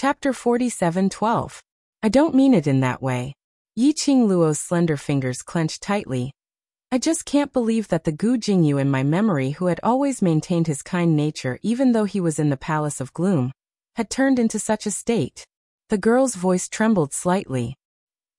Chapter 47:12. I don't mean it in that way. Yi Qingluo's slender fingers clenched tightly. I just can't believe that the Gu Jingyu in my memory, who had always maintained his kind nature even though he was in the Palace of Gloom, had turned into such a state. The girl's voice trembled slightly.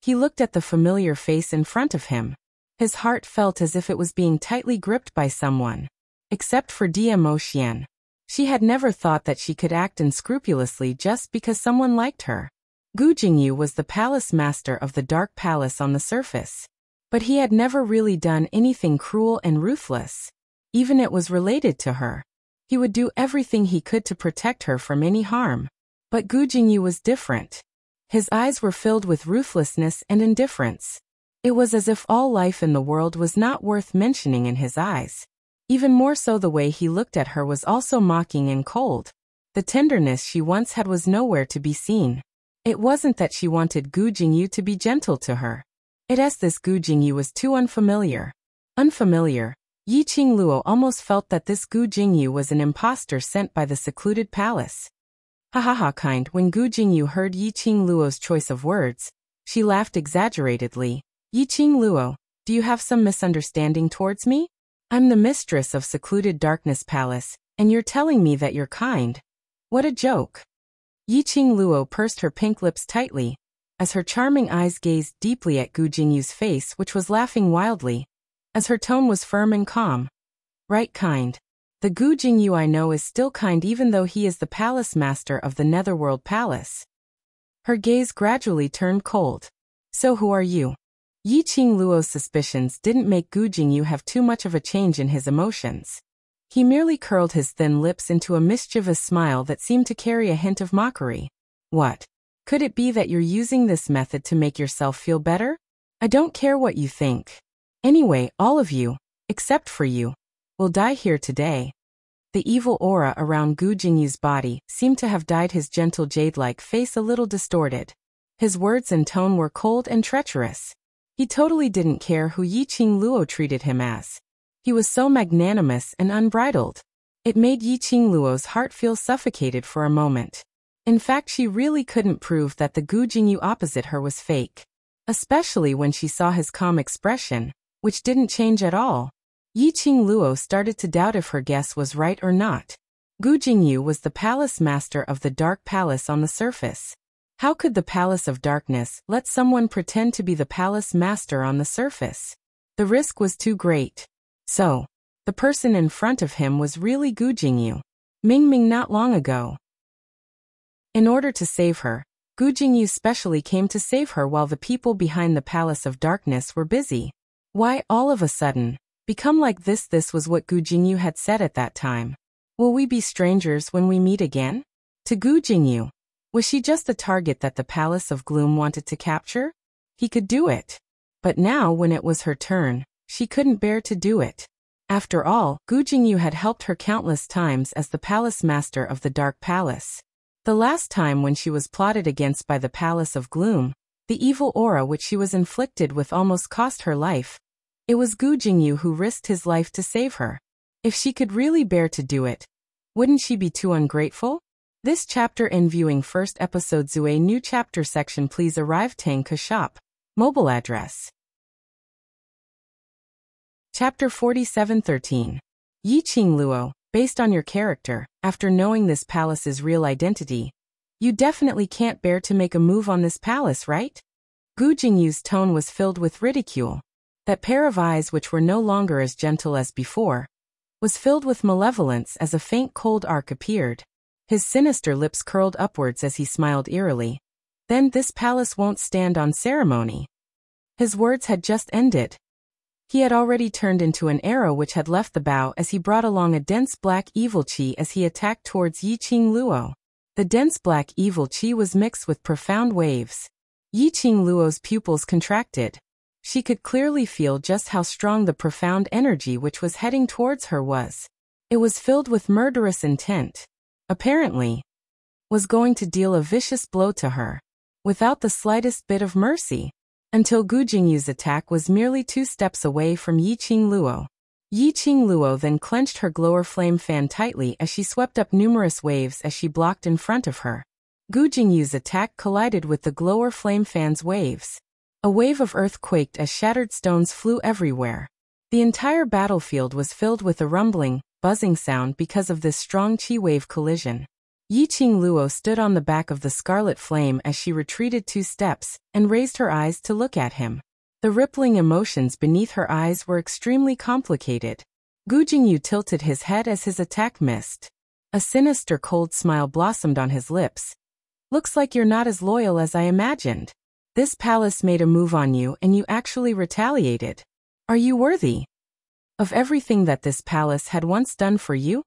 He looked at the familiar face in front of him. His heart felt as if it was being tightly gripped by someone. Except for Dia Moxian. She had never thought that she could act unscrupulously just because someone liked her. Gu Jingyu was the palace master of the Dark Palace on the surface. But he had never really done anything cruel and ruthless. Even it was related to her. He would do everything he could to protect her from any harm. But Gu Jingyu was different. His eyes were filled with ruthlessness and indifference. It was as if all life in the world was not worth mentioning in his eyes. Even more so, the way he looked at her was also mocking and cold. The tenderness she once had was nowhere to be seen. It wasn't that she wanted Gu Jingyu to be gentle to her. This Gu Jingyu was too unfamiliar. Unfamiliar. Yi Qingluo almost felt that this Gu Jingyu was an impostor sent by the secluded palace. Ha ha ha. When Gu Jingyu heard Yi Qingluo's choice of words, she laughed exaggeratedly. Yi Qingluo, do you have some misunderstanding towards me? I'm the mistress of secluded Darkness Palace, and you're telling me that you're kind. What a joke. Yi Qingluo pursed her pink lips tightly, as her charming eyes gazed deeply at Gu Jingyu's face, which was laughing wildly, as her tone was firm and calm. Right, kind. The Gu Jingyu I know is still kind even though he is the palace master of the Netherworld Palace. Her gaze gradually turned cold. So who are you? Yi Qingluo's suspicions didn't make Gu Jingyu have too much of a change in his emotions. He merely curled his thin lips into a mischievous smile that seemed to carry a hint of mockery. What? Could it be that you're using this method to make yourself feel better? I don't care what you think. Anyway, all of you, except for you, will die here today. The evil aura around Gu Jingyu's body seemed to have dyed his gentle jade-like face a little distorted. His words and tone were cold and treacherous. He totally didn't care who Yi Qingluo treated him as. He was so magnanimous and unbridled. It made Yi Qingluo's heart feel suffocated for a moment. In fact, she really couldn't prove that the Gu Jingyu opposite her was fake. Especially when she saw his calm expression, which didn't change at all. Yi Qingluo started to doubt if her guess was right or not. Gu Jingyu was the palace master of the Dark Palace on the surface. How could the Palace of Darkness let someone pretend to be the palace master on the surface? The risk was too great. So, the person in front of him was really Gu Jingyu. Ming not long ago. In order to save her, Gu Jingyu specially came to save her while the people behind the Palace of Darkness were busy. Why, all of a sudden, become like this? This was what Gu Jingyu had said at that time. Will we be strangers when we meet again? To Gu Jingyu. Was she just the target that the Palace of Gloom wanted to capture? He could do it. But now when it was her turn, she couldn't bear to do it. After all, Gu Jingyu had helped her countless times as the palace master of the Dark Palace. The last time when she was plotted against by the Palace of Gloom, the evil aura which she was inflicted with almost cost her life. It was Gu Jingyu who risked his life to save her. If she could really bear to do it, wouldn't she be too ungrateful? This chapter in viewing first episode Zue new chapter section please arrive Tang Ka shop. Mobile address. Chapter 47:13. Yi Qingluo, based on your character, after knowing this palace's real identity, you definitely can't bear to make a move on this palace, right? Gu Jingyu's tone was filled with ridicule. That pair of eyes, which were no longer as gentle as before, was filled with malevolence as a faint cold arc appeared. His sinister lips curled upwards as he smiled eerily. Then this palace won't stand on ceremony. His words had just ended. He had already turned into an arrow which had left the bow as he brought along a dense black evil chi as he attacked towards Yi Qingluo. The dense black evil chi was mixed with profound waves. Yi Qingluo's pupils contracted. She could clearly feel just how strong the profound energy which was heading towards her was. It was filled with murderous intent. Apparently, was going to deal a vicious blow to her, without the slightest bit of mercy, until Gu Jingyu's attack was merely 2 steps away from Yi Qingluo. Yi Qingluo then clenched her glower flame fan tightly as she swept up numerous waves as she blocked in front of her. Gu Jingyu's attack collided with the glower flame fan's waves. A wave of earth quaked as shattered stones flew everywhere. The entire battlefield was filled with a rumbling, buzzing sound because of this strong chi wave collision. Yiqing Luo stood on the back of the scarlet flame as she retreated 2 steps and raised her eyes to look at him. The rippling emotions beneath her eyes were extremely complicated. Gu Jingyu tilted his head as his attack missed. A sinister cold smile blossomed on his lips. Looks like you're not as loyal as I imagined. This palace made a move on you and you actually retaliated. Are you worthy of everything that this palace had once done for you?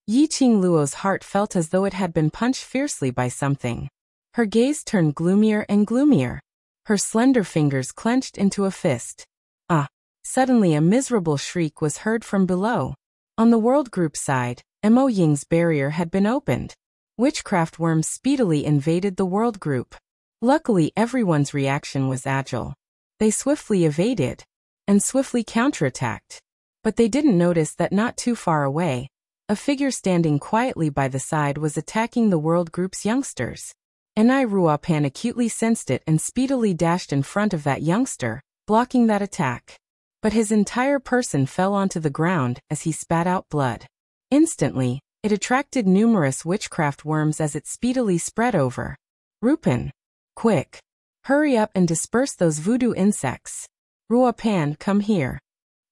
Yiqing Luo's heart felt as though it had been punched fiercely by something. Her gaze turned gloomier and gloomier. Her slender fingers clenched into a fist. Ah! Suddenly a miserable shriek was heard from below. On the world group side, Mo Ying's barrier had been opened. Witchcraft worms speedily invaded the world group. Luckily, everyone's reaction was agile. They swiftly evaded and swiftly counterattacked. But they didn't notice that not too far away, a figure standing quietly by the side was attacking the world group's youngsters. Enai Ruopan acutely sensed it and speedily dashed in front of that youngster, blocking that attack. But his entire person fell onto the ground as he spat out blood. Instantly, it attracted numerous witchcraft worms as it speedily spread over. Rupan! Quick! Hurry up and disperse those voodoo insects. Ruopan, come here.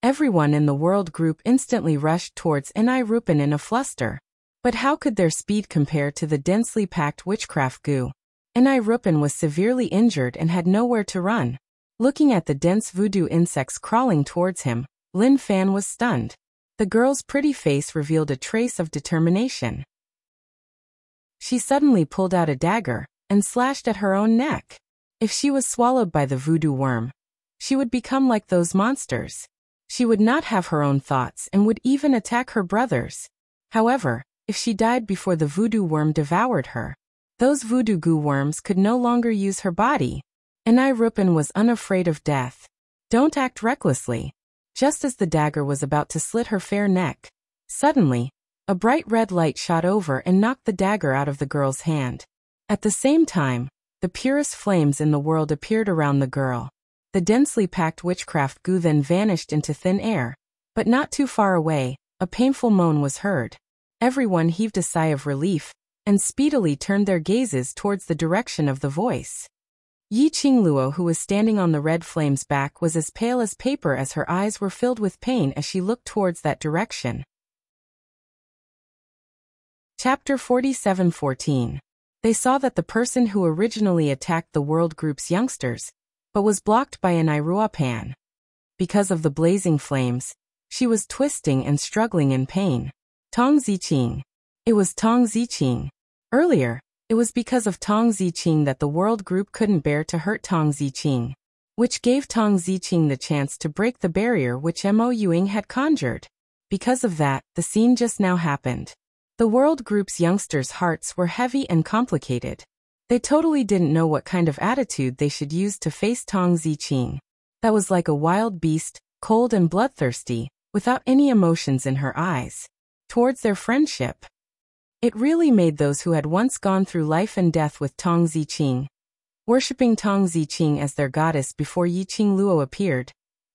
Everyone in the world group instantly rushed towards Enai Rupan in a fluster. But how could their speed compare to the densely packed witchcraft goo? Enai Rupan was severely injured and had nowhere to run. Looking at the dense voodoo insects crawling towards him, Lin Fan was stunned. The girl's pretty face revealed a trace of determination. She suddenly pulled out a dagger and slashed at her own neck. If she was swallowed by the voodoo worm, she would become like those monsters. She would not have her own thoughts and would even attack her brothers. However, if she died before the voodoo worm devoured her, those voodoo goo worms could no longer use her body. Enai Rupan was unafraid of death. Don't act recklessly. Just as the dagger was about to slit her fair neck, suddenly, a bright red light shot over and knocked the dagger out of the girl's hand. At the same time, the purest flames in the world appeared around the girl. The densely packed witchcraft goo then vanished into thin air, but not too far away, a painful moan was heard. Everyone heaved a sigh of relief, and speedily turned their gazes towards the direction of the voice. Yiqing Luo, who was standing on the red flame's back, was as pale as paper as her eyes were filled with pain as she looked towards that direction. Chapter 47:14. They saw that the person who originally attacked the world group's youngsters, but was blocked by Enai Ruopan. Because of the blazing flames, she was twisting and struggling in pain. Tong Ziqing. It was Tong Ziqing. Earlier, it was because of Tong Ziqing that the world group couldn't bear to hurt Tong Ziqing, which gave Tong Ziqing the chance to break the barrier which Mo Ying had conjured. Because of that, the scene just now happened. The world group's youngsters' hearts were heavy and complicated. They totally didn't know what kind of attitude they should use to face Tong Ziqing. That was like a wild beast, cold and bloodthirsty, without any emotions in her eyes. Towards their friendship. It really made those who had once gone through life and death with Tong Ziqing, worshipping Tong Ziqing as their goddess before Yiqing Luo appeared,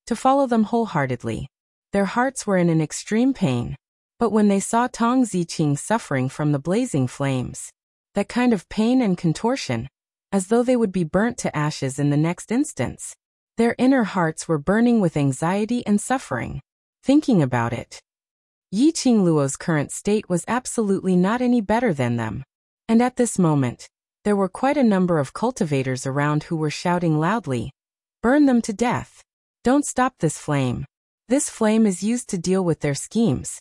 to follow them wholeheartedly. Their hearts were in an extreme pain. But when they saw Tong Ziqing suffering from the blazing flames, that kind of pain and contortion, as though they would be burnt to ashes in the next instance, their inner hearts were burning with anxiety and suffering. Thinking about it, Yiqing Luo's current state was absolutely not any better than them. And at this moment, there were quite a number of cultivators around who were shouting loudly, "Burn them to death! Don't stop this flame! This flame is used to deal with their schemes."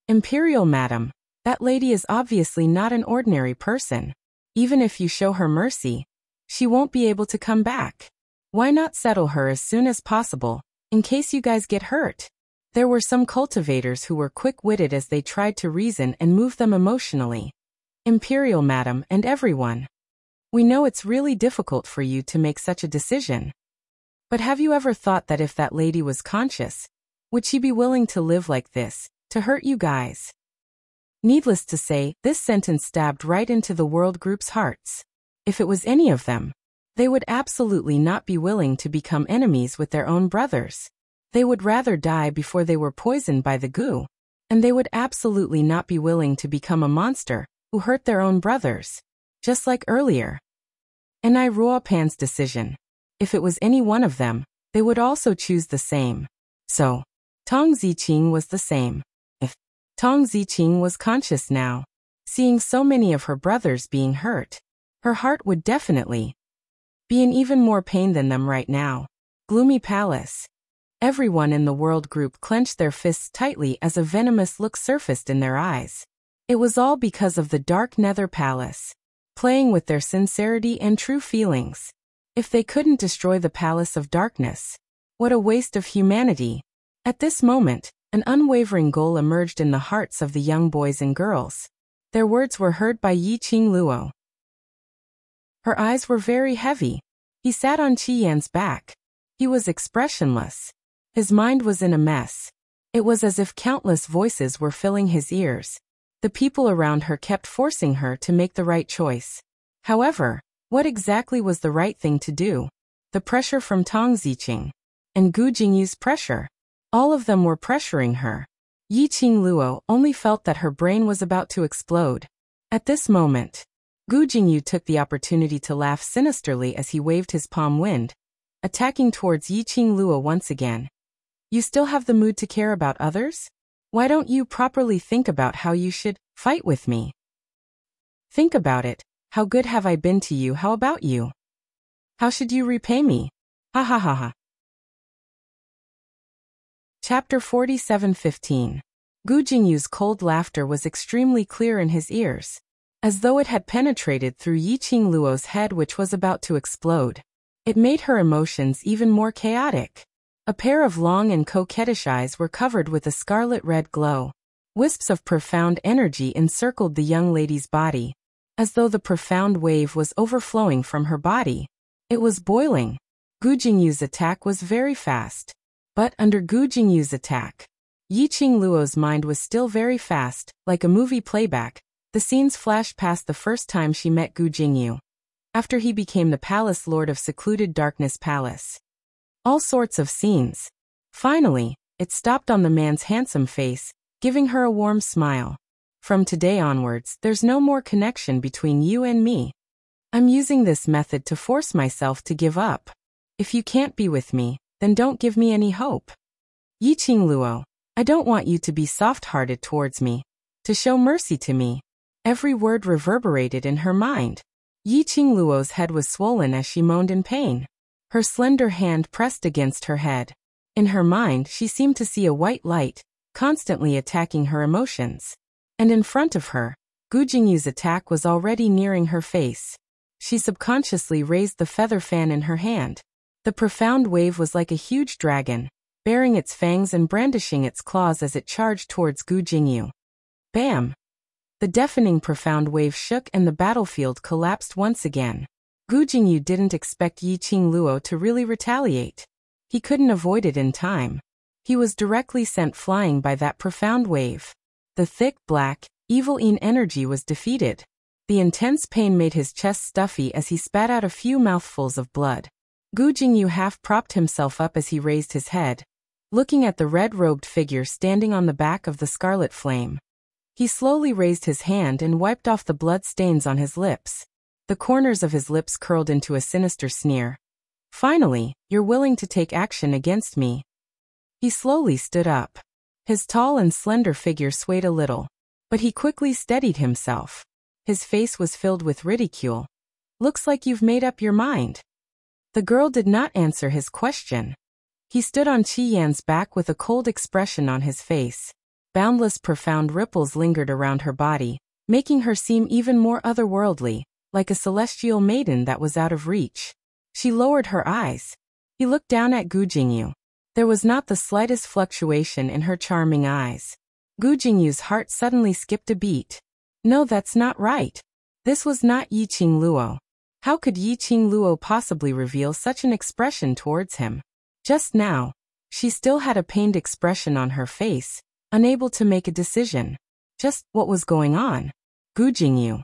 Imperial Madam, that lady is obviously not an ordinary person. Even if you show her mercy, she won't be able to come back. Why not settle her as soon as possible, in case you guys get hurt? There were some cultivators who were quick-witted as they tried to reason and move them emotionally. Imperial Madam and everyone. We know it's really difficult for you to make such a decision. But have you ever thought that if that lady was conscious, would she be willing to live like this, to hurt you guys? Needless to say, this sentence stabbed right into the world group's hearts. If it was any of them, they would absolutely not be willing to become enemies with their own brothers. They would rather die before they were poisoned by the goo. And they would absolutely not be willing to become a monster who hurt their own brothers. Just like earlier. And I Ruopan's decision. If it was any one of them, they would also choose the same. So, Tong Ziqing was the same. If Tong Ziqing was conscious now, seeing so many of her brothers being hurt, her heart would definitely be in even more pain than them right now. Gloomy Palace. Everyone in the world group clenched their fists tightly as a venomous look surfaced in their eyes. It was all because of the dark Nether Palace, playing with their sincerity and true feelings. If they couldn't destroy the Palace of Darkness, what a waste of humanity. At this moment, an unwavering goal emerged in the hearts of the young boys and girls. Their words were heard by Yiqing Luo. Her eyes were very heavy. He sat on Qi Yan's back. He was expressionless. His mind was in a mess. It was as if countless voices were filling his ears. The people around her kept forcing her to make the right choice. However, what exactly was the right thing to do? The pressure from Tong Ziqing and Gu Jingyu's pressure. All of them were pressuring her. Yiqing Luo only felt that her brain was about to explode. At this moment, Gu Jingyu took the opportunity to laugh sinisterly as he waved his palm wind, attacking towards Yiqing Luo once again. You still have the mood to care about others? Why don't you properly think about how you should fight with me? Think about it. How good have I been to you? How about you? How should you repay me? Ha ha ha ha. Chapter 47:15. Gu Jingyu's cold laughter was extremely clear in his ears, as though it had penetrated through Yiqing Luo's head, which was about to explode. It made her emotions even more chaotic. A pair of long and coquettish eyes were covered with a scarlet-red glow. Wisps of profound energy encircled the young lady's body, as though the profound wave was overflowing from her body. It was boiling. Gu Jingyu's attack was very fast. But under Gu Jingyu's attack, Yiqing Luo's mind was still very fast, like a movie playback. The scenes flashed past the first time she met Gu Jingyu, after he became the palace lord of secluded Darkness Palace. All sorts of scenes. Finally, it stopped on the man's handsome face, giving her a warm smile. From today onwards, there's no more connection between you and me. I'm using this method to force myself to give up. If you can't be with me, then don't give me any hope. Yiqing Luo, I don't want you to be soft-hearted towards me, to show mercy to me. Every word reverberated in her mind. Yiqing Luo's head was swollen as she moaned in pain. Her slender hand pressed against her head. In her mind, she seemed to see a white light, constantly attacking her emotions. And in front of her, Gu Jingyu's attack was already nearing her face. She subconsciously raised the feather fan in her hand. The profound wave was like a huge dragon, baring its fangs and brandishing its claws as it charged towards Gu Jingyu. Bam! The deafening profound wave shook and the battlefield collapsed once again. Gu Jingyu didn't expect Yiqing Luo to really retaliate. He couldn't avoid it in time. He was directly sent flying by that profound wave. The thick, black, evil-in energy was defeated. The intense pain made his chest stuffy as he spat out a few mouthfuls of blood. Gu Jingyu half propped himself up as he raised his head, looking at the red-robed figure standing on the back of the scarlet flame. He slowly raised his hand and wiped off the blood stains on his lips. The corners of his lips curled into a sinister sneer. Finally, you're willing to take action against me. He slowly stood up. His tall and slender figure swayed a little, but he quickly steadied himself. His face was filled with ridicule. Looks like you've made up your mind. The girl did not answer his question. He stood on Qi Yan's back with a cold expression on his face. Boundless profound ripples lingered around her body, making her seem even more otherworldly, like a celestial maiden that was out of reach. She lowered her eyes. He looked down at Gu Jingyu. There was not the slightest fluctuation in her charming eyes. Gu Jingyu's heart suddenly skipped a beat. No, that's not right. This was not Yiqing Luo. How could Yiqing Luo possibly reveal such an expression towards him? Just now, she still had a pained expression on her face, unable to make a decision. Just what was going on? Gu Jingyu.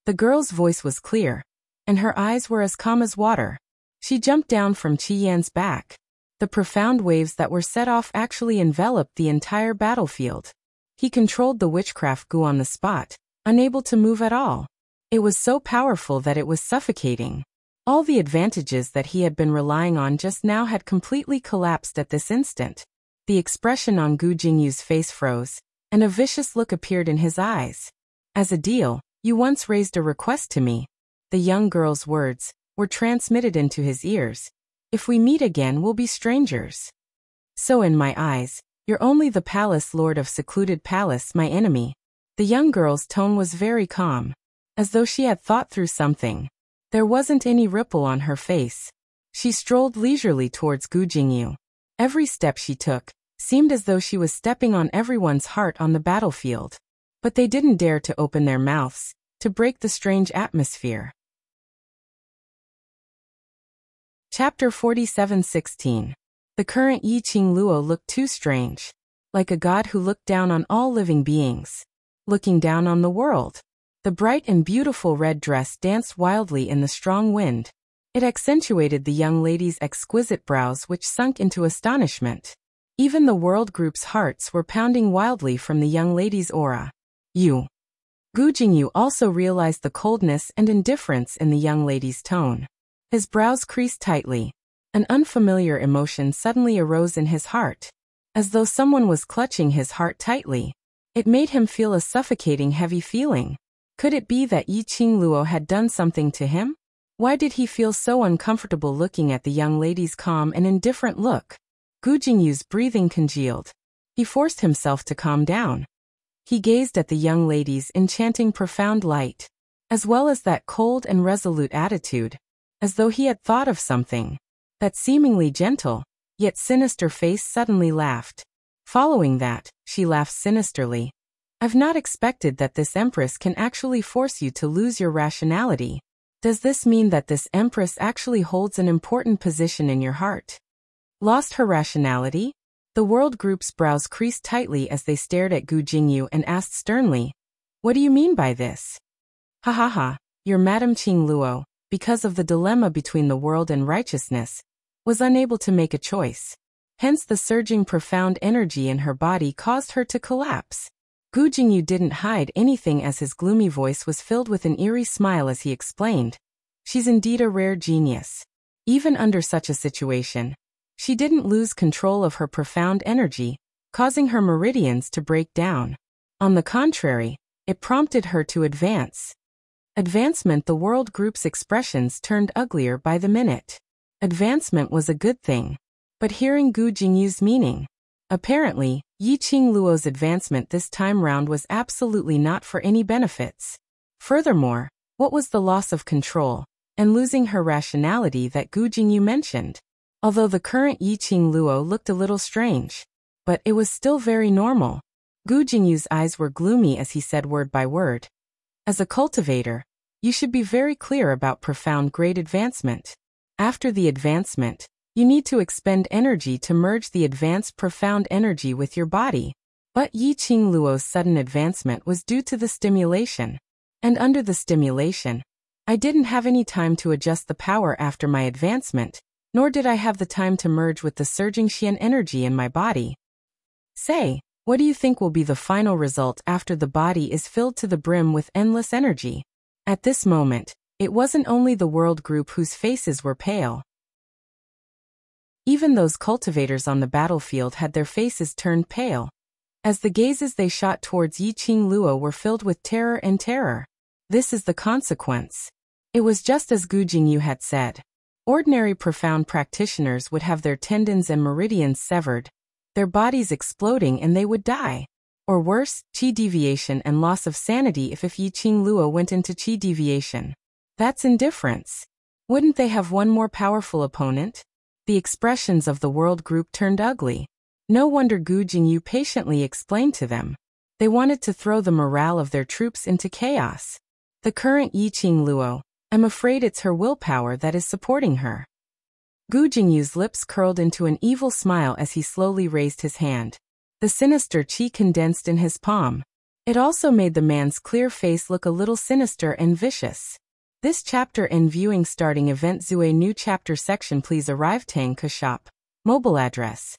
The girl's voice was clear, and her eyes were as calm as water. She jumped down from Qi Yan's back. The profound waves that were set off actually enveloped the entire battlefield. He controlled the witchcraft Gu on the spot, unable to move at all. It was so powerful that it was suffocating. All the advantages that he had been relying on just now had completely collapsed at this instant. The expression on Gu Jingyu's face froze, and a vicious look appeared in his eyes. As a deal, you once raised a request to me. The young girl's words were transmitted into his ears. If we meet again, we'll be strangers. So in my eyes, you're only the palace lord of secluded palace, my enemy. The young girl's tone was very calm, as though she had thought through something. There wasn't any ripple on her face. She strolled leisurely towards Gu Jingyu. Every step she took seemed as though she was stepping on everyone's heart on the battlefield. But they didn't dare to open their mouths to break the strange atmosphere. Chapter 47:16. The current Yi Qing Luo looked too strange, like a god who looked down on all living beings, looking down on the world. The bright and beautiful red dress danced wildly in the strong wind. It accentuated the young lady's exquisite brows, which sunk into astonishment. Even the world group's hearts were pounding wildly from the young lady's aura. Gu Jingyu also realized the coldness and indifference in the young lady's tone. His brows creased tightly. An unfamiliar emotion suddenly arose in his heart, as though someone was clutching his heart tightly. It made him feel a suffocating heavy feeling. Could it be that Yi Qing Luo had done something to him? Why did he feel so uncomfortable looking at the young lady's calm and indifferent look? Gu Jingyu's breathing congealed. He forced himself to calm down. He gazed at the young lady's enchanting profound light, as well as that cold and resolute attitude, as though he had thought of something. That seemingly gentle, yet sinister face suddenly laughed. Following that, she laughed sinisterly. I've not expected that this empress can actually force you to lose your rationality. Does this mean that this empress actually holds an important position in your heart? Lost her rationality? The world group's brows creased tightly as they stared at Gu Jingyu and asked sternly, what do you mean by this? Ha ha ha, your Madame Qing Luo, because of the dilemma between the world and righteousness, was unable to make a choice. Hence the surging profound energy in her body caused her to collapse. Gu Jingyu didn't hide anything as his gloomy voice was filled with an eerie smile as he explained. She's indeed a rare genius. Even under such a situation, she didn't lose control of her profound energy, causing her meridians to break down. On the contrary, it prompted her to advance. Advancement. The world group's expressions turned uglier by the minute. Advancement was a good thing. But hearing Gu Jingyu's meaning, apparently, Yi Qing Luo's advancement this time round was absolutely not for any benefits. Furthermore, what was the loss of control and losing her rationality that Gu Jingyu mentioned? Although the current Yi Qing Luo looked a little strange, but it was still very normal. Gu Jingyu's eyes were gloomy as he said word by word. As a cultivator, you should be very clear about profound great advancement. After the advancement, you need to expend energy to merge the advanced profound energy with your body. But Yi Qing Luo's sudden advancement was due to the stimulation. And under the stimulation, I didn't have any time to adjust the power after my advancement, nor did I have the time to merge with the surging Xian energy in my body. Say, what do you think will be the final result after the body is filled to the brim with endless energy? At this moment, it wasn't only the world group whose faces were pale. Even those cultivators on the battlefield had their faces turned pale, as the gazes they shot towards Yi Qing Luo were filled with terror and terror. This is the consequence. It was just as Gu Jingyu had said. Ordinary profound practitioners would have their tendons and meridians severed, their bodies exploding, and they would die. Or worse, qi deviation and loss of sanity if Yi Qing Luo went into qi deviation. That's indifference. Wouldn't they have one more powerful opponent? The expressions of the world group turned ugly. No wonder Gu Jingyu patiently explained to them. They wanted to throw the morale of their troops into chaos. The current Yi Qing Luo, I'm afraid it's her willpower that is supporting her. Gu Jingyu's lips curled into an evil smile as he slowly raised his hand. The sinister chi condensed in his palm. It also made the man's clear face look a little sinister and vicious. This chapter in viewing starting event Zue new chapter section please arrive Tang Ka shop. Mobile address.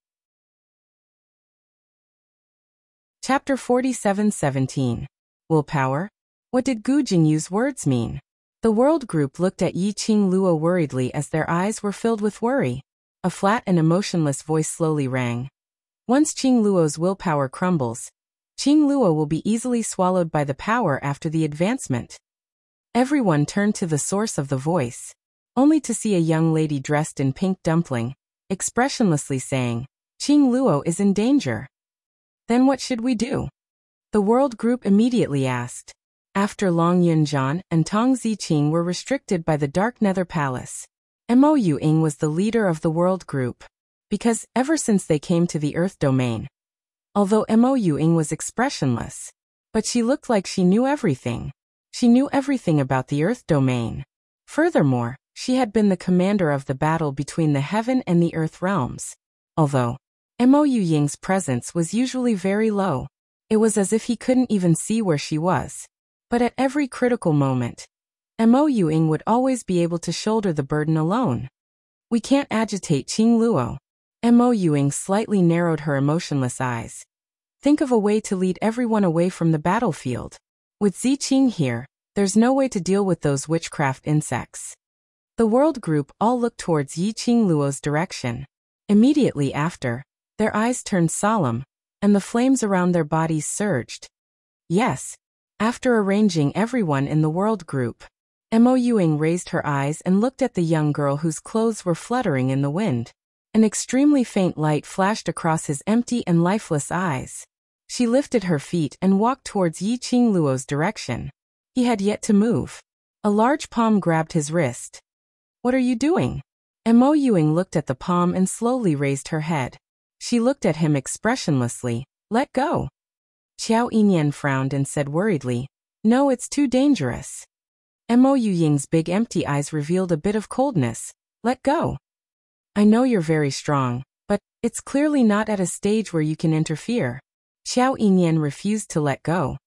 Chapter 47:17. Willpower? What did Gu Jingyu's words mean? The world group looked at Yi Qing Luo worriedly as their eyes were filled with worry. A flat and emotionless voice slowly rang. Once Qing Luo's willpower crumbles, Qing Luo will be easily swallowed by the power after the advancement. Everyone turned to the source of the voice, only to see a young lady dressed in pink dumpling, expressionlessly saying, Qing Luo is in danger. Then what should we do? The world group immediately asked. After Long Yunjian and Tong Ziqing were restricted by the Dark Nether Palace, Mo Ying was the leader of the world group, because ever since they came to the Earth domain, although Mo Ying was expressionless, but she looked like she knew everything. She knew everything about the Earth domain. Furthermore, she had been the commander of the battle between the heaven and the earth realms. Although Mo Ying's presence was usually very low, it was as if he couldn't even see where she was. But at every critical moment, Mo Ying would always be able to shoulder the burden alone. We can't agitate Qing Luo. Mo Ying slightly narrowed her emotionless eyes. Think of a way to lead everyone away from the battlefield. With Ziqing here, there's no way to deal with those witchcraft insects. The world group all looked towards Yi Qing Luo's direction. Immediately after, their eyes turned solemn, and the flames around their bodies surged. Yes. After arranging everyone in the world group, Mo Ying raised her eyes and looked at the young girl whose clothes were fluttering in the wind. An extremely faint light flashed across his empty and lifeless eyes. She lifted her feet and walked towards Yi Qing Luo's direction. He had yet to move. A large palm grabbed his wrist. What are you doing? Mo Ying looked at the palm and slowly raised her head. She looked at him expressionlessly. Let go. Qiao Yinyan frowned and said worriedly, No, it's too dangerous. Mo Ying's big empty eyes revealed a bit of coldness. Let go. I know you're very strong, but it's clearly not at a stage where you can interfere. Qiao Yinyan refused to let go.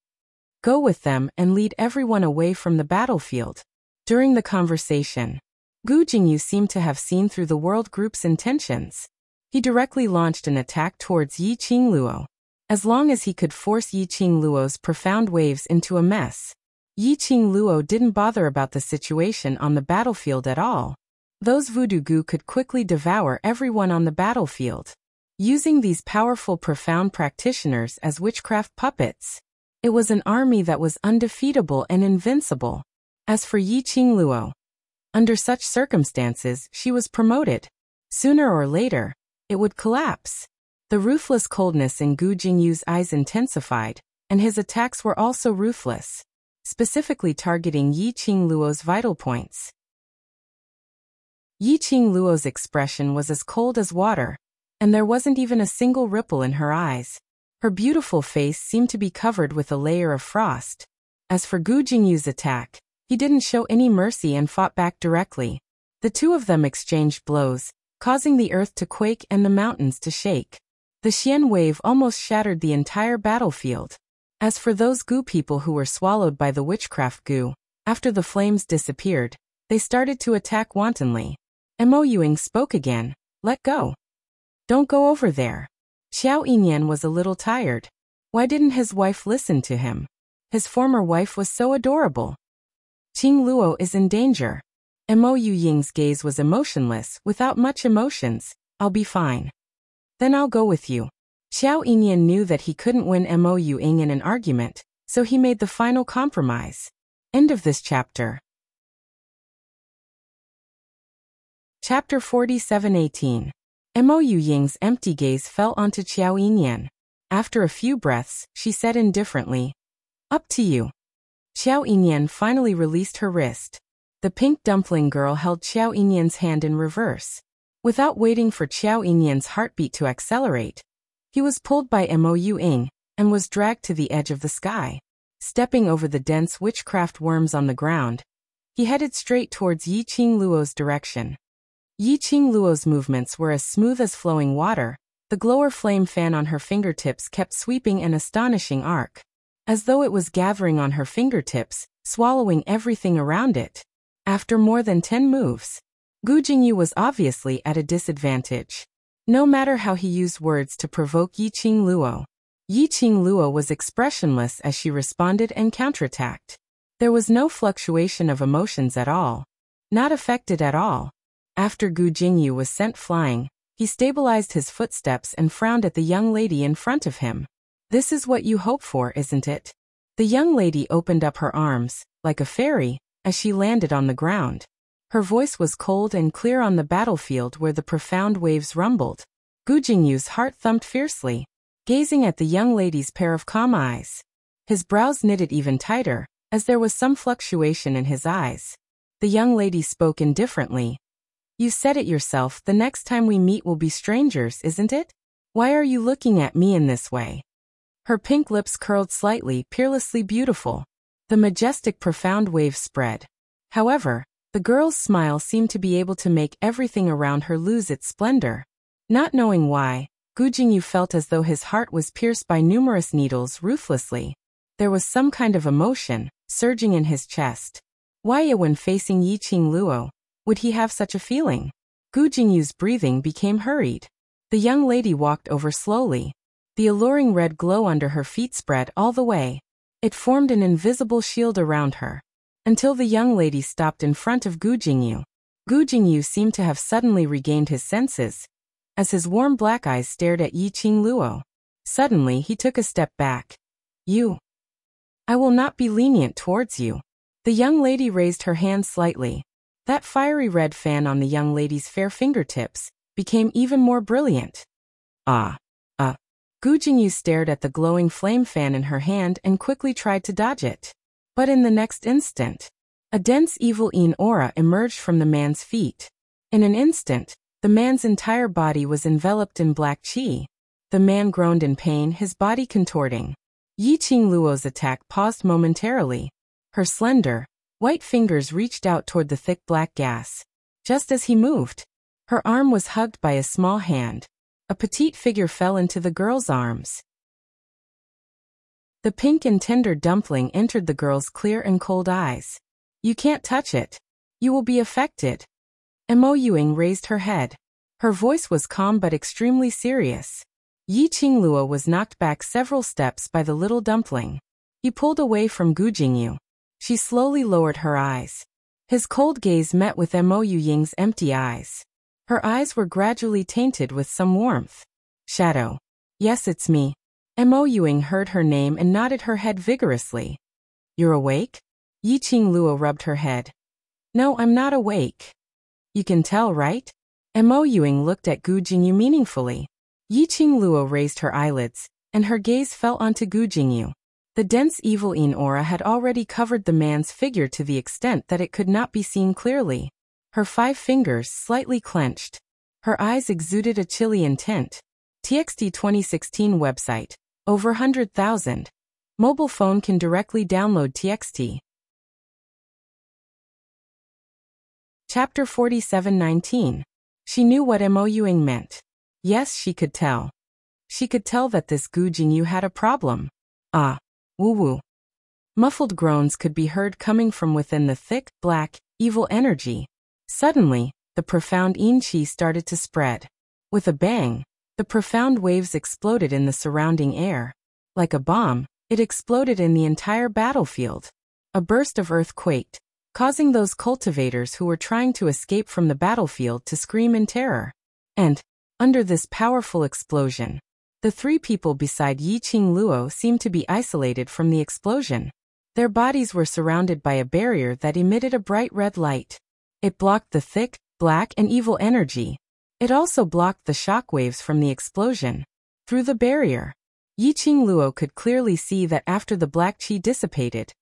Go with them and lead everyone away from the battlefield. During the conversation, Gu Jingyu seemed to have seen through the world group's intentions. He directly launched an attack towards Yi Qing Luo. As long as he could force Yi Qing Luo's profound waves into a mess, Yi Qing Luo didn't bother about the situation on the battlefield at all. Those voodoo goo could quickly devour everyone on the battlefield. Using these powerful profound practitioners as witchcraft puppets, it was an army that was undefeatable and invincible. As for Yi Qing Luo, under such circumstances she was promoted. Sooner or later, it would collapse. The ruthless coldness in Gu Jingyu's eyes intensified, and his attacks were also ruthless, specifically targeting Yi Qing Luo's vital points. Yi Qing Luo's expression was as cold as water, and there wasn't even a single ripple in her eyes. Her beautiful face seemed to be covered with a layer of frost. As for Gu Jingyu's attack, he didn't show any mercy and fought back directly. The two of them exchanged blows, causing the earth to quake and the mountains to shake. The Xian wave almost shattered the entire battlefield. As for those goo people who were swallowed by the witchcraft goo, after the flames disappeared, they started to attack wantonly. Mo Ying spoke again. Let go. Don't go over there. Qiao Yinyan was a little tired. Why didn't his wife listen to him? His former wife was so adorable. Qing Luo is in danger. Mo Ying's gaze was emotionless, without much emotions. I'll be fine. Then I'll go with you. Qiao Yinyan knew that he couldn't win Mo Ying in an argument, so he made the final compromise. End of this chapter. Chapter 47:18. Mo Ying's empty gaze fell onto Qiao Yinyan. After a few breaths, she said indifferently, Up to you. Qiao Yinyan finally released her wrist. The pink dumpling girl held Qiao Yinyan's hand in reverse. Without waiting for Qiao Yinyan's heartbeat to accelerate, he was pulled by Mo Ying and was dragged to the edge of the sky. Stepping over the dense witchcraft worms on the ground, he headed straight towards Yi Qing Luo's direction. Yi Qing Luo's movements were as smooth as flowing water, The glower flame fan on her fingertips kept sweeping an astonishing arc, as though it was gathering on her fingertips, swallowing everything around it. After more than 10 moves, Gu Jingyu was obviously at a disadvantage. No matter how he used words to provoke Yiqing Luo was expressionless as she responded and counterattacked. There was no fluctuation of emotions at all. Not affected at all. After Gu Jingyu was sent flying, he stabilized his footsteps and frowned at the young lady in front of him. This is what you hope for, isn't it? The young lady opened up her arms, like a fairy, as she landed on the ground. Her voice was cold and clear on the battlefield where the profound waves rumbled. Gu Jingyu's heart thumped fiercely, gazing at the young lady's pair of calm eyes. His brows knitted even tighter, as there was some fluctuation in his eyes. The young lady spoke indifferently. You said it yourself, the next time we meet will be strangers, isn't it? Why are you looking at me in this way? Her pink lips curled slightly, peerlessly beautiful. The majestic profound wave spread. However, the girl's smile seemed to be able to make everything around her lose its splendor. Not knowing why, Gu Jingyu felt as though his heart was pierced by numerous needles ruthlessly. There was some kind of emotion surging in his chest. Why, when facing Yiqing Luo, would he have such a feeling? Gu Jingyu's breathing became hurried. The young lady walked over slowly. The alluring red glow under her feet spread all the way. It formed an invisible shield around her. Until the young lady stopped in front of Gu Jingyu. Gu Jingyu seemed to have suddenly regained his senses, as his warm black eyes stared at Yiqing Luo. Suddenly he took a step back. I will not be lenient towards you. The young lady raised her hand slightly. That fiery red fan on the young lady's fair fingertips became even more brilliant. Gu Jingyu stared at the glowing flame fan in her hand and quickly tried to dodge it. But in the next instant, a dense evil-in aura emerged from the man's feet. In an instant, the man's entire body was enveloped in black qi. The man groaned in pain, his body contorting. Yiqing Luo's attack paused momentarily. Her slender, white fingers reached out toward the thick black gas. Just as he moved, her arm was hugged by a small hand. A petite figure fell into the girl's arms. The pink and tender dumpling entered the girl's clear and cold eyes. You can't touch it. You will be affected. Mo Yuing raised her head. Her voice was calm but extremely serious. Yiqing Luo was knocked back several steps by the little dumpling. He pulled away from Gu Jingyu. She slowly lowered her eyes. His cold gaze met with Mo Yuying's empty eyes. Her eyes were gradually tainted with some warmth. Shadow. Yes, it's me. Mo Yuing heard her name and nodded her head vigorously. You're awake? Yiqing Luo rubbed her head. No, I'm not awake. You can tell, right? Mo Yuing looked at Gu Jingyu meaningfully. Yiqing Luo raised her eyelids, and her gaze fell onto Gu Jingyu. The dense evil-in aura had already covered the man's figure to the extent that it could not be seen clearly. Her 5 fingers slightly clenched. Her eyes exuded a chilly intent. TXT 2016 website. Over 100,000. Mobile phone can directly download TXT. Chapter 47:19. She knew what Mo Yuing meant. Yes, she could tell. She could tell that this Gu Jingyu had a problem. Woo-woo. Muffled groans could be heard coming from within the thick, black, evil energy. Suddenly, the profound yin qi started to spread. With a bang, the profound waves exploded in the surrounding air. Like a bomb, it exploded in the entire battlefield. A burst of earth quaked, causing those cultivators who were trying to escape from the battlefield to scream in terror. And, under this powerful explosion, the 3 people beside Yiqing Luo seemed to be isolated from the explosion. Their bodies were surrounded by a barrier that emitted a bright red light. It blocked the thick, black and evil energy. It also blocked the shock waves from the explosion. Through the barrier, Yiqing Luo could clearly see that after the black qi dissipated,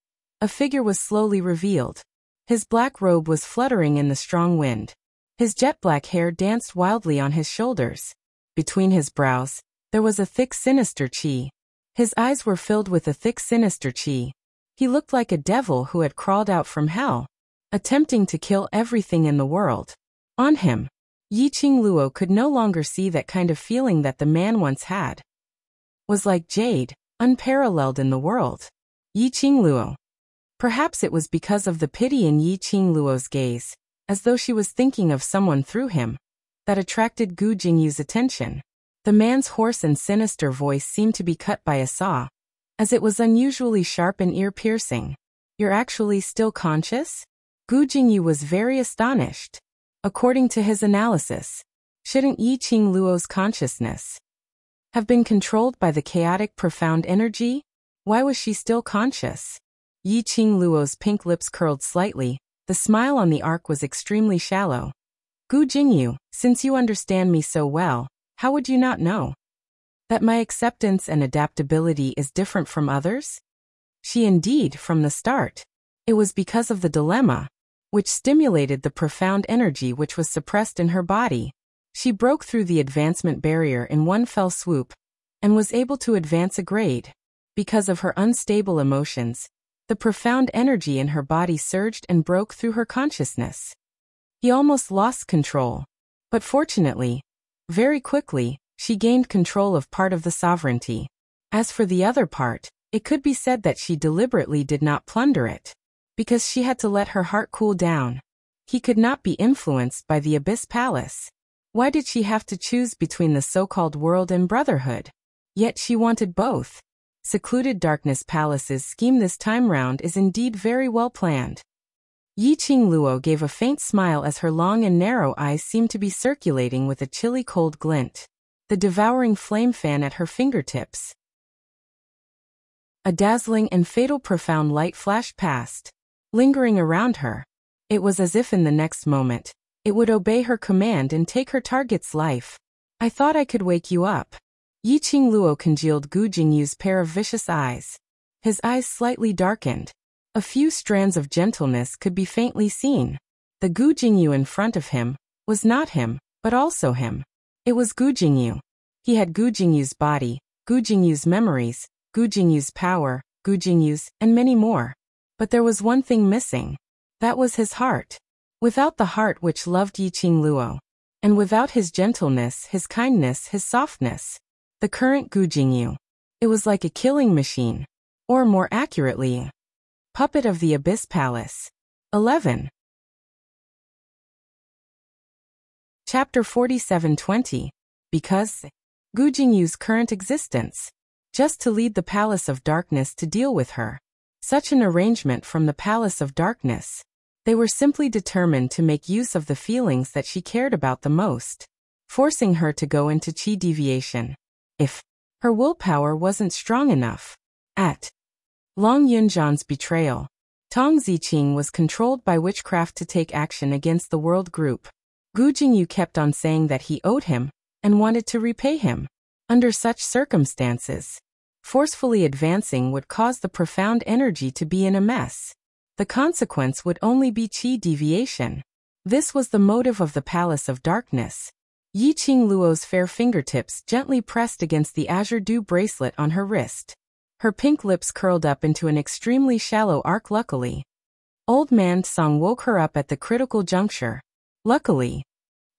a figure was slowly revealed. His black robe was fluttering in the strong wind. His jet black hair danced wildly on his shoulders. Between his brows, there was a thick sinister qi. His eyes were filled with a thick sinister qi. He looked like a devil who had crawled out from hell, attempting to kill everything in the world. On him, Yi Qing Luo could no longer see that kind of feeling that the man once had. Was like jade, unparalleled in the world. Yi Qing Luo. Perhaps it was because of the pity in Yi Qing Luo's gaze, as though she was thinking of someone through him, that attracted Gu Jingyu's attention. The man's hoarse and sinister voice seemed to be cut by a saw, as it was unusually sharp and ear-piercing. You're actually still conscious? Gu Jingyu was very astonished. According to his analysis, shouldn't Yi Qing Luo's consciousness have been controlled by the chaotic profound energy? Why was she still conscious? Yi Qing Luo's pink lips curled slightly. The smile on the arc was extremely shallow. Gu Jingyu, since you understand me so well, how would you not know that my acceptance and adaptability is different from others? She indeed, from the start. It was because of the dilemma, which stimulated the profound energy which was suppressed in her body. She broke through the advancement barrier in one fell swoop, and was able to advance a grade. Because of her unstable emotions, the profound energy in her body surged and broke through her consciousness. He almost lost control. But fortunately, very quickly, she gained control of part of the sovereignty. As for the other part, it could be said that she deliberately did not plunder it, because she had to let her heart cool down. He could not be influenced by the Abyss Palace. Why did she have to choose between the so-called world and brotherhood? Yet she wanted both. Secluded Darkness Palace's scheme this time round is indeed very well planned. Yi Qing Luo gave a faint smile as her long and narrow eyes seemed to be circulating with a chilly cold glint. The devouring flame fan at her fingertips. A dazzling and fatal profound light flashed past, lingering around her. It was as if in the next moment, it would obey her command and take her target's life. I thought I could wake you up. Yi Qing Luo congealed Gu Jingyu's pair of vicious eyes. His eyes slightly darkened. A few strands of gentleness could be faintly seen. The Gu Jingyu in front of him was not him, but also him. It was Gu Jingyu. He had Gu Jingyu's body, Gu Jingyu's memories, Gu Jingyu's power, Gu Jingyu's, and many more. But there was one thing missing. That was his heart. Without the heart which loved Yi Qing Luo, and without his gentleness, his kindness, his softness, the current Gu Jingyu, it was like a killing machine. Or more accurately, puppet of the Abyss Palace. 11. Chapter 47:20. Because Gu Jingyu's current existence, just to lead the Palace of Darkness to deal with her. Such an arrangement from the Palace of Darkness. They were simply determined to make use of the feelings that she cared about the most, forcing her to go into chi deviation. If her willpower wasn't strong enough. At Long Yunzhan's betrayal, Tong Ziqing was controlled by witchcraft to take action against the world group. Gu Jingyu kept on saying that he owed him, and wanted to repay him. Under such circumstances, forcefully advancing would cause the profound energy to be in a mess. The consequence would only be chi deviation. This was the motive of the Palace of Darkness. Yi Qing Luo's fair fingertips gently pressed against the azure dew bracelet on her wrist. Her pink lips curled up into an extremely shallow arc. Luckily, Old Man Song woke her up at the critical juncture. Luckily,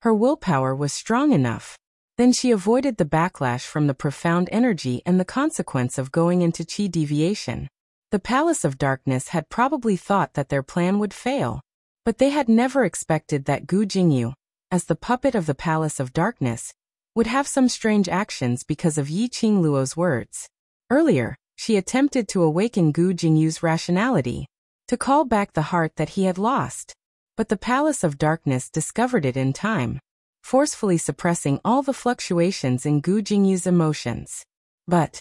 her willpower was strong enough. Then she avoided the backlash from the profound energy and the consequence of going into chi deviation. The Palace of Darkness had probably thought that their plan would fail, but they had never expected that Gu Jingyu, as the puppet of the Palace of Darkness, would have some strange actions because of Yi Qing Luo's words. Earlier, she attempted to awaken Gu Jingyu's rationality, to call back the heart that he had lost, but the Palace of Darkness discovered it in time, forcefully suppressing all the fluctuations in Gu Jingyu's emotions. But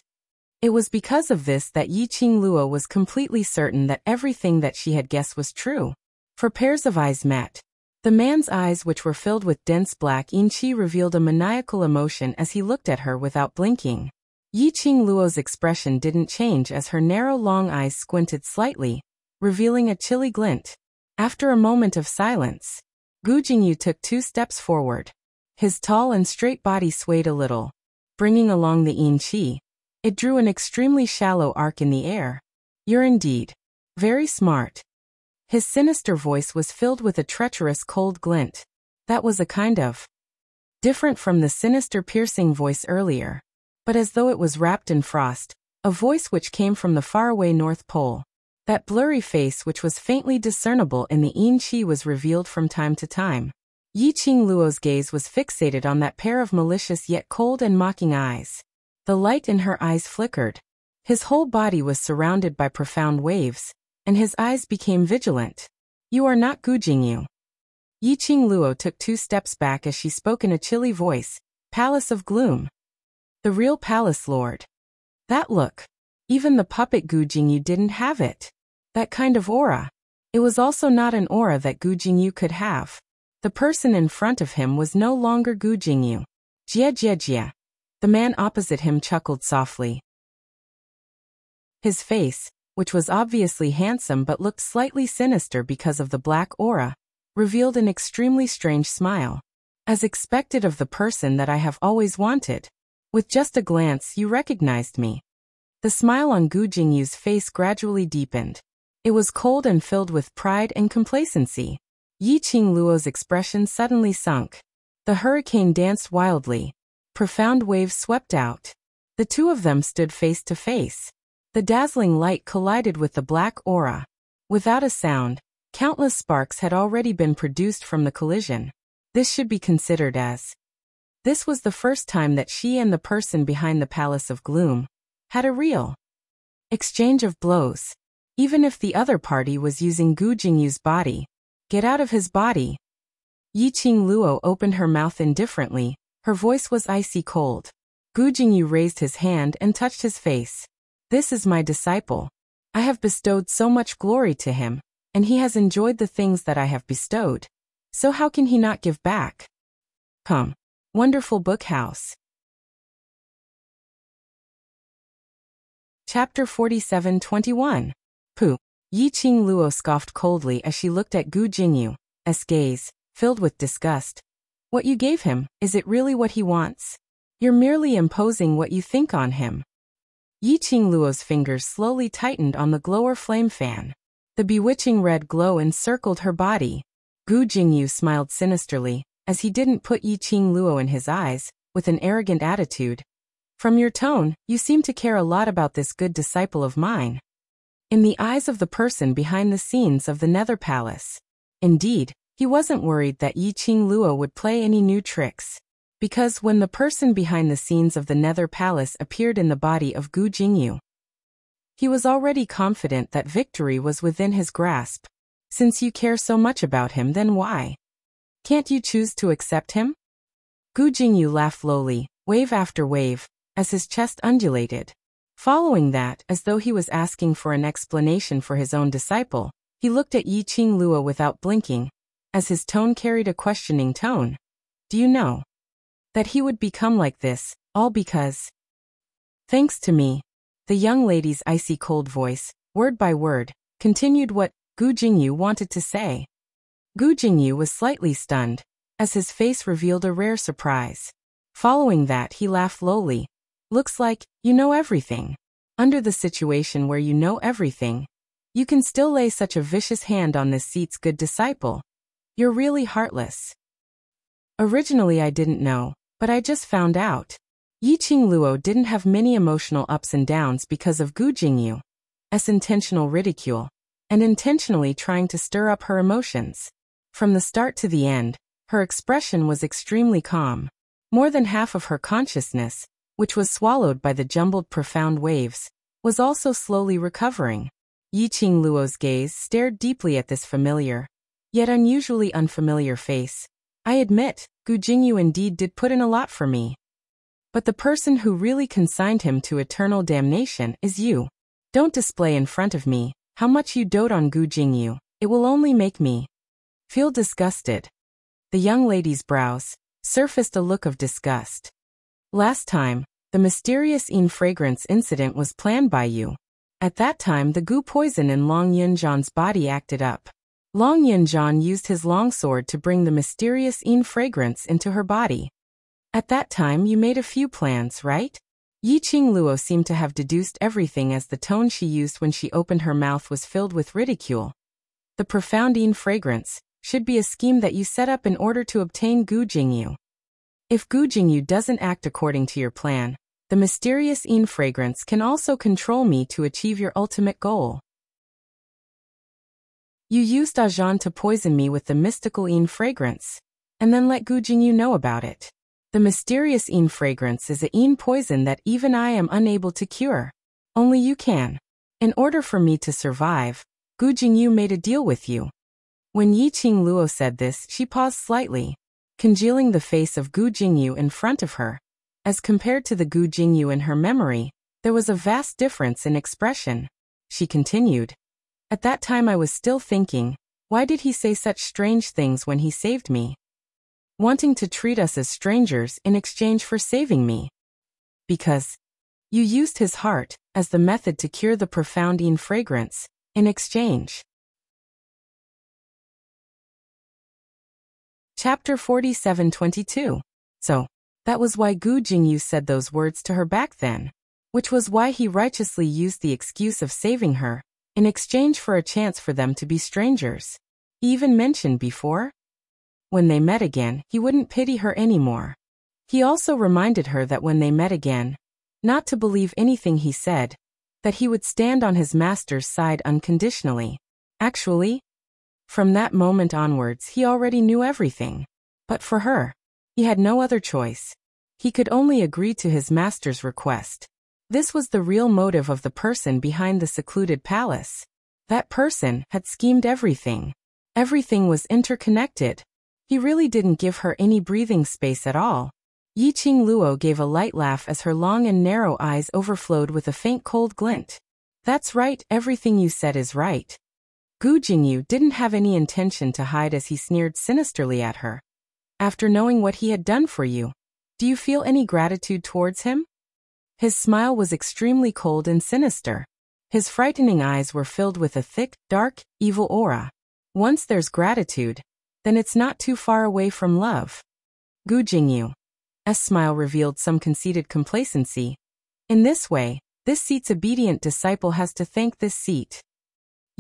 it was because of this that Yi Qing Luo was completely certain that everything that she had guessed was true. For pairs of eyes met. The man's eyes, which were filled with dense black yin chi, revealed a maniacal emotion as he looked at her without blinking. Yi Qing Luo's expression didn't change as her narrow long eyes squinted slightly, revealing a chilly glint. After a moment of silence, Gu Jingyu took 2 steps forward. His tall and straight body swayed a little, bringing along the yin chi. It drew an extremely shallow arc in the air. You're indeed very smart. His sinister voice was filled with a treacherous cold glint. That was a kind of different from the sinister piercing voice earlier, but as though it was wrapped in frost, a voice which came from the faraway North Pole. That blurry face which was faintly discernible in the Yin-Chi was revealed from time to time. Yi-Ching Luo's gaze was fixated on that pair of malicious yet cold and mocking eyes. The light in her eyes flickered. His whole body was surrounded by profound waves, and his eyes became vigilant. "You are not Gu Jingyu." Yi-Ching Luo took 2 steps back as she spoke in a chilly voice. "Palace of Gloom. The real palace lord. That look. Even the puppet Gu Jingyu didn't have it. That kind of aura. It was also not an aura that Gu Jingyu could have. The person in front of him was no longer Gu Jingyu. Jia jia jia." The man opposite him chuckled softly. His face, which was obviously handsome but looked slightly sinister because of the black aura, revealed an extremely strange smile. "As expected of the person that I have always wanted. With just a glance you recognized me." The smile on Gu Jingyu's face gradually deepened. It was cold and filled with pride and complacency. Yi-Ching Luo's expression suddenly sunk. The hurricane danced wildly. Profound waves swept out. The two of them stood face to face. The dazzling light collided with the black aura. Without a sound, countless sparks had already been produced from the collision. This should be considered as. This was the first time that she and the person behind the Palace of Gloom had a real exchange of blows. Even if the other party was using Gu Jingyu's body. "Get out of his body." Yi-Ching Luo opened her mouth indifferently. Her voice was icy cold. Gu Jingyu raised his hand and touched his face. "This is my disciple. I have bestowed so much glory to him, and he has enjoyed the things that I have bestowed. So how can he not give back?" Come. Wonderful Book House. Chapter 47-21. Pooh. Yi-Ching Luo scoffed coldly as she looked at Gu Jingyu's gaze, filled with disgust. "What you gave him, is it really what he wants? You're merely imposing what you think on him." Yi-Ching Luo's fingers slowly tightened on the glower flame fan. The bewitching red glow encircled her body. Gu Jingyu smiled sinisterly, as he didn't put Yi-Ching Luo in his eyes, with an arrogant attitude. "From your tone, you seem to care a lot about this good disciple of mine." In the eyes of the person behind the scenes of the Nether Palace. Indeed, he wasn't worried that Yi-Ching Luo would play any new tricks. Because when the person behind the scenes of the Nether Palace appeared in the body of Gu Jingyu, he was already confident that victory was within his grasp. "Since you care so much about him, then why can't you choose to accept him?" Gu Jingyu laughed lowly, wave after wave, as his chest undulated. Following that, as though he was asking for an explanation for his own disciple, he looked at Yi-Ching Luo without blinking, as his tone carried a questioning tone. "Do you know that he would become like this, all because thanks to me?" The young lady's icy cold voice, word by word, continued what Gu Jingyu wanted to say. Gu Jingyu was slightly stunned, as his face revealed a rare surprise. Following that, he laughed lowly. "Looks like you know everything. Under the situation where you know everything, you can still lay such a vicious hand on this seat's good disciple. You're really heartless." "Originally I didn't know, but I just found out." Yi-Ching Luo didn't have many emotional ups and downs because of Gu Jingyu's intentional ridicule, and intentionally trying to stir up her emotions. From the start to the end, her expression was extremely calm. More than half of her consciousness, which was swallowed by the jumbled profound waves, was also slowly recovering. Yi-Ching Luo's gaze stared deeply at this familiar, yet unusually unfamiliar face. "I admit, Gu Jingyu indeed did put in a lot for me. But the person who really consigned him to eternal damnation is you. Don't display in front of me how much you dote on Gu Jingyu. It will only make me feel disgusted." The young lady's brows surfaced a look of disgust. "Last time, the mysterious Yin fragrance incident was planned by you. At that time the Gu poison in Long Yunjan's body acted up. Long Yunjan used his longsword to bring the mysterious Yin fragrance into her body. At that time you made a few plans, right?" Yi-Ching Luo seemed to have deduced everything as the tone she used when she opened her mouth was filled with ridicule. "The profound Yin fragrance should be a scheme that you set up in order to obtain Gu Jingyu." If Gu Jingyu doesn't act according to your plan, the mysterious Yin fragrance can also control me to achieve your ultimate goal. You used Ajan to poison me with the mystical Yin fragrance, and then let Gu Jingyu know about it. The mysterious Yin fragrance is a Yin poison that even I am unable to cure. Only you can. In order for me to survive, Gu Jingyu made a deal with you. When Yiqing Luo said this, she paused slightly, congealing the face of Gu Jingyu in front of her. As compared to the Gu Jingyu in her memory, there was a vast difference in expression. She continued, "At that time I was still thinking, why did he say such strange things when he saved me? Wanting to treat us as strangers in exchange for saving me. Because you used his heart as the method to cure the profound Yin fragrance, in exchange." Chapter 47:22. So, that was why Gu Jingyu said those words to her back then, which was why he righteously used the excuse of saving her, in exchange for a chance for them to be strangers. He even mentioned before, when they met again, he wouldn't pity her anymore. He also reminded her that when they met again, not to believe anything he said, that he would stand on his master's side unconditionally. Actually, from that moment onwards he already knew everything. But for her, he had no other choice. He could only agree to his master's request. This was the real motive of the person behind the secluded palace. That person had schemed everything. Everything was interconnected. He really didn't give her any breathing space at all. Yiqing Luo gave a light laugh as her long and narrow eyes overflowed with a faint cold glint. "That's right, everything you said is right." Gu Jingyu didn't have any intention to hide as he sneered sinisterly at her. "After knowing what he had done for you, do you feel any gratitude towards him?" His smile was extremely cold and sinister. His frightening eyes were filled with a thick, dark, evil aura. Once there's gratitude, then it's not too far away from love. Gu Jingyu's smile revealed some conceited complacency. In this way, this seat's obedient disciple has to thank this seat.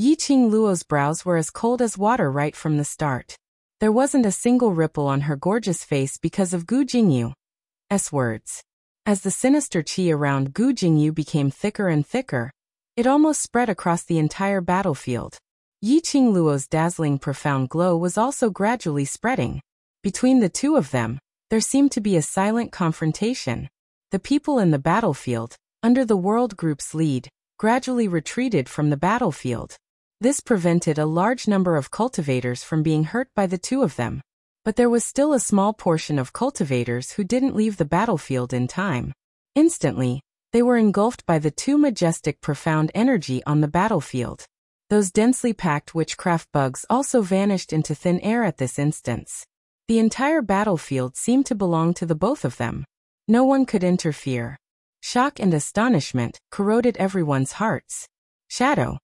Yiqing Luo's brows were as cold as water right from the start. There wasn't a single ripple on her gorgeous face because of Gu Jingyu's words. As the sinister qi around Gu Jingyu became thicker and thicker, it almost spread across the entire battlefield. Yiqing Luo's dazzling profound glow was also gradually spreading. Between the two of them, there seemed to be a silent confrontation. The people in the battlefield, under the World Group's lead, gradually retreated from the battlefield. This prevented a large number of cultivators from being hurt by the two of them. But there was still a small portion of cultivators who didn't leave the battlefield in time. Instantly, they were engulfed by the too majestic profound energy on the battlefield. Those densely packed witchcraft bugs also vanished into thin air at this instance. The entire battlefield seemed to belong to the both of them. No one could interfere. Shock and astonishment corroded everyone's hearts. "Shadow."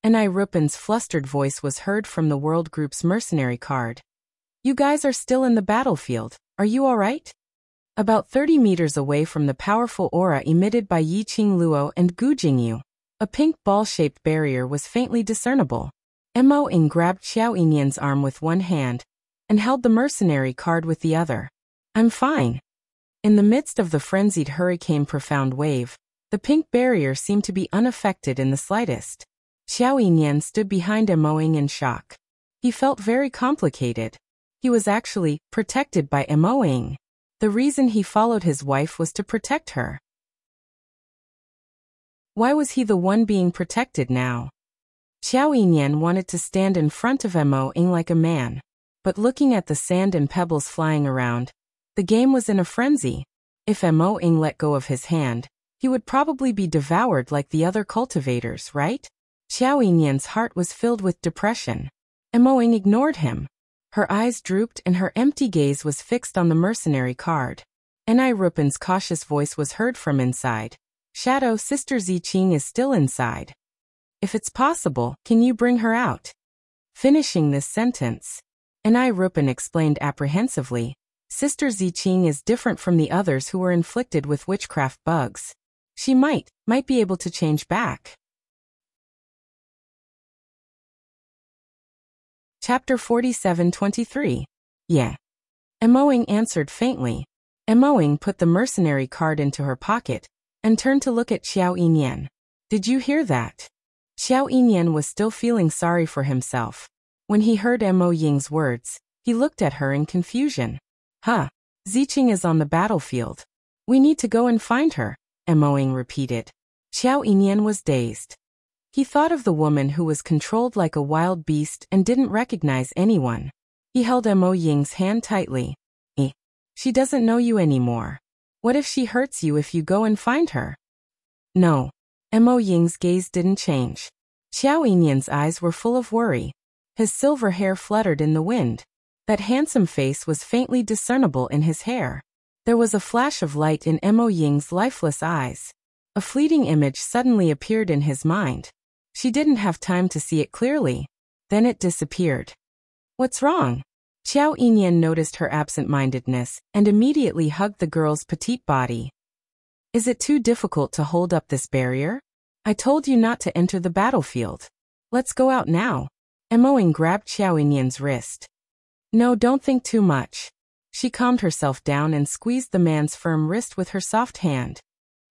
Enai Rupin's flustered voice was heard from the World Group's mercenary card. "You guys are still in the battlefield, are you alright?" About 30 meters away from the powerful aura emitted by Yiqing Luo and Gu Jingyu, a pink ball-shaped barrier was faintly discernible. Mo Ying grabbed Xiao Yinyan's arm with one hand and held the mercenary card with the other. "I'm fine." In the midst of the frenzied hurricane profound wave, the pink barrier seemed to be unaffected in the slightest. Xiao Yinyan stood behind Mo Ying in shock. He felt very complicated. He was actually protected by Mo Ying. The reason he followed his wife was to protect her. Why was he the one being protected now? Xiao Yinyan wanted to stand in front of Mo Ying like a man. But looking at the sand and pebbles flying around, the game was in a frenzy. If Mo Ying let go of his hand, he would probably be devoured like the other cultivators, right? Xiao Yinyan's heart was filled with depression. Mo Ying ignored him. Her eyes drooped and her empty gaze was fixed on the mercenary card. Enai Rupin's cautious voice was heard from inside. "Shadow, Sister Ziqing is still inside. If it's possible, can you bring her out?" Finishing this sentence, Enai Rupin explained apprehensively, "Sister Ziqing is different from the others who were inflicted with witchcraft bugs. She might be able to change back." Chapter 47:23. Yeah. Mo Ying answered faintly. Emoing put the mercenary card into her pocket and turned to look at Xiao Yinyan. Did you hear that? Xiao Yinyan was still feeling sorry for himself. When he heard Mo Ying's words, he looked at her in confusion. Huh. Ziqing is on the battlefield. We need to go and find her, Mo Ying repeated. Xiao Yinyan was dazed. He thought of the woman who was controlled like a wild beast and didn't recognize anyone. He held Mo Ying's hand tightly. She doesn't know you anymore. What if she hurts you if you go and find her? No. Mo Ying's gaze didn't change. Xiao Yinyan's eyes were full of worry. His silver hair fluttered in the wind. That handsome face was faintly discernible in his hair. There was a flash of light in Mo Ying's lifeless eyes. A fleeting image suddenly appeared in his mind. She didn't have time to see it clearly. Then it disappeared. What's wrong? Xiao Yinyan noticed her absent-mindedness and immediately hugged the girl's petite body. Is it too difficult to hold up this barrier? I told you not to enter the battlefield. Let's go out now. Mo Ying grabbed Xiao Yinyan's wrist. No, don't think too much. She calmed herself down and squeezed the man's firm wrist with her soft hand.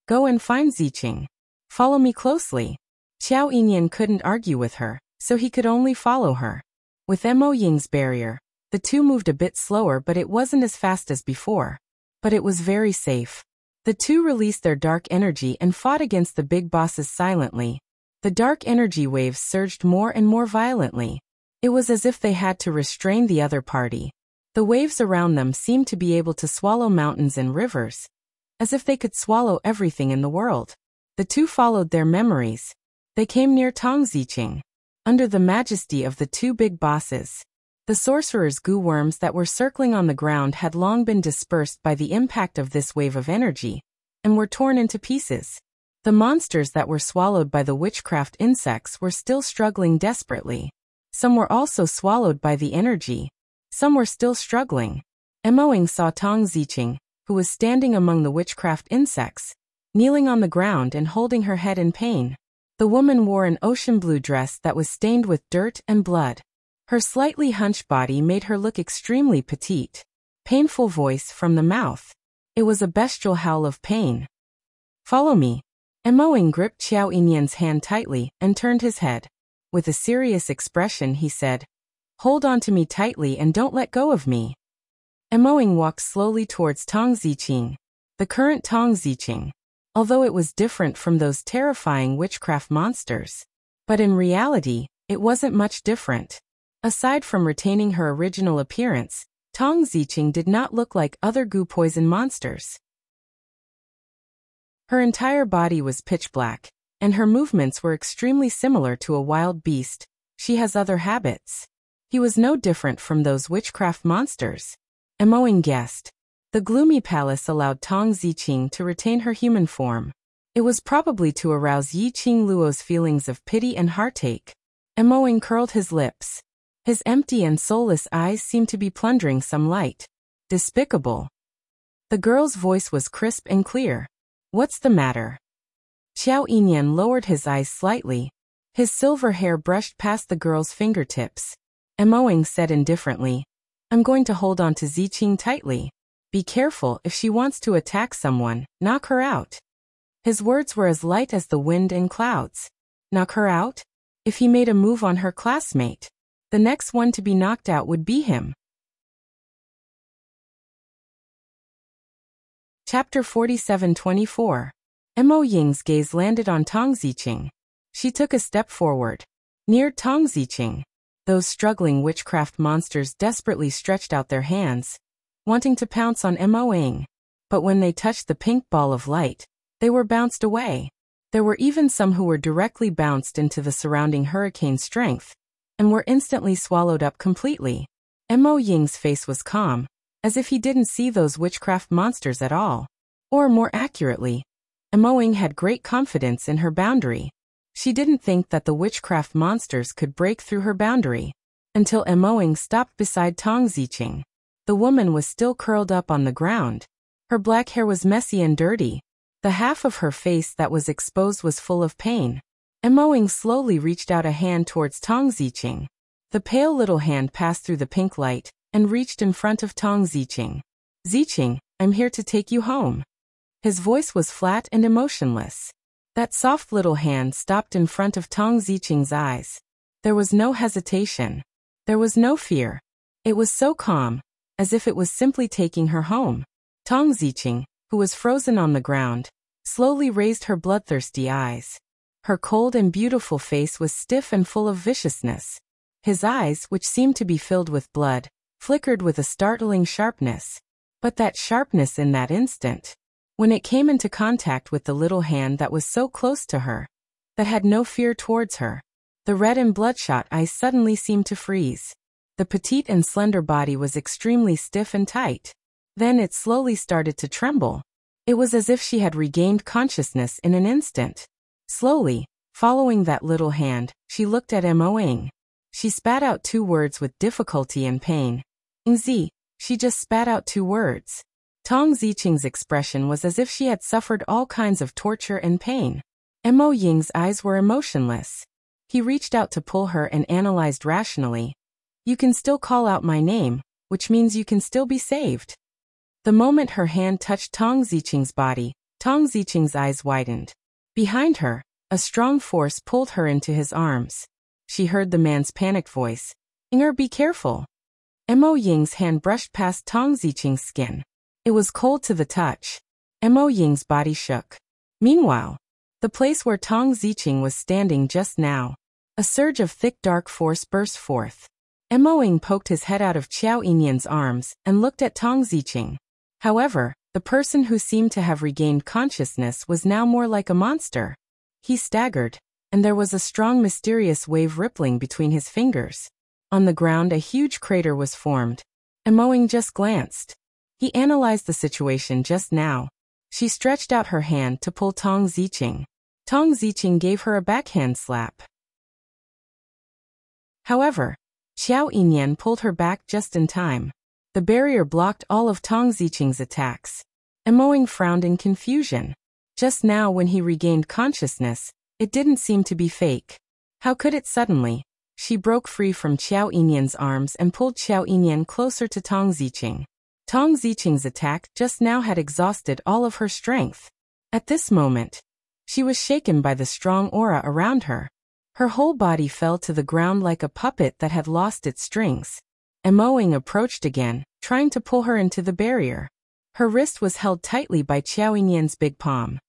Go and find Ziqing. Follow me closely. Xiao Yinyan couldn't argue with her, so he could only follow her. With Mo Ying's barrier, the two moved a bit slower, but it wasn't as fast as before. But it was very safe. The two released their dark energy and fought against the big bosses silently. The dark energy waves surged more and more violently. It was as if they had to restrain the other party. The waves around them seemed to be able to swallow mountains and rivers, as if they could swallow everything in the world. The two followed their memories. They came near Tong Ziqing. Under the majesty of the two big bosses, the sorcerer's goo worms that were circling on the ground had long been dispersed by the impact of this wave of energy, and were torn into pieces. The monsters that were swallowed by the witchcraft insects were still struggling desperately. Some were also swallowed by the energy. Some were still struggling. Mo Ying saw Tong Ziqing, who was standing among the witchcraft insects, kneeling on the ground and holding her head in pain. The woman wore an ocean blue dress that was stained with dirt and blood. Her slightly hunched body made her look extremely petite. Painful voice from the mouth. It was a bestial howl of pain. Follow me. Mo Ying gripped Xiao Yinyan's hand tightly and turned his head. With a serious expression he said, Hold on to me tightly and don't let go of me. Mo Ying walked slowly towards Tong Ziqing. The current Tong Ziqing. Although it was different from those terrifying witchcraft monsters. But in reality, it wasn't much different. Aside from retaining her original appearance, Tong Ziqing did not look like other goo poison monsters. Her entire body was pitch black, and her movements were extremely similar to a wild beast. She has other habits. He was no different from those witchcraft monsters. Mo Ying guessed. The gloomy palace allowed Tong Ziqing to retain her human form. It was probably to arouse Yi Qing Luo's feelings of pity and heartache. Mo Ying curled his lips. His empty and soulless eyes seemed to be plundering some light. Despicable. The girl's voice was crisp and clear. What's the matter? Xiao Yinyan lowered his eyes slightly. His silver hair brushed past the girl's fingertips. Mo Ying said indifferently, I'm going to hold on to Ziqing tightly. Be careful, if she wants to attack someone, knock her out. His words were as light as the wind and clouds. Knock her out? If he made a move on her classmate, the next one to be knocked out would be him. Chapter 47-24. Mo Ying's gaze landed on Tong Ziqing. She took a step forward. Near Tong Ziqing, those struggling witchcraft monsters desperately stretched out their hands, wanting to pounce on Mo Ying. But when they touched the pink ball of light, they were bounced away. There were even some who were directly bounced into the surrounding hurricane strength, and were instantly swallowed up completely. Mo Ying's face was calm, as if he didn't see those witchcraft monsters at all. Or more accurately, Mo Ying had great confidence in her boundary. She didn't think that the witchcraft monsters could break through her boundary. Until Mo Ying stopped beside Tong Ziqing. The woman was still curled up on the ground. Her black hair was messy and dirty. The half of her face that was exposed was full of pain. Mo Ying slowly reached out a hand towards Tong Ziqing. The pale little hand passed through the pink light and reached in front of Tong Ziqing. Ziqing, I'm here to take you home. His voice was flat and emotionless. That soft little hand stopped in front of Tong Ziqing's eyes. There was no hesitation. There was no fear. It was so calm, as if it was simply taking her home. Tong Ziqing, who was frozen on the ground, slowly raised her bloodthirsty eyes. Her cold and beautiful face was stiff and full of viciousness. His eyes, which seemed to be filled with blood, flickered with a startling sharpness. But that sharpness in that instant, when it came into contact with the little hand that was so close to her, that had no fear towards her, the red and bloodshot eyes suddenly seemed to freeze. The petite and slender body was extremely stiff and tight. Then it slowly started to tremble. It was as if she had regained consciousness in an instant. Slowly, following that little hand, she looked at Mo. She spat out 2 words with difficulty and pain. Ngzi, she just spat out 2 words. Tong Ziqing's expression was as if she had suffered all kinds of torture and pain. Mo Ying's eyes were emotionless. He reached out to pull her and analyzed rationally. You can still call out my name, which means you can still be saved. The moment her hand touched Tong Ziqing's body, Tong Ziqing's eyes widened. Behind her, a strong force pulled her into his arms. She heard the man's panicked voice. Inger, be careful. Mo Ying's hand brushed past Tong Ziqing's skin. It was cold to the touch. Mo Ying's body shook. Meanwhile, the place where Tong Ziqing was standing just now, a surge of thick dark force burst forth. Mo Ying poked his head out of Qiao Yinyan's arms and looked at Tong Ziqing. However, the person who seemed to have regained consciousness was now more like a monster. He staggered, and there was a strong mysterious wave rippling between his fingers. On the ground a huge crater was formed. Mo Ying just glanced. He analyzed the situation just now. She stretched out her hand to pull Tong Ziqing. Tong Ziqing gave her a backhand slap. However, Qiao Yinyan pulled her back just in time. The barrier blocked all of Tong Ziqing's attacks. Mo Ying frowned in confusion. Just now when he regained consciousness, it didn't seem to be fake. How could it suddenly? She broke free from Qiao Yinyan's arms and pulled Qiao Yinyan closer to Tong Ziqing. Tong Ziqing's attack just now had exhausted all of her strength. At this moment, she was shaken by the strong aura around her. Her whole body fell to the ground like a puppet that had lost its strings. Mo Ying approached again, trying to pull her into the barrier. Her wrist was held tightly by Qiao Yinyan's big palm.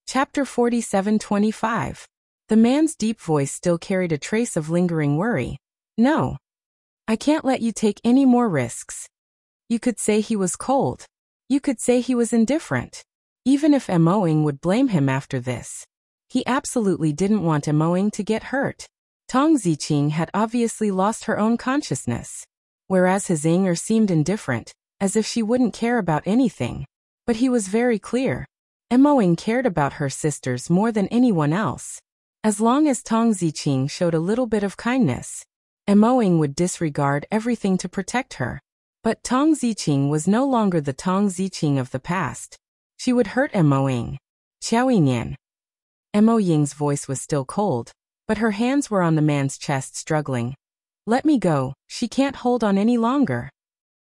Chapter 47:25. The man's deep voice still carried a trace of lingering worry. No. I can't let you take any more risks. You could say he was cold. You could say he was indifferent. Even if Mo Ying would blame him after this. He absolutely didn't want Mo Ying to get hurt. Tong Ziqing had obviously lost her own consciousness. Whereas his Inger seemed indifferent, as if she wouldn't care about anything. But he was very clear. Mo Ying cared about her sisters more than anyone else. As long as Tong Ziqing showed a little bit of kindness, Mo Ying would disregard everything to protect her. But Tong Ziqing was no longer the Tong Ziqing of the past. She would hurt Mo Ying. Qiao Yinyan. Mo Ying's voice was still cold, but her hands were on the man's chest struggling. Let me go, she can't hold on any longer.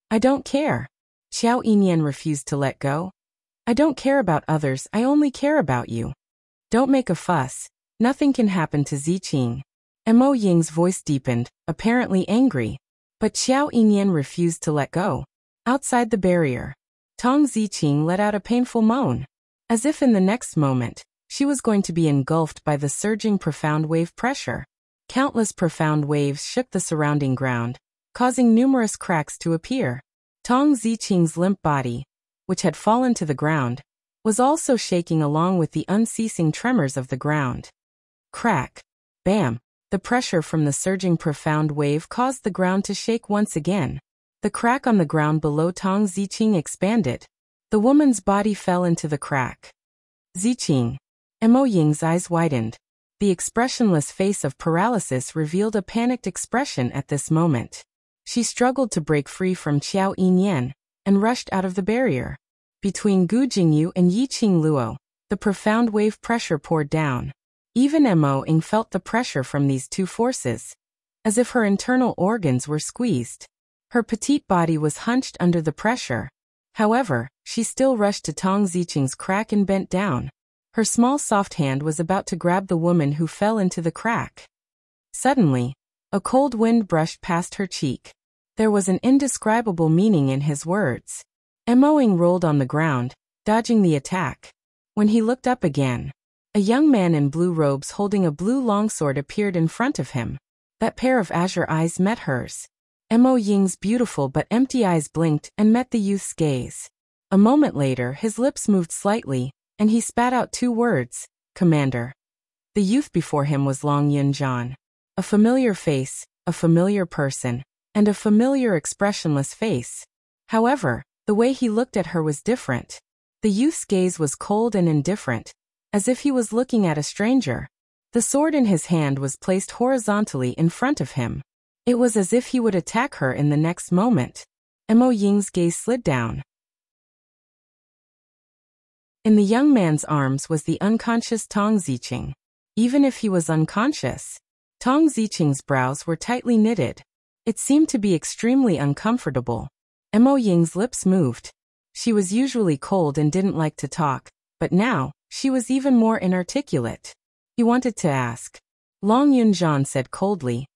I don't care. Qiao Yinyan refused to let go. I don't care about others, I only care about you. Don't make a fuss, nothing can happen to Ziqing. Mo Ying's voice deepened, apparently angry. But Qiao Yinyan refused to let go. Outside the barrier, Tong Ziqing let out a painful moan. As if in the next moment, she was going to be engulfed by the surging profound wave pressure. Countless profound waves shook the surrounding ground, causing numerous cracks to appear. Tong Ziqing's limp body, which had fallen to the ground, was also shaking along with the unceasing tremors of the ground. Crack. Bam. The pressure from the surging profound wave caused the ground to shake once again. The crack on the ground below Tong Ziqing expanded. The woman's body fell into the crack. Ziqing. Mo Ying's eyes widened. The expressionless face of paralysis revealed a panicked expression at this moment. She struggled to break free from Qiao Yinyan and rushed out of the barrier. Between Gu Jingyu and Yiqing Luo, the profound wave pressure poured down. Even Mo Ying felt the pressure from these two forces, as if her internal organs were squeezed. Her petite body was hunched under the pressure. However, she still rushed to Tong Ziqing's crack and bent down. Her small soft hand was about to grab the woman who fell into the crack. Suddenly, a cold wind brushed past her cheek. There was an indescribable meaning in his words. Mo Ying rolled on the ground, dodging the attack. When he looked up again, a young man in blue robes holding a blue longsword appeared in front of him. That pair of azure eyes met hers. Mo Ying's beautiful but empty eyes blinked and met the youth's gaze. A moment later, his lips moved slightly, and he spat out 2 words, "Commander." The youth before him was Long Yunjian. A familiar face, a familiar person, and a familiar expressionless face. However, the way he looked at her was different. The youth's gaze was cold and indifferent, as if he was looking at a stranger. The sword in his hand was placed horizontally in front of him. It was as if he would attack her in the next moment. Mo Ying's gaze slid down. In the young man's arms was the unconscious Tong Ziqing. Even if he was unconscious, Tong Ziqing's brows were tightly knitted. It seemed to be extremely uncomfortable. Mo Ying's lips moved. She was usually cold and didn't like to talk, but now, she was even more inarticulate. He wanted to ask. Long Yunjian said coldly,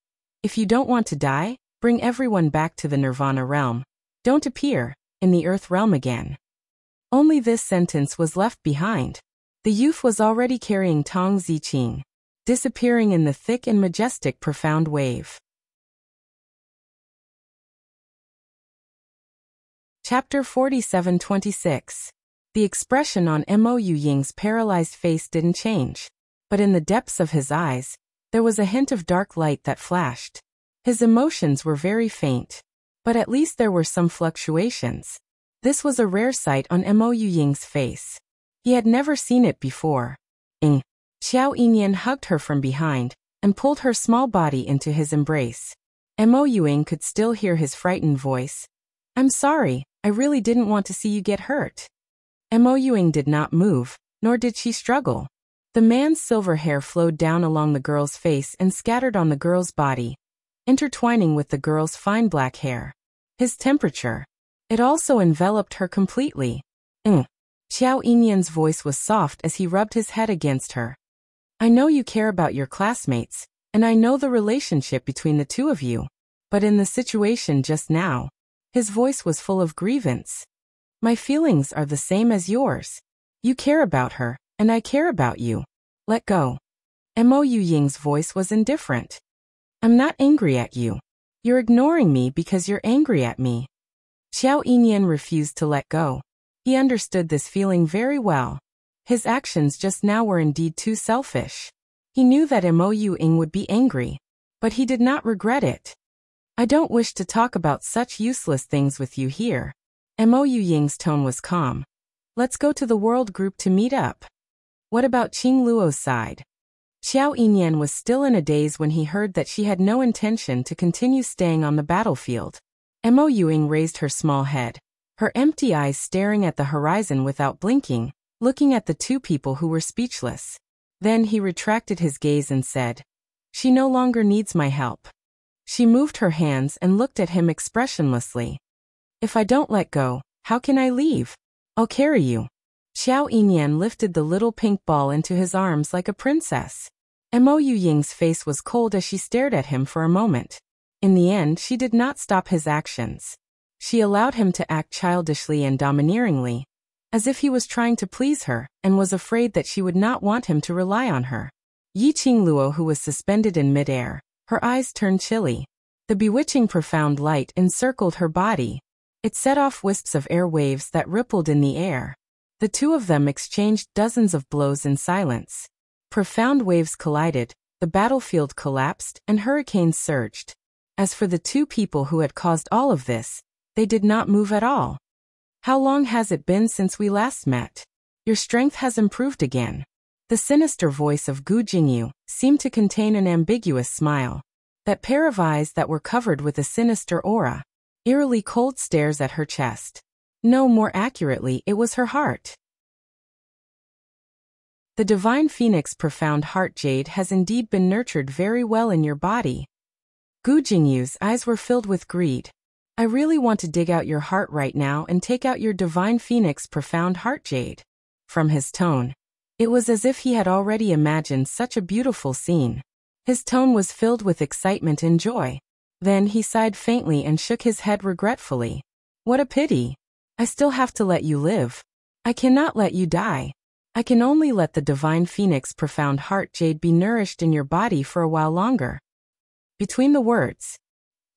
"If you don't want to die, bring everyone back to the Nirvana realm. Don't appear in the Earth realm again." Only this sentence was left behind. The youth was already carrying Tong Ziqing, disappearing in the thick and majestic profound wave. Chapter 47-26. The expression on Mo Ying's paralyzed face didn't change, but in the depths of his eyes, there was a hint of dark light that flashed. His emotions were very faint, but at least there were some fluctuations. This was a rare sight on Mo Ying's face. He had never seen it before. Xiao Yinyan hugged her from behind and pulled her small body into his embrace. Mo Ying could still hear his frightened voice. "I'm sorry, I really didn't want to see you get hurt." Mo Ying did not move, nor did she struggle. The man's silver hair flowed down along the girl's face and scattered on the girl's body, intertwining with the girl's fine black hair. His temperature. It also enveloped her completely. Xiao Yinyan's voice was soft as he rubbed his head against her. "I know you care about your classmates, and I know the relationship between the two of you. But in the situation just now," his voice was full of grievance. "My feelings are the same as yours. You care about her, and I care about you. Let go." Mo Ying's voice was indifferent. "I'm not angry at you. You're ignoring me because you're angry at me." Xiao Yinyan refused to let go. He understood this feeling very well. His actions just now were indeed too selfish. He knew that Mo Ying would be angry, but he did not regret it. "I don't wish to talk about such useless things with you here." Mo Ying's tone was calm. "Let's go to the world group to meet up." "What about Qing Luo's side?" Xiao Yinyan was still in a daze when he heard that she had no intention to continue staying on the battlefield. Mo Ying raised her small head, her empty eyes staring at the horizon without blinking, looking at the two people who were speechless. Then he retracted his gaze and said, "She no longer needs my help." She moved her hands and looked at him expressionlessly. "If I don't let go, how can I leave? I'll carry you." Xiao Yinyan lifted the little pink ball into his arms like a princess. Mo Ying's face was cold as she stared at him for a moment. In the end, she did not stop his actions. She allowed him to act childishly and domineeringly, as if he was trying to please her, and was afraid that she would not want him to rely on her. Qing Luo, who was suspended in midair, her eyes turned chilly. The bewitching profound light encircled her body. It set off wisps of air waves that rippled in the air. The two of them exchanged dozens of blows in silence. Profound waves collided, the battlefield collapsed, and hurricanes surged. As for the two people who had caused all of this, they did not move at all. "How long has it been since we last met? Your strength has improved again." The sinister voice of Gu Jingyu seemed to contain an ambiguous smile. That pair of eyes that were covered with a sinister aura, eerily cold stares at her chest. No, more accurately, it was her heart. The divine phoenix profound heart jade has indeed been nurtured very well in your body. Gu Jingyu's eyes were filled with greed. I really want to dig out your heart right now and take out your divine phoenix profound heart jade. From his tone, it was as if he had already imagined such a beautiful scene. His tone was filled with excitement and joy. Then he sighed faintly and shook his head regretfully. What a pity. I still have to let you live. I cannot let you die. I can only let the divine phoenix profound heart jade be nourished in your body for a while longer. Between the words,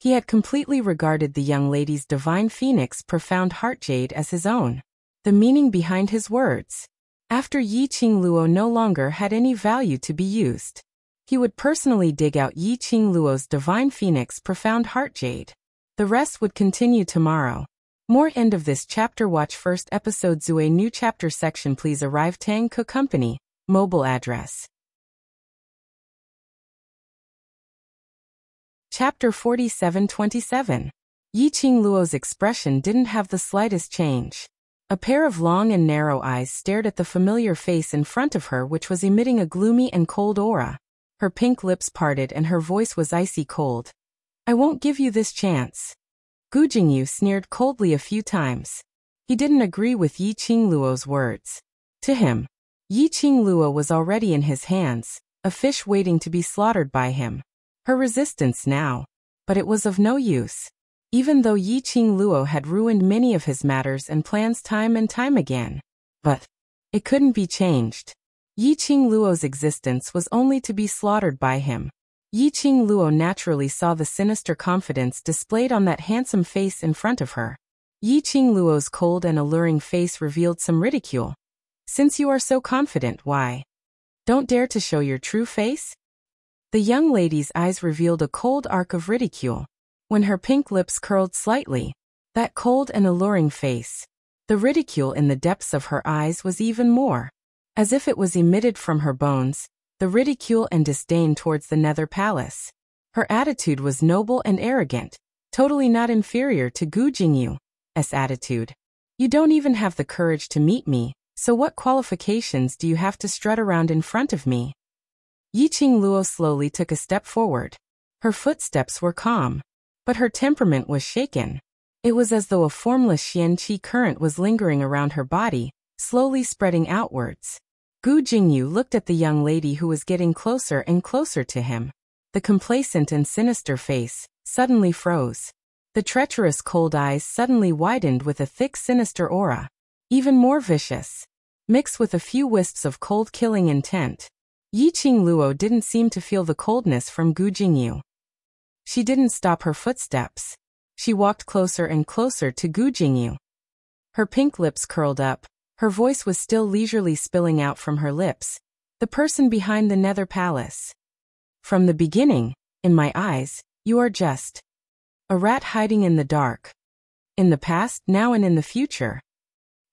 he had completely regarded the young lady's divine phoenix profound heart jade as his own. The meaning behind his words. After Yi Qing Luo no longer had any value to be used, he would personally dig out Yi Qing Luo's divine phoenix profound heart jade. The rest would continue tomorrow. More end of this chapter. Watch first episode Zue new chapter section. Please arrive Tang Co Company, mobile address. Chapter 47-27. Yi Qing Luo's expression didn't have the slightest change. A pair of long and narrow eyes stared at the familiar face in front of her, which was emitting a gloomy and cold aura. Her pink lips parted and her voice was icy cold. I won't give you this chance. Gu Jingyu sneered coldly a few times. He didn't agree with Yi Qing Luo's words. To him, Yi Qing Luo was already in his hands, a fish waiting to be slaughtered by him. Her resistance now. But it was of no use. Even though Yi Qing Luo had ruined many of his matters and plans time and time again. But it couldn't be changed. Yi Qing Luo's existence was only to be slaughtered by him. Yi Qing Luo naturally saw the sinister confidence displayed on that handsome face in front of her. Yi Qing Luo's cold and alluring face revealed some ridicule. Since you are so confident, why? Don't dare to show your true face? The young lady's eyes revealed a cold arc of ridicule. When her pink lips curled slightly, that cold and alluring face, the ridicule in the depths of her eyes was even more. As if it was emitted from her bones, the ridicule and disdain towards the Nether Palace. Her attitude was noble and arrogant, totally not inferior to Gu Jingyu's attitude. You don't even have the courage to meet me, so what qualifications do you have to strut around in front of me? Yi Qing Luo slowly took a step forward. Her footsteps were calm, but her temperament was shaken. It was as though a formless xian qi current was lingering around her body, slowly spreading outwards. Gu Jingyu looked at the young lady who was getting closer and closer to him. The complacent and sinister face suddenly froze. The treacherous cold eyes suddenly widened with a thick sinister aura. Even more vicious. Mixed with a few wisps of cold killing intent. Yi Qing Luo didn't seem to feel the coldness from Gu Jingyu. She didn't stop her footsteps. She walked closer and closer to Gu Jingyu. Her pink lips curled up. Her voice was still leisurely spilling out from her lips. The person behind the Nether Palace. From the beginning, in my eyes, you are just a rat hiding in the dark. In the past, now and in the future.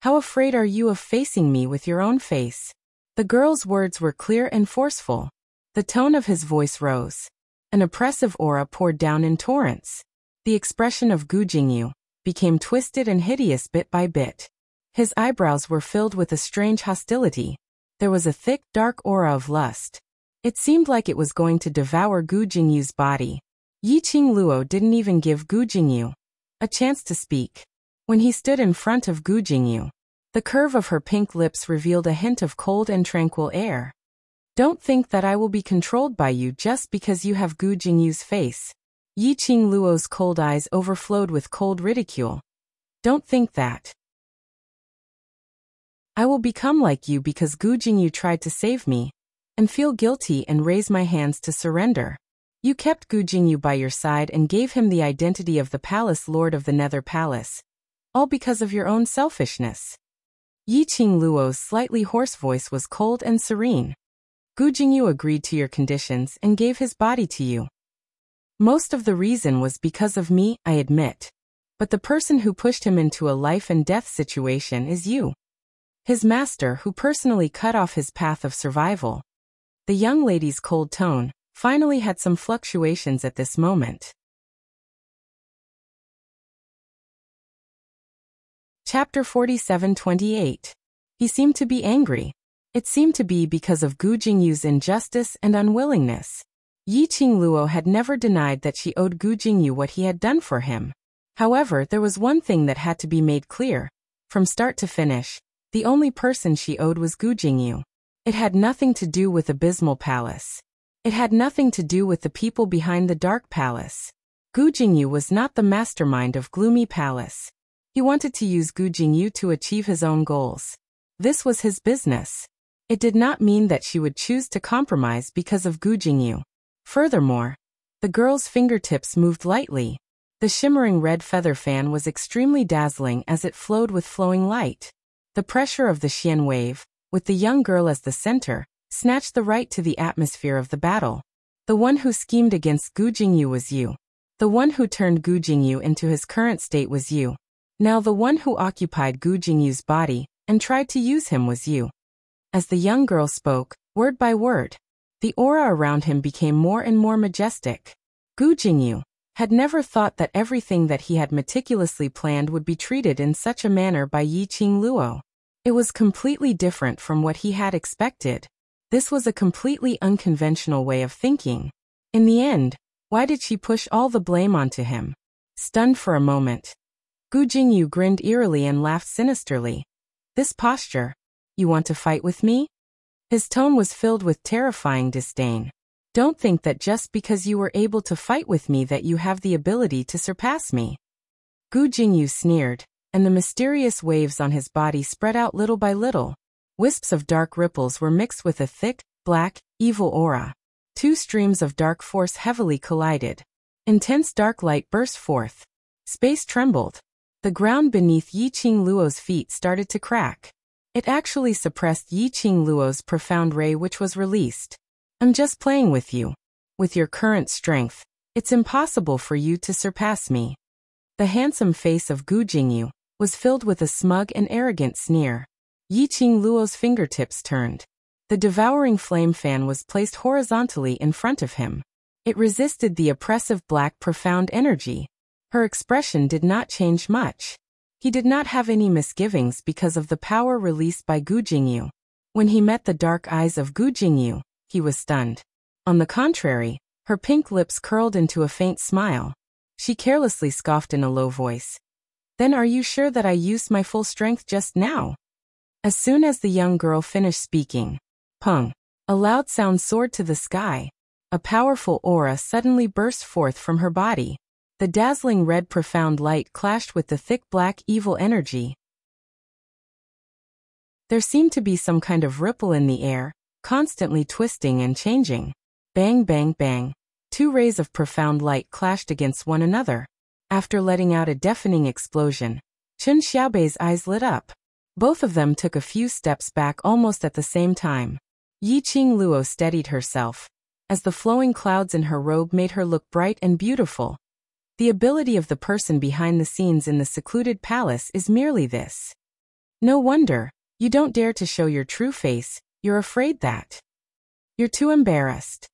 How afraid are you of facing me with your own face? The girl's words were clear and forceful. The tone of his voice rose. An oppressive aura poured down in torrents. The expression of Gu Jingyu became twisted and hideous bit by bit. His eyebrows were filled with a strange hostility. There was a thick, dark aura of lust. It seemed like it was going to devour Gu Jingyu's body. Yi Qing Luo didn't even give Gu Jingyu a chance to speak. When he stood in front of Gu Jingyu, the curve of her pink lips revealed a hint of cold and tranquil air. Don't think that I will be controlled by you just because you have Gu Jingyu's face. Yi Qing Luo's cold eyes overflowed with cold ridicule. Don't think that. I will become like you because Gu Jingyu tried to save me, and feel guilty and raise my hands to surrender. You kept Gu Jingyu by your side and gave him the identity of the palace lord of the Nether Palace, all because of your own selfishness. Yi Qing Luo's slightly hoarse voice was cold and serene. Gu Jingyu agreed to your conditions and gave his body to you. Most of the reason was because of me, I admit. But the person who pushed him into a life and death situation is you. His master who personally cut off his path of survival. The young lady's cold tone finally had some fluctuations at this moment. Chapter 47-28. He seemed to be angry. It seemed to be because of Gu Jingyu's injustice and unwillingness. Yi Qing Luo had never denied that she owed Gu Jingyu what he had done for him. However, there was one thing that had to be made clear. From start to finish, the only person she owed was Gu Jingyu. It had nothing to do with Abysmal Palace. It had nothing to do with the people behind the Dark Palace. Gu Jingyu was not the mastermind of Gloomy Palace. He wanted to use Gu Jingyu to achieve his own goals. This was his business. It did not mean that she would choose to compromise because of Gu Jingyu. Furthermore, the girl's fingertips moved lightly. The shimmering red feather fan was extremely dazzling as it flowed with flowing light. The pressure of the Xian wave, with the young girl as the center, snatched the right to the atmosphere of the battle. The one who schemed against Gu Jingyu was you. The one who turned Gu Jingyu into his current state was you. Now the one who occupied Gu Jingyu's body and tried to use him was you. As the young girl spoke, word by word, the aura around him became more and more majestic. Gu Jingyu had never thought that everything that he had meticulously planned would be treated in such a manner by Yiqing Luo. It was completely different from what he had expected. This was a completely unconventional way of thinking. In the end, why did she push all the blame onto him? Stunned for a moment, Gu Jingyu grinned eerily and laughed sinisterly. This posture? You want to fight with me? His tone was filled with terrifying disdain. Don't think that just because you were able to fight with me that you have the ability to surpass me. Gu Jingyu sneered, and the mysterious waves on his body spread out little by little. Wisps of dark ripples were mixed with a thick, black, evil aura. Two streams of dark force heavily collided. Intense dark light burst forth. Space trembled. The ground beneath Yiqing Luo's feet started to crack. It actually suppressed Yiqing Luo's profound ray, which was released. I'm just playing with you. With your current strength, it's impossible for you to surpass me. The handsome face of Gu Jingyu was filled with a smug and arrogant sneer. Yiqing Luo's fingertips turned. The devouring flame fan was placed horizontally in front of him. It resisted the oppressive black profound energy. Her expression did not change much. He did not have any misgivings because of the power released by Gu Jingyu. When he met the dark eyes of Gu Jingyu, he was stunned. On the contrary, her pink lips curled into a faint smile. She carelessly scoffed in a low voice. Then are you sure that I used my full strength just now? As soon as the young girl finished speaking, pung, a loud sound soared to the sky. A powerful aura suddenly burst forth from her body. The dazzling red profound light clashed with the thick black evil energy. There seemed to be some kind of ripple in the air, constantly twisting and changing. Bang, bang, bang. Two rays of profound light clashed against one another. After letting out a deafening explosion, Chun Xiaobei's eyes lit up. Both of them took a few steps back almost at the same time. Yiqing Luo steadied herself, as the flowing clouds in her robe made her look bright and beautiful. The ability of the person behind the scenes in the secluded palace is merely this. No wonder, you don't dare to show your true face, you're afraid that. You're too embarrassed.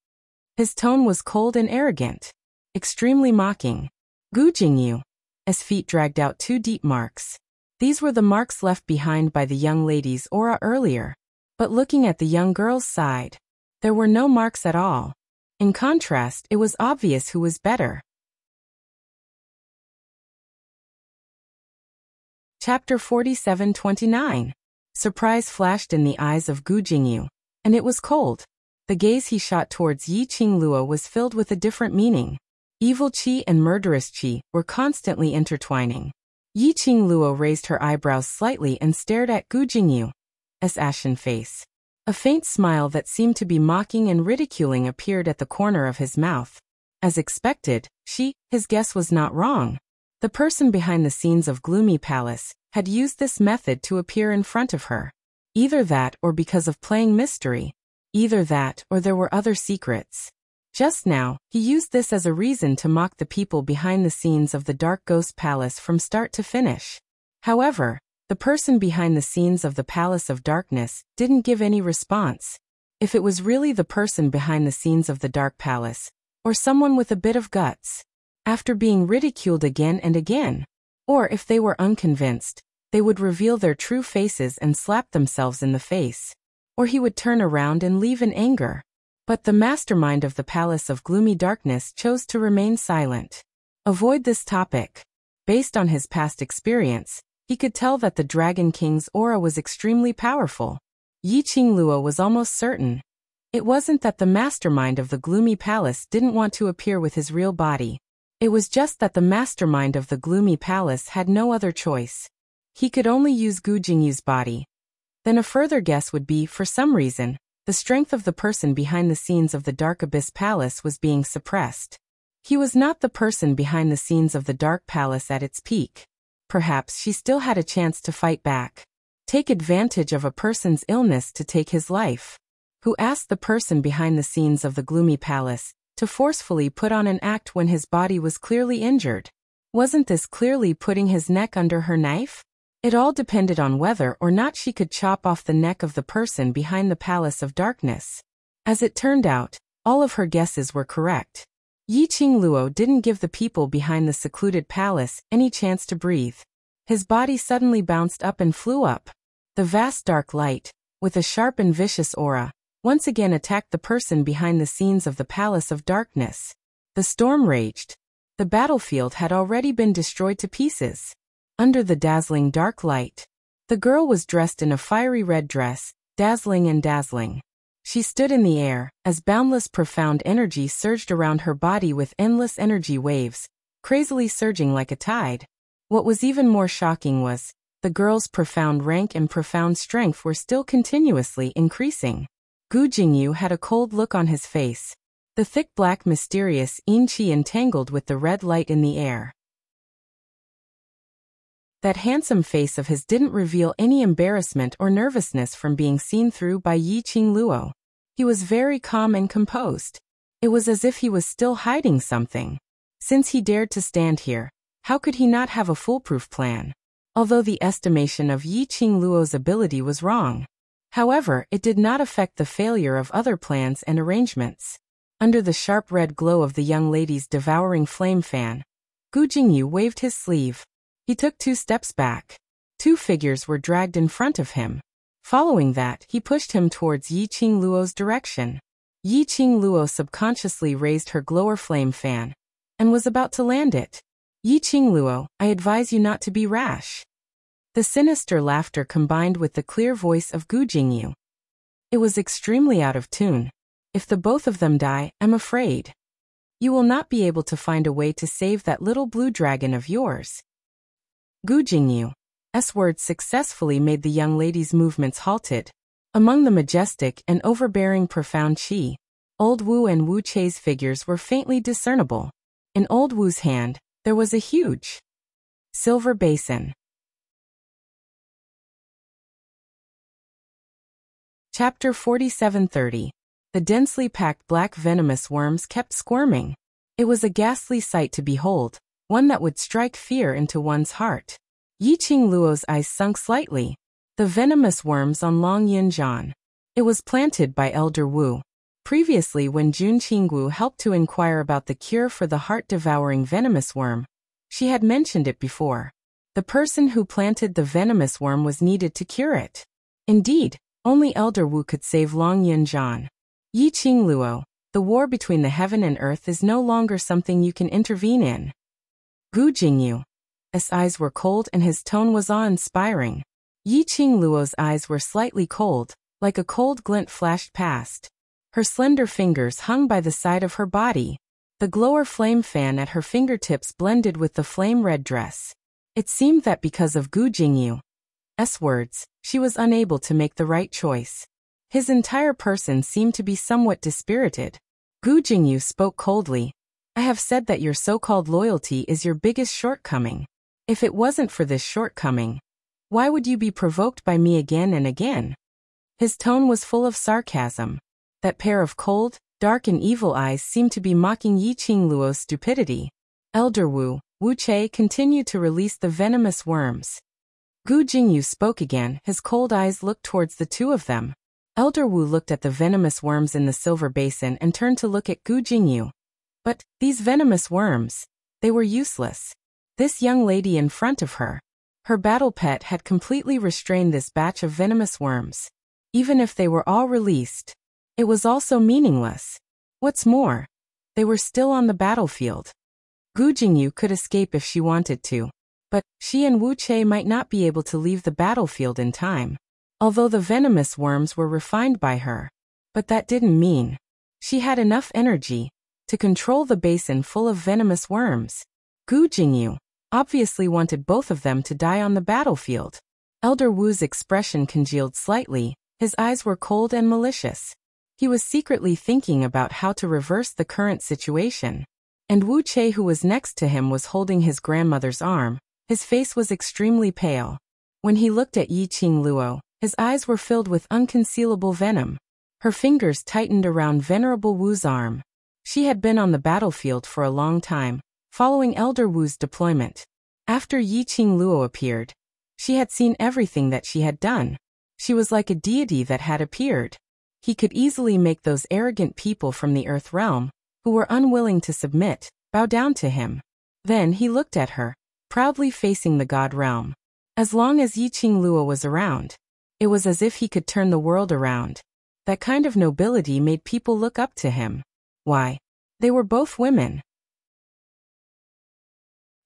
His tone was cold and arrogant, extremely mocking. Gu Jingyu, as feet dragged out two deep marks. These were the marks left behind by the young lady's aura earlier. But looking at the young girl's side, there were no marks at all. In contrast, it was obvious who was better. Chapter 47-29. Surprise flashed in the eyes of Gu Jingyu, and it was cold. The gaze he shot towards Yiqing Luo was filled with a different meaning. Evil qi and murderous qi were constantly intertwining. Yiqing Luo raised her eyebrows slightly and stared at Gu Jingyu's ashen face. A faint smile that seemed to be mocking and ridiculing appeared at the corner of his mouth. As expected, his guess was not wrong. The person behind the scenes of Gloomy Palace had used this method to appear in front of her. Either that or because of playing mystery. Either that or there were other secrets. Just now, he used this as a reason to mock the people behind the scenes of the Dark Ghost Palace from start to finish. However, the person behind the scenes of the Palace of Darkness didn't give any response. If it was really the person behind the scenes of the Dark Palace, or someone with a bit of guts, after being ridiculed again and again, or if they were unconvinced, they would reveal their true faces and slap themselves in the face. Or he would turn around and leave in anger. But the mastermind of the Palace of Gloomy Darkness chose to remain silent. Avoid this topic. Based on his past experience, he could tell that the Dragon King's aura was extremely powerful. Yi Qingluo was almost certain. It wasn't that the mastermind of the gloomy palace didn't want to appear with his real body. It was just that the mastermind of the gloomy palace had no other choice. He could only use Gu Jingyu's body. Then a further guess would be, for some reason, the strength of the person behind the scenes of the Dark Abyss Palace was being suppressed. He was not the person behind the scenes of the Dark Palace at its peak. Perhaps she still had a chance to fight back. Take advantage of a person's illness to take his life. Who asked the person behind the scenes of the gloomy palace to forcefully put on an act when his body was clearly injured? Wasn't this clearly putting his neck under her knife? It all depended on whether or not she could chop off the neck of the person behind the Palace of Darkness. As it turned out, all of her guesses were correct. Yi Qingluo didn't give the people behind the secluded palace any chance to breathe. His body suddenly bounced up and flew up. The vast dark light, with a sharp and vicious aura, once again attacked the person behind the scenes of the Palace of Darkness. The storm raged. The battlefield had already been destroyed to pieces. Under the dazzling dark light, the girl was dressed in a fiery red dress, dazzling and dazzling. She stood in the air, as boundless profound energy surged around her body with endless energy waves, crazily surging like a tide. What was even more shocking was, the girl's profound rank and profound strength were still continuously increasing. Gu Jingyu had a cold look on his face. The thick black mysterious yin qi entangled with the red light in the air. That handsome face of his didn't reveal any embarrassment or nervousness from being seen through by Yi Qingluo. He was very calm and composed. It was as if he was still hiding something. Since he dared to stand here, how could he not have a foolproof plan? Although the estimation of Yi Qingluo's ability was wrong. However, it did not affect the failure of other plans and arrangements. Under the sharp red glow of the young lady's devouring flame fan, Gu Jingyu waved his sleeve. He took 2 steps back. 2 figures were dragged in front of him. Following that, he pushed him towards Yi Qingluo's direction. Yi Qingluo subconsciously raised her glower flame fan and was about to land it. Yi Qingluo, I advise you not to be rash. The sinister laughter combined with the clear voice of Gu Jingyu. It was extremely out of tune. If the both of them die, I'm afraid you will not be able to find a way to save that little blue dragon of yours. Gu Jingyu's words successfully made the young lady's movements halted. Among the majestic and overbearing profound qi, Old Wu and Wu Chei's figures were faintly discernible. In Old Wu's hand, there was a huge silver basin. Chapter 47:30. The densely packed black venomous worms kept squirming. It was a ghastly sight to behold, one that would strike fear into one's heart. Yi Qingluo's eyes sunk slightly. The venomous worms on Long Yinzhan. It was planted by Elder Wu. Previously, when Jun Qinggu helped to inquire about the cure for the heart-devouring venomous worm, she had mentioned it before. The person who planted the venomous worm was needed to cure it. Indeed, only Elder Wu could save Long Yinzhan. Yi Qingluo, the war between the heaven and earth is no longer something you can intervene in. Gu Jingyu's eyes were cold and his tone was awe-inspiring. Yi Qingluo's eyes were slightly cold, like a cold glint flashed past. Her slender fingers hung by the side of her body. The glower flame fan at her fingertips blended with the flame red dress. It seemed that because of Gu Jingyu's words, she was unable to make the right choice. His entire person seemed to be somewhat dispirited. Gu Jingyu spoke coldly. I have said that your so-called loyalty is your biggest shortcoming. If it wasn't for this shortcoming, why would you be provoked by me again and again? His tone was full of sarcasm. That pair of cold, dark and evil eyes seemed to be mocking Yi Qingluo's stupidity. Elder Wu, Wu Chei continued to release the venomous worms. Gu Jingyu spoke again. His cold eyes looked towards the two of them. Elder Wu looked at the venomous worms in the silver basin and turned to look at Gu Jingyu. But, these venomous worms, they were useless. This young lady in front of her, her battle pet had completely restrained this batch of venomous worms. Even if they were all released, it was also meaningless. What's more, they were still on the battlefield. Gu Jingyu could escape if she wanted to. But she and Wu Che might not be able to leave the battlefield in time, although the venomous worms were refined by her. But that didn't mean she had enough energy to control the basin full of venomous worms. Gu Jingyu obviously wanted both of them to die on the battlefield. Elder Wu's expression congealed slightly, his eyes were cold and malicious. He was secretly thinking about how to reverse the current situation. And Wu Che, who was next to him, was holding his grandmother's arm. His face was extremely pale. When he looked at Yiqing Luo, his eyes were filled with unconcealable venom. Her fingers tightened around Venerable Wu's arm. She had been on the battlefield for a long time, following Elder Wu's deployment. After Yiqing Luo appeared, she had seen everything that she had done. She was like a deity that had appeared. He could easily make those arrogant people from the Earth realm, who were unwilling to submit, bow down to him. Then he looked at her, proudly facing the God realm. As long as Yiqing Luo was around, it was as if he could turn the world around. That kind of nobility made people look up to him. Why? They were both women.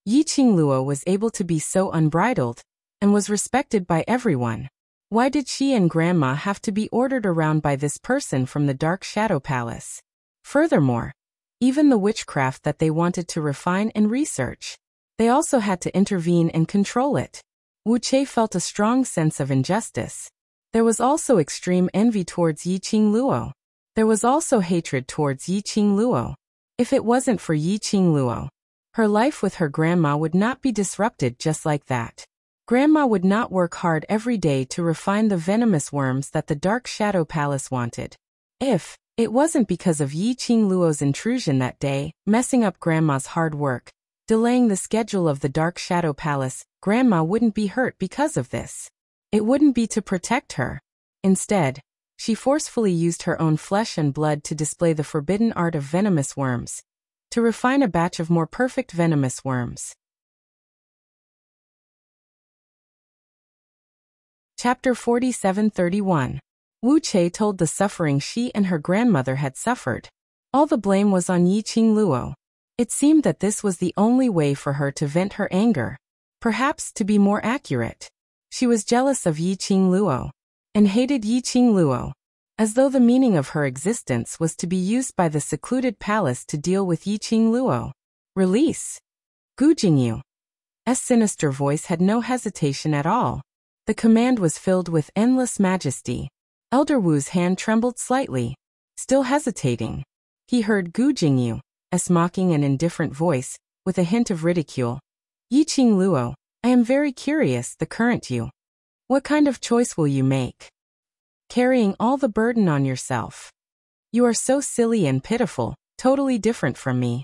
Yiqing Luo was able to be so unbridled, and was respected by everyone. Why did she and Grandma have to be ordered around by this person from the Dark Shadow Palace? Furthermore, even the witchcraft that they wanted to refine and research, they also had to intervene and control it. Wu Che felt a strong sense of injustice. There was also extreme envy towards Yiqing Luo. There was also hatred towards Yiqing Luo. If it wasn't for Yiqing Luo, her life with her grandma would not be disrupted just like that. Grandma would not work hard every day to refine the venomous worms that the Dark Shadow Palace wanted. If it wasn't because of Yiqing Luo's intrusion that day, messing up Grandma's hard work, delaying the schedule of the Dark Shadow Palace, Grandma wouldn't be hurt because of this. It wouldn't be to protect her. Instead, she forcefully used her own flesh and blood to display the forbidden art of venomous worms, to refine a batch of more perfect venomous worms. Chapter 47:31. Wu Che told the suffering she and her grandmother had suffered. All the blame was on Yiqing Luo. It seemed that this was the only way for her to vent her anger. Perhaps, to be more accurate, she was jealous of Yiqing Luo, and hated Yiqing Luo, as though the meaning of her existence was to be used by the secluded palace to deal with Yiqing Luo. Release Gu Jingyu's sinister voice had no hesitation at all. The command was filled with endless majesty. Elder Wu's hand trembled slightly. Still hesitating, he heard Gu Jingyu's mocking and indifferent voice, with a hint of ridicule. Yiqing Luo, I am very curious, the current you. What kind of choice will you make? Carrying all the burden on yourself. You are so silly and pitiful, totally different from me.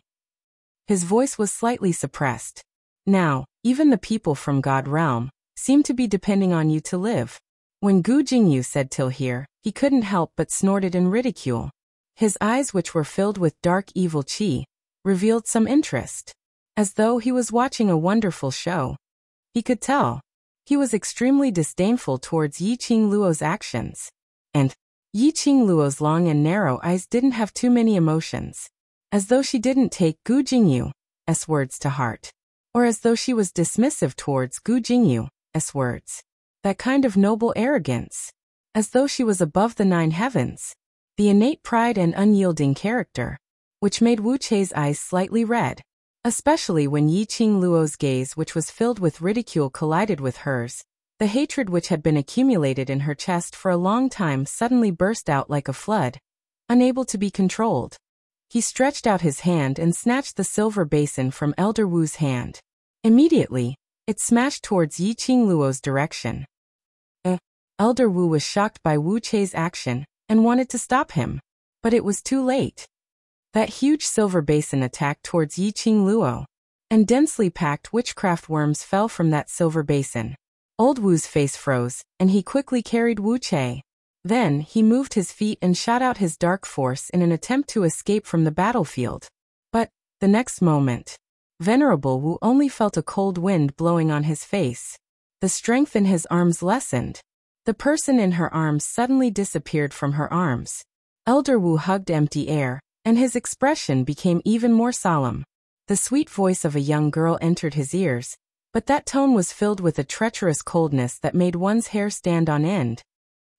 His voice was slightly suppressed. Now, even the people from God realm seemed to be depending on you to live. When Gu Jingyu said till here, he couldn't help but snorted in ridicule. His eyes, which were filled with dark evil qi, revealed some interest, as though he was watching a wonderful show. He could tell. He was extremely disdainful towards Yiqing Luo's actions. And Yiqing Luo's long and narrow eyes didn't have too many emotions. As though she didn't take Gu Jingyu's words to heart. Or as though she was dismissive towards Gu Jingyu's words. That kind of noble arrogance. As though she was above the 9 heavens. The innate pride and unyielding character, which made Wu Che's eyes slightly red. Especially when Yiqing Luo's gaze, which was filled with ridicule, collided with hers. The hatred which had been accumulated in her chest for a long time suddenly burst out like a flood, unable to be controlled. He stretched out his hand and snatched the silver basin from Elder Wu's hand. Immediately, it smashed towards Yiqing Luo's direction. Elder Wu was shocked by Wu Che's action and wanted to stop him, but it was too late. That huge silver basin attacked towards Yiqing Luo, and densely packed witchcraft worms fell from that silver basin. Old Wu's face froze, and he quickly carried Wu Che. Then, he moved his feet and shot out his dark force in an attempt to escape from the battlefield. But, the next moment, Venerable Wu only felt a cold wind blowing on his face. The strength in his arms lessened. The person in her arms suddenly disappeared from her arms. Elder Wu hugged empty air, and his expression became even more solemn. The sweet voice of a young girl entered his ears, but that tone was filled with a treacherous coldness that made one's hair stand on end.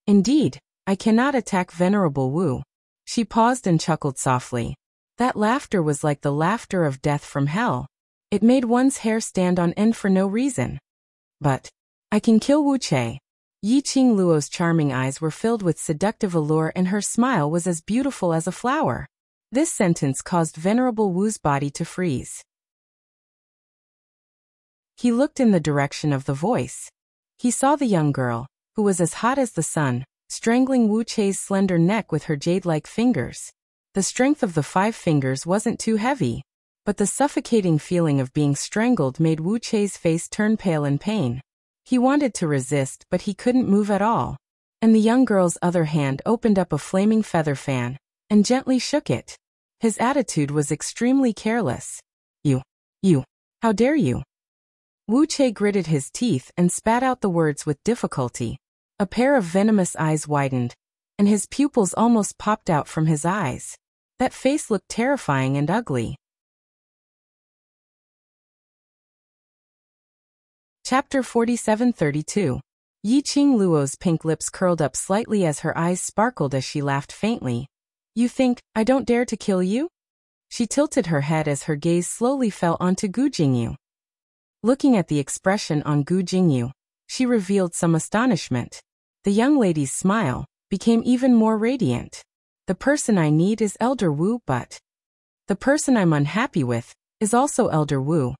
Indeed, I cannot attack Venerable Wu. She paused and chuckled softly. That laughter was like the laughter of death from hell. It made one's hair stand on end for no reason. But I can kill Wu Che. Yiqing Luo's charming eyes were filled with seductive allure and her smile was as beautiful as a flower. This sentence caused Venerable Wu's body to freeze. He looked in the direction of the voice. He saw the young girl, who was as hot as the sun, strangling Wu Che's slender neck with her jade-like fingers. The strength of the 5 fingers wasn't too heavy, but the suffocating feeling of being strangled made Wu Che's face turn pale in pain. He wanted to resist, but he couldn't move at all. And the young girl's other hand opened up a flaming feather fan and gently shook it. His attitude was extremely careless. You, how dare you? Wu Che gritted his teeth and spat out the words with difficulty. A pair of venomous eyes widened, and his pupils almost popped out from his eyes. That face looked terrifying and ugly. Chapter 47-32. Yiqing Luo's pink lips curled up slightly as her eyes sparkled as she laughed faintly. You think I don't dare to kill you? She tilted her head as her gaze slowly fell onto Gu Jingyu. Looking at the expression on Gu Jingyu, she revealed some astonishment. The young lady's smile became even more radiant. The person I need is Elder Wu, but the person I'm unhappy with is also Elder Wu.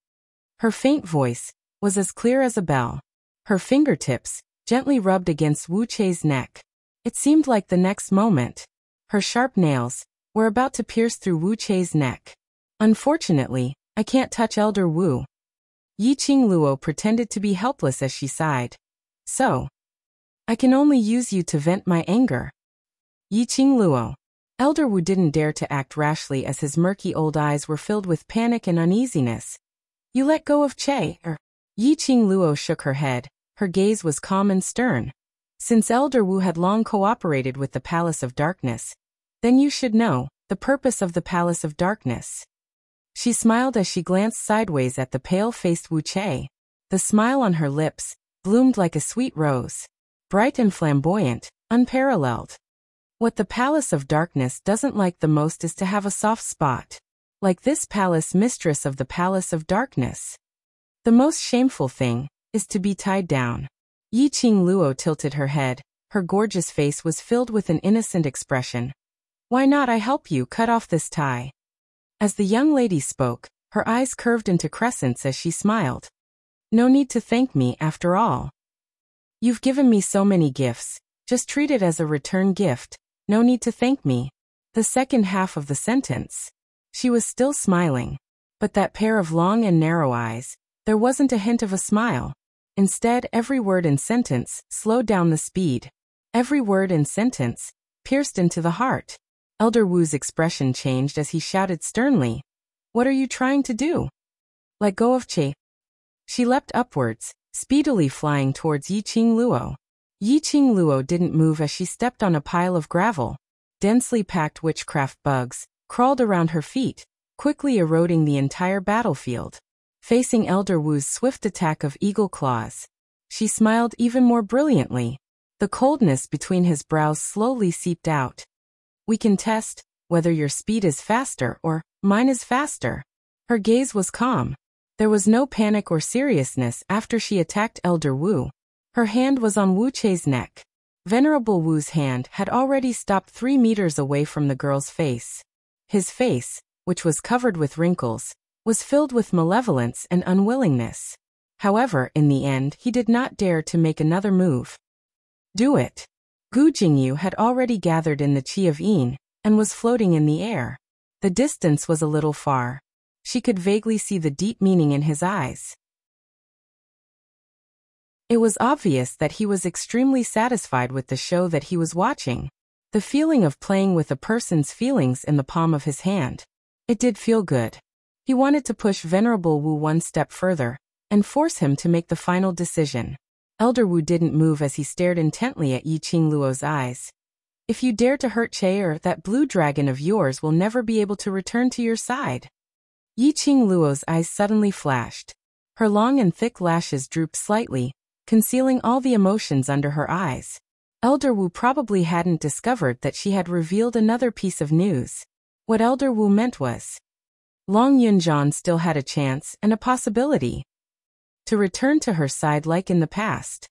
Her faint voice was as clear as a bell. Her fingertips gently rubbed against Wu Che's neck. It seemed like the next moment, her sharp nails were about to pierce through Wu Che's neck. Unfortunately, I can't touch Elder Wu. Yiqing Luo pretended to be helpless as she sighed. So, I can only use you to vent my anger. Yiqing Luo. Elder Wu didn't dare to act rashly as his murky old eyes were filled with panic and uneasiness. You let go of Che, Yiqing Luo shook her head. Her gaze was calm and stern. Since Elder Wu had long cooperated with the Palace of Darkness, then you should know the purpose of the Palace of Darkness. She smiled as she glanced sideways at the pale-faced Wu Che. The smile on her lips bloomed like a sweet rose, bright and flamboyant, unparalleled. What the Palace of Darkness doesn't like the most is to have a soft spot, like this palace mistress of the Palace of Darkness. The most shameful thing is to be tied down. Yiqing Luo tilted her head. Her gorgeous face was filled with an innocent expression. Why not I help you cut off this tie? As the young lady spoke, her eyes curved into crescents as she smiled. No need to thank me after all. You've given me so many gifts. Just treat it as a return gift. No need to thank me. The second half of the sentence. She was still smiling, but that pair of long and narrow eyes, there wasn't a hint of a smile. Instead, every word and sentence slowed down the speed. Every word and sentence pierced into the heart. Elder Wu's expression changed as he shouted sternly, What are you trying to do? Let go of Che. She leapt upwards, speedily flying towards Yiqing Luo. Yiqing Luo didn't move as she stepped on a pile of gravel. Densely packed witchcraft bugs crawled around her feet, quickly eroding the entire battlefield. Facing Elder Wu's swift attack of eagle claws, she smiled even more brilliantly. The coldness between his brows slowly seeped out. We can test whether your speed is faster or mine is faster. Her gaze was calm. There was no panic or seriousness after she attacked Elder Wu. Her hand was on Wu Che's neck. Venerable Wu's hand had already stopped 3 meters away from the girl's face. His face, which was covered with wrinkles, was filled with malevolence and unwillingness. However, in the end, he did not dare to make another move. Do it. Gu Jingyu had already gathered in the Qi of Yin and was floating in the air. The distance was a little far. She could vaguely see the deep meaning in his eyes. It was obvious that he was extremely satisfied with the show that he was watching. The feeling of playing with a person's feelings in the palm of his hand. It did feel good. He wanted to push Venerable Wu one step further and force him to make the final decision. Elder Wu didn't move as he stared intently at Yiqing Luo's eyes. If you dare to hurt Che, that blue dragon of yours will never be able to return to your side. Yiqing Luo's eyes suddenly flashed. Her long and thick lashes drooped slightly, concealing all the emotions under her eyes. Elder Wu probably hadn't discovered that she had revealed another piece of news. What Elder Wu meant was, Long Yunjian still had a chance and a possibility to return to her side like in the past.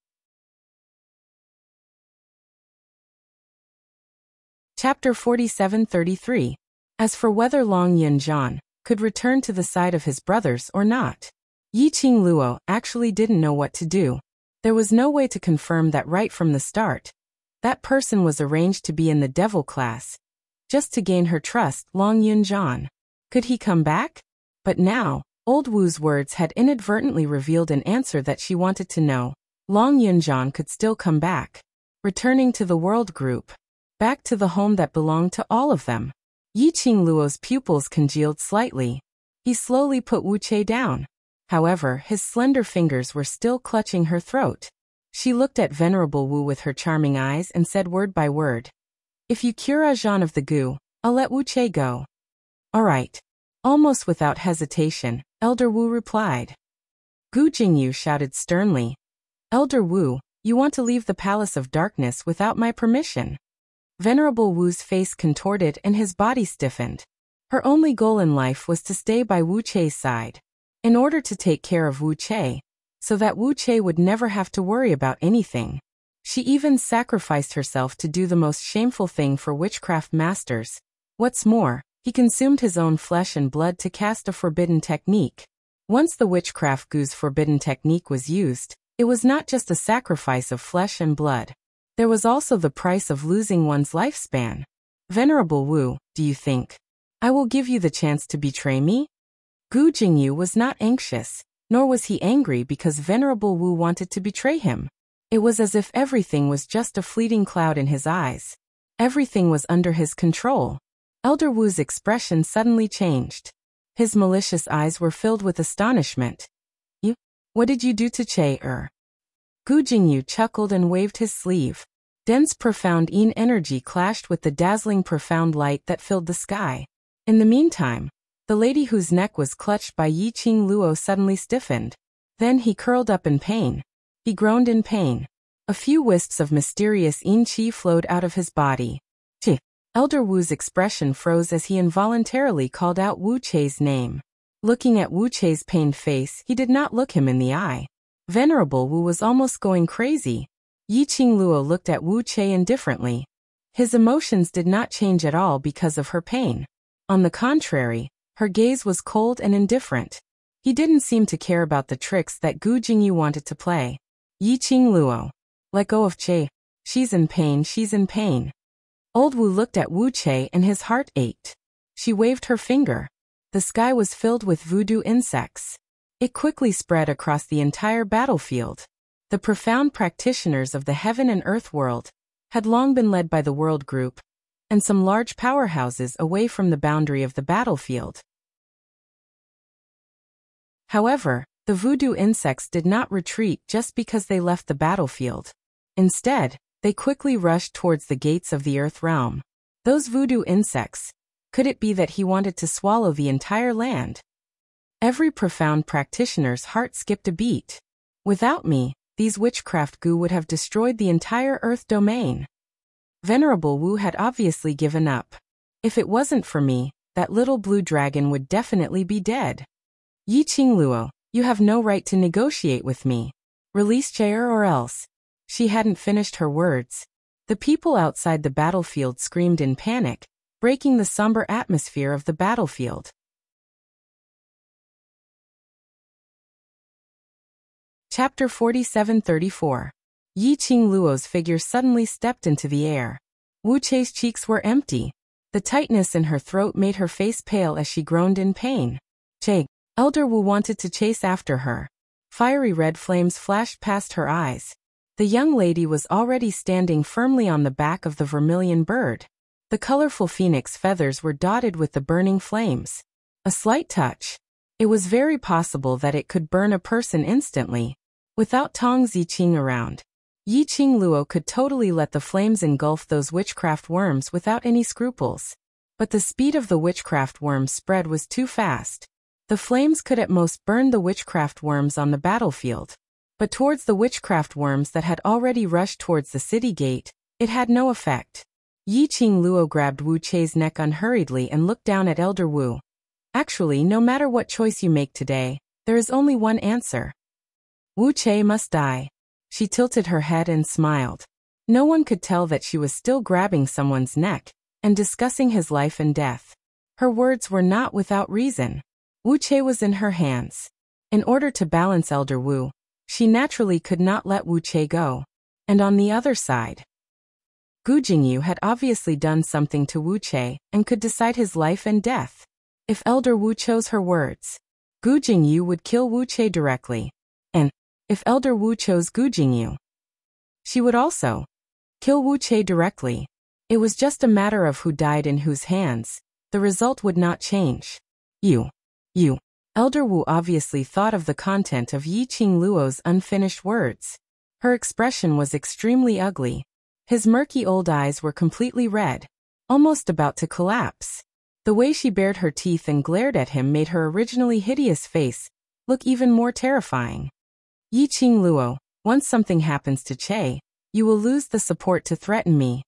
Chapter 47-33. As for whether Long Yunjian could return to the side of his brothers or not, Yiqing Luo actually didn't know what to do. There was no way to confirm that right from the start. That person was arranged to be in the devil class, just to gain her trust. Long Yunjian. Could he come back? But now, old Wu's words had inadvertently revealed an answer that she wanted to know. Long Yunjian could still come back, returning to the world group, back to the home that belonged to all of them. Yiqing Luo's pupils congealed slightly. He slowly put Wu Che down. However, his slender fingers were still clutching her throat. She looked at Venerable Wu with her charming eyes and said word by word, "If you cure Ajahn of the Gu, I'll let Wu Che go." "All right." Almost without hesitation, Elder Wu replied. Gu Jingyu shouted sternly, "Elder Wu, you want to leave the Palace of Darkness without my permission?" Venerable Wu's face contorted and his body stiffened. Her only goal in life was to stay by Wu Che's side, in order to take care of Wu Che, so that Wu Che would never have to worry about anything. She even sacrificed herself to do the most shameful thing for witchcraft masters. What's more, he consumed his own flesh and blood to cast a forbidden technique. Once the witchcraft Gu's forbidden technique was used, it was not just a sacrifice of flesh and blood. There was also the price of losing one's lifespan. Venerable Wu, do you think I will give you the chance to betray me? Gu Jingyu was not anxious, nor was he angry because Venerable Wu wanted to betray him. It was as if everything was just a fleeting cloud in his eyes. Everything was under his control. Elder Wu's expression suddenly changed. His malicious eyes were filled with astonishment. "You? What did you do to Che-er?" Gu Jingyu chuckled and waved his sleeve. Dense profound yin energy clashed with the dazzling profound light that filled the sky. In the meantime, the lady whose neck was clutched by Yiqing Luo suddenly stiffened. Then he curled up in pain. He groaned in pain. A few wisps of mysterious yin qi flowed out of his body. Chi. Elder Wu's expression froze as he involuntarily called out Wu Che's name. Looking at Wu Che's pained face, he did not look him in the eye. Venerable Wu was almost going crazy. Yiqing Luo looked at Wu Che indifferently. His emotions did not change at all because of her pain. On the contrary, her gaze was cold and indifferent. He didn't seem to care about the tricks that Gu Jingyu wanted to play. Yiqing Luo. Let go of Che. She's in pain, she's in pain. Old Wu looked at Wu Che and his heart ached. She waved her finger. The sky was filled with voodoo insects. It quickly spread across the entire battlefield. The profound practitioners of the heaven and earth world had long been led by the world group, and some large powerhouses away from the boundary of the battlefield. However, the voodoo insects did not retreat just because they left the battlefield. Instead, they quickly rushed towards the gates of the earth realm. Those voodoo insects, could it be that he wanted to swallow the entire land? Every profound practitioner's heart skipped a beat. Without me, these witchcraft Gu would have destroyed the entire earth domain. Venerable Wu had obviously given up. If it wasn't for me, that little blue dragon would definitely be dead. Yiqing Luo, you have no right to negotiate with me. Release Che-er or else. She hadn't finished her words. The people outside the battlefield screamed in panic, breaking the somber atmosphere of the battlefield. Chapter 47-34. Yiqing Luo's figure suddenly stepped into the air. Wu Che's cheeks were empty. The tightness in her throat made her face pale as she groaned in pain. Che. Elder Wu wanted to chase after her. Fiery red flames flashed past her eyes. The young lady was already standing firmly on the back of the vermilion bird. The colorful phoenix feathers were dotted with the burning flames. A slight touch. It was very possible that it could burn a person instantly. Without Tong Ziqing around, Yiqing Luo could totally let the flames engulf those witchcraft worms without any scruples. But the speed of the witchcraft worms spread was too fast. The flames could at most burn the witchcraft worms on the battlefield. But towards the witchcraft worms that had already rushed towards the city gate, it had no effect. Yi Qing Luo grabbed Wu Chei's neck unhurriedly and looked down at Elder Wu. Actually, no matter what choice you make today, there is only one answer. Wu Chei must die. She tilted her head and smiled. No one could tell that she was still grabbing someone's neck and discussing his life and death. Her words were not without reason. Wu Chei was in her hands. In order to balance Elder Wu, she naturally could not let Wu Chei go. And on the other side, Gu Jingyu had obviously done something to Wu Chei and could decide his life and death. If Elder Wu chose her words, Gu Jingyu would kill Wu Chei directly. And if Elder Wu chose Gu Jingyu, she would also kill Wu Chei directly. It was just a matter of who died in whose hands. The result would not change. You. Elder Wu obviously thought of the content of Yi Qing Luo's unfinished words. Her expression was extremely ugly. His murky old eyes were completely red, almost about to collapse. The way she bared her teeth and glared at him made her originally hideous face look even more terrifying. Yi Qing Luo, once something happens to Chei, you will lose the support to threaten me.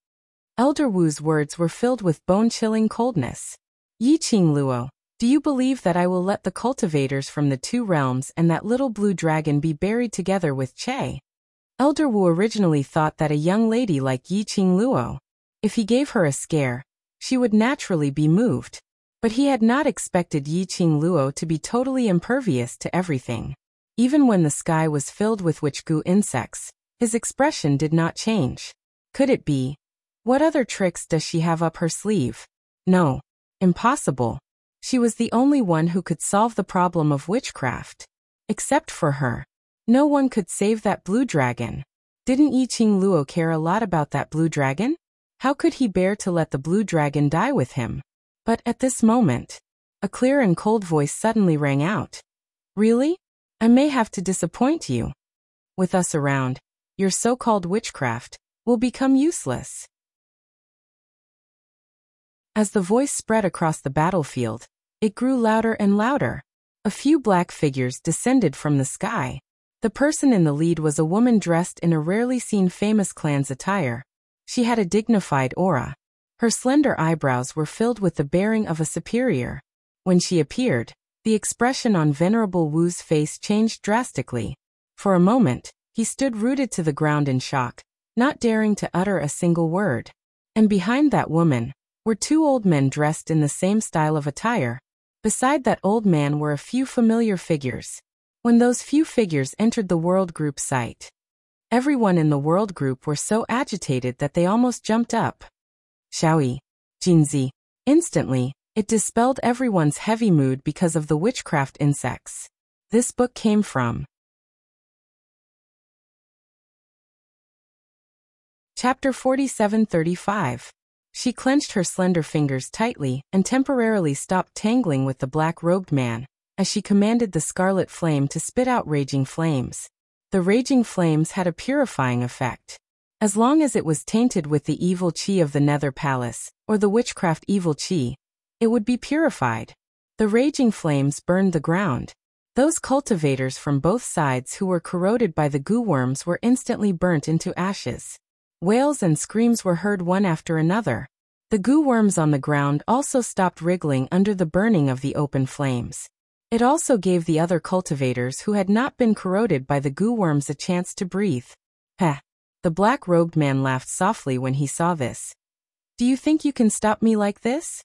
Elder Wu's words were filled with bone-chilling coldness. Yi Qing Luo, do you believe that I will let the cultivators from the two realms and that little blue dragon be buried together with Chei? Elder Wu originally thought that a young lady like Yi Qing Luo, if he gave her a scare, she would naturally be moved. But he had not expected Yi Qing Luo to be totally impervious to everything. Even when the sky was filled with witch-goo insects, his expression did not change. Could it be? What other tricks does she have up her sleeve? No. Impossible. She was the only one who could solve the problem of witchcraft. Except for her. No one could save that blue dragon. Didn't Yi Qing Luo care a lot about that blue dragon? How could he bear to let the blue dragon die with him? But at this moment, a clear and cold voice suddenly rang out. Really? I may have to disappoint you. With us around, your so-called witchcraft will become useless. As the voice spread across the battlefield, it grew louder and louder. A few black figures descended from the sky. The person in the lead was a woman dressed in a rarely seen famous clan's attire. She had a dignified aura. Her slender eyebrows were filled with the bearing of a superior. When she appeared, the expression on Venerable Wu's face changed drastically. For a moment, he stood rooted to the ground in shock, not daring to utter a single word. And behind that woman were two old men dressed in the same style of attire. Beside that old man were a few familiar figures. When those few figures entered the World Group site, everyone in the World Group were so agitated that they almost jumped up. Xiaoyi, Jinzi. Instantly, it dispelled everyone's heavy mood because of the witchcraft insects. This book came from Chapter 4735. She clenched her slender fingers tightly and temporarily stopped tangling with the black-robed man, as she commanded the scarlet flame to spit out raging flames. The raging flames had a purifying effect. As long as it was tainted with the evil chi of the Nether Palace, or the witchcraft evil chi, it would be purified. The raging flames burned the ground. Those cultivators from both sides who were corroded by the goo worms were instantly burnt into ashes. Wails and screams were heard one after another. The goo worms on the ground also stopped wriggling under the burning of the open flames. It also gave the other cultivators who had not been corroded by the goo worms a chance to breathe. Heh. The black-robed man laughed softly when he saw this. Do you think you can stop me like this?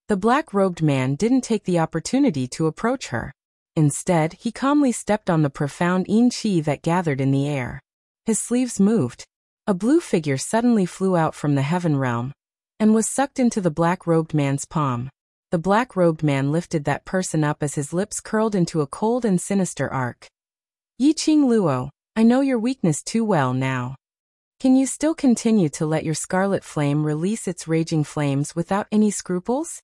The black-robed man didn't take the opportunity to approach her. Instead, he calmly stepped on the profound yin chi that gathered in the air. His sleeves moved. A blue figure suddenly flew out from the heaven realm and was sucked into the black-robed man's palm. The black-robed man lifted that person up as his lips curled into a cold and sinister arc. Yi Qing Luo, I know your weakness too well now. Can you still continue to let your scarlet flame release its raging flames without any scruples?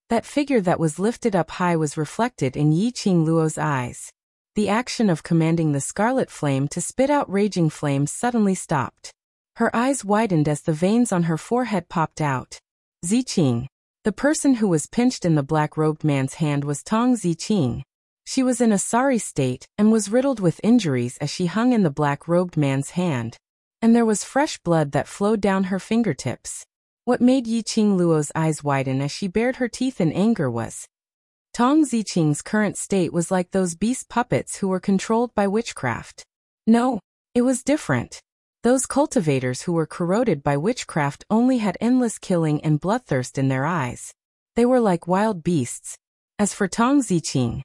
That figure that was lifted up high was reflected in Yi Qing Luo's eyes. The action of commanding the scarlet flame to spit out raging flames suddenly stopped. Her eyes widened as the veins on her forehead popped out. Ziqing. The person who was pinched in the black-robed man's hand was Tong Ziqing, She was in a sorry state and was riddled with injuries as she hung in the black-robed man's hand. And there was fresh blood that flowed down her fingertips. What made Yiqing Luo's eyes widen as she bared her teeth in anger was Tong Ziqing's current state was like those beast puppets who were controlled by witchcraft. No, it was different. Those cultivators who were corroded by witchcraft only had endless killing and bloodthirst in their eyes. They were like wild beasts. As for Tong Ziqing,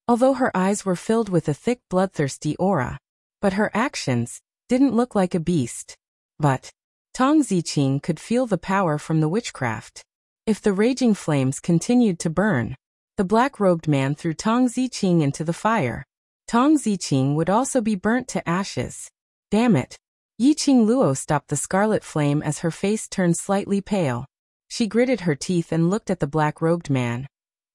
although her eyes were filled with a thick bloodthirsty aura, but her actions didn't look like a beast. But Tong Ziqing could feel the power from the witchcraft. If the raging flames continued to burn, the black-robed man threw Tong Ziqing into the fire. Tong Ziqing would also be burnt to ashes. Damn it. Yiqing Luo stopped the scarlet flame as her face turned slightly pale. She gritted her teeth and looked at the black-robed man.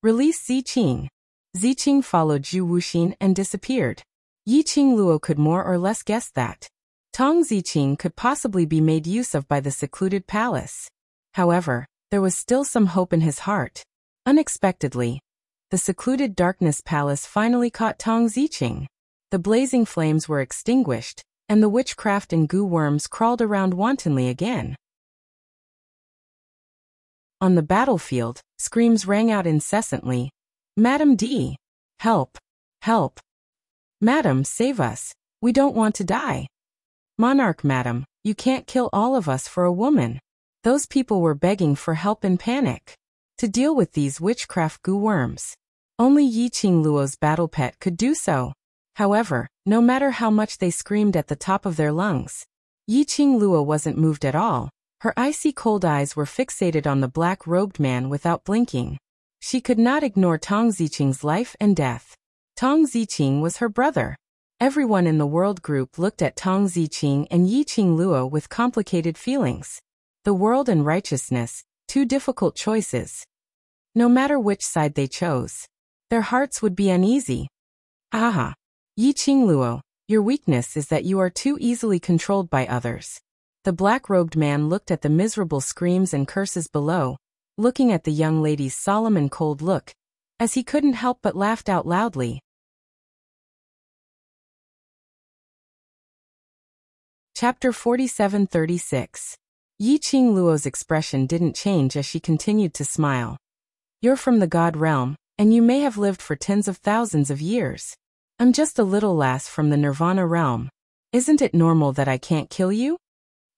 Release Ziqing. Ziqing followed Zhu Wuxin and disappeared. Yiqing Luo could more or less guess that Tong Ziqing could possibly be made use of by the secluded palace. However, there was still some hope in his heart. Unexpectedly, the secluded darkness palace finally caught Tong Ziqing. The blazing flames were extinguished, and the witchcraft and goo worms crawled around wantonly again. On the battlefield, screams rang out incessantly. Madam D! Help! Help! Madam, save us! We don't want to die! Monarch, madam, you can't kill all of us for a woman. Those people were begging for help in panic. To deal with these witchcraft goo worms, only Yiqing Luo's battle pet could do so. However, no matter how much they screamed at the top of their lungs, Yiqing Luo wasn't moved at all. Her icy cold eyes were fixated on the black-robed man without blinking. She could not ignore Tong Ziqing's life and death. Tong Ziqing was her brother. Everyone in the world group looked at Tong Ziqing and Yiqing Luo with complicated feelings. The world and righteousness, two difficult choices. No matter which side they chose, their hearts would be uneasy. Aha! Yiqing Luo, your weakness is that you are too easily controlled by others. The black-robed man looked at the miserable screams and curses below, looking at the young lady's solemn and cold look, as he couldn't help but laughed out loudly. Chapter 47-36. Yiqing Luo's expression didn't change as she continued to smile. You're from the God realm, and you may have lived for tens of thousands of years. I'm just a little lass from the Nirvana realm. Isn't it normal that I can't kill you?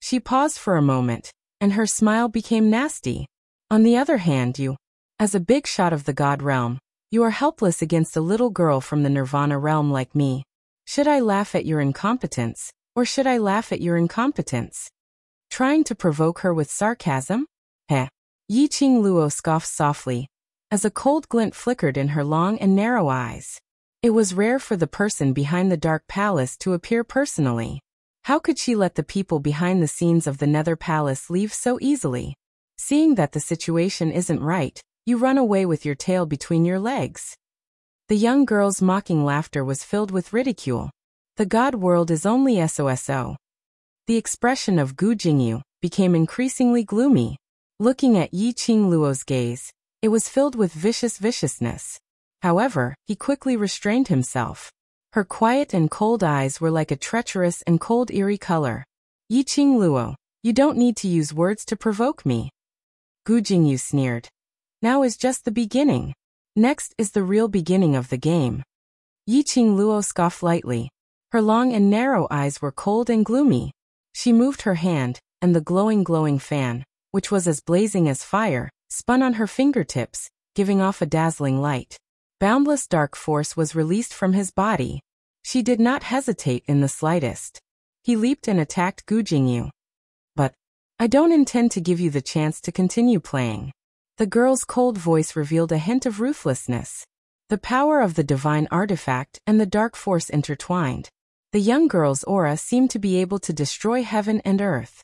She paused for a moment, and her smile became nasty. On the other hand, you, as a big shot of the God realm, you are helpless against a little girl from the Nirvana realm like me. Should I laugh at your incompetence, or should I laugh at your incompetence? Trying to provoke her with sarcasm? Heh. Yiqing Luo scoffed softly, as a cold glint flickered in her long and narrow eyes. It was rare for the person behind the dark palace to appear personally. How could she let the people behind the scenes of the Nether Palace leave so easily? Seeing that the situation isn't right, you run away with your tail between your legs. The young girl's mocking laughter was filled with ridicule. The God world is only SOSO. The expression of Gu Jingyu became increasingly gloomy. Looking at Yiqing Luo's gaze, it was filled with viciousness. However, he quickly restrained himself. Her quiet and cold eyes were like a treacherous and cold eerie color. Yiqing Luo, you don't need to use words to provoke me. Gu Jingyu sneered. Now is just the beginning. Next is the real beginning of the game. Yiqing Luo scoffed lightly. Her long and narrow eyes were cold and gloomy. She moved her hand, and the glowing fan, which was as blazing as fire, spun on her fingertips, giving off a dazzling light. Boundless dark force was released from his body. She did not hesitate in the slightest. He leaped and attacked Gu Jingyu. But I don't intend to give you the chance to continue playing. The girl's cold voice revealed a hint of ruthlessness. The power of the divine artifact and the dark force intertwined. The young girl's aura seemed to be able to destroy heaven and earth.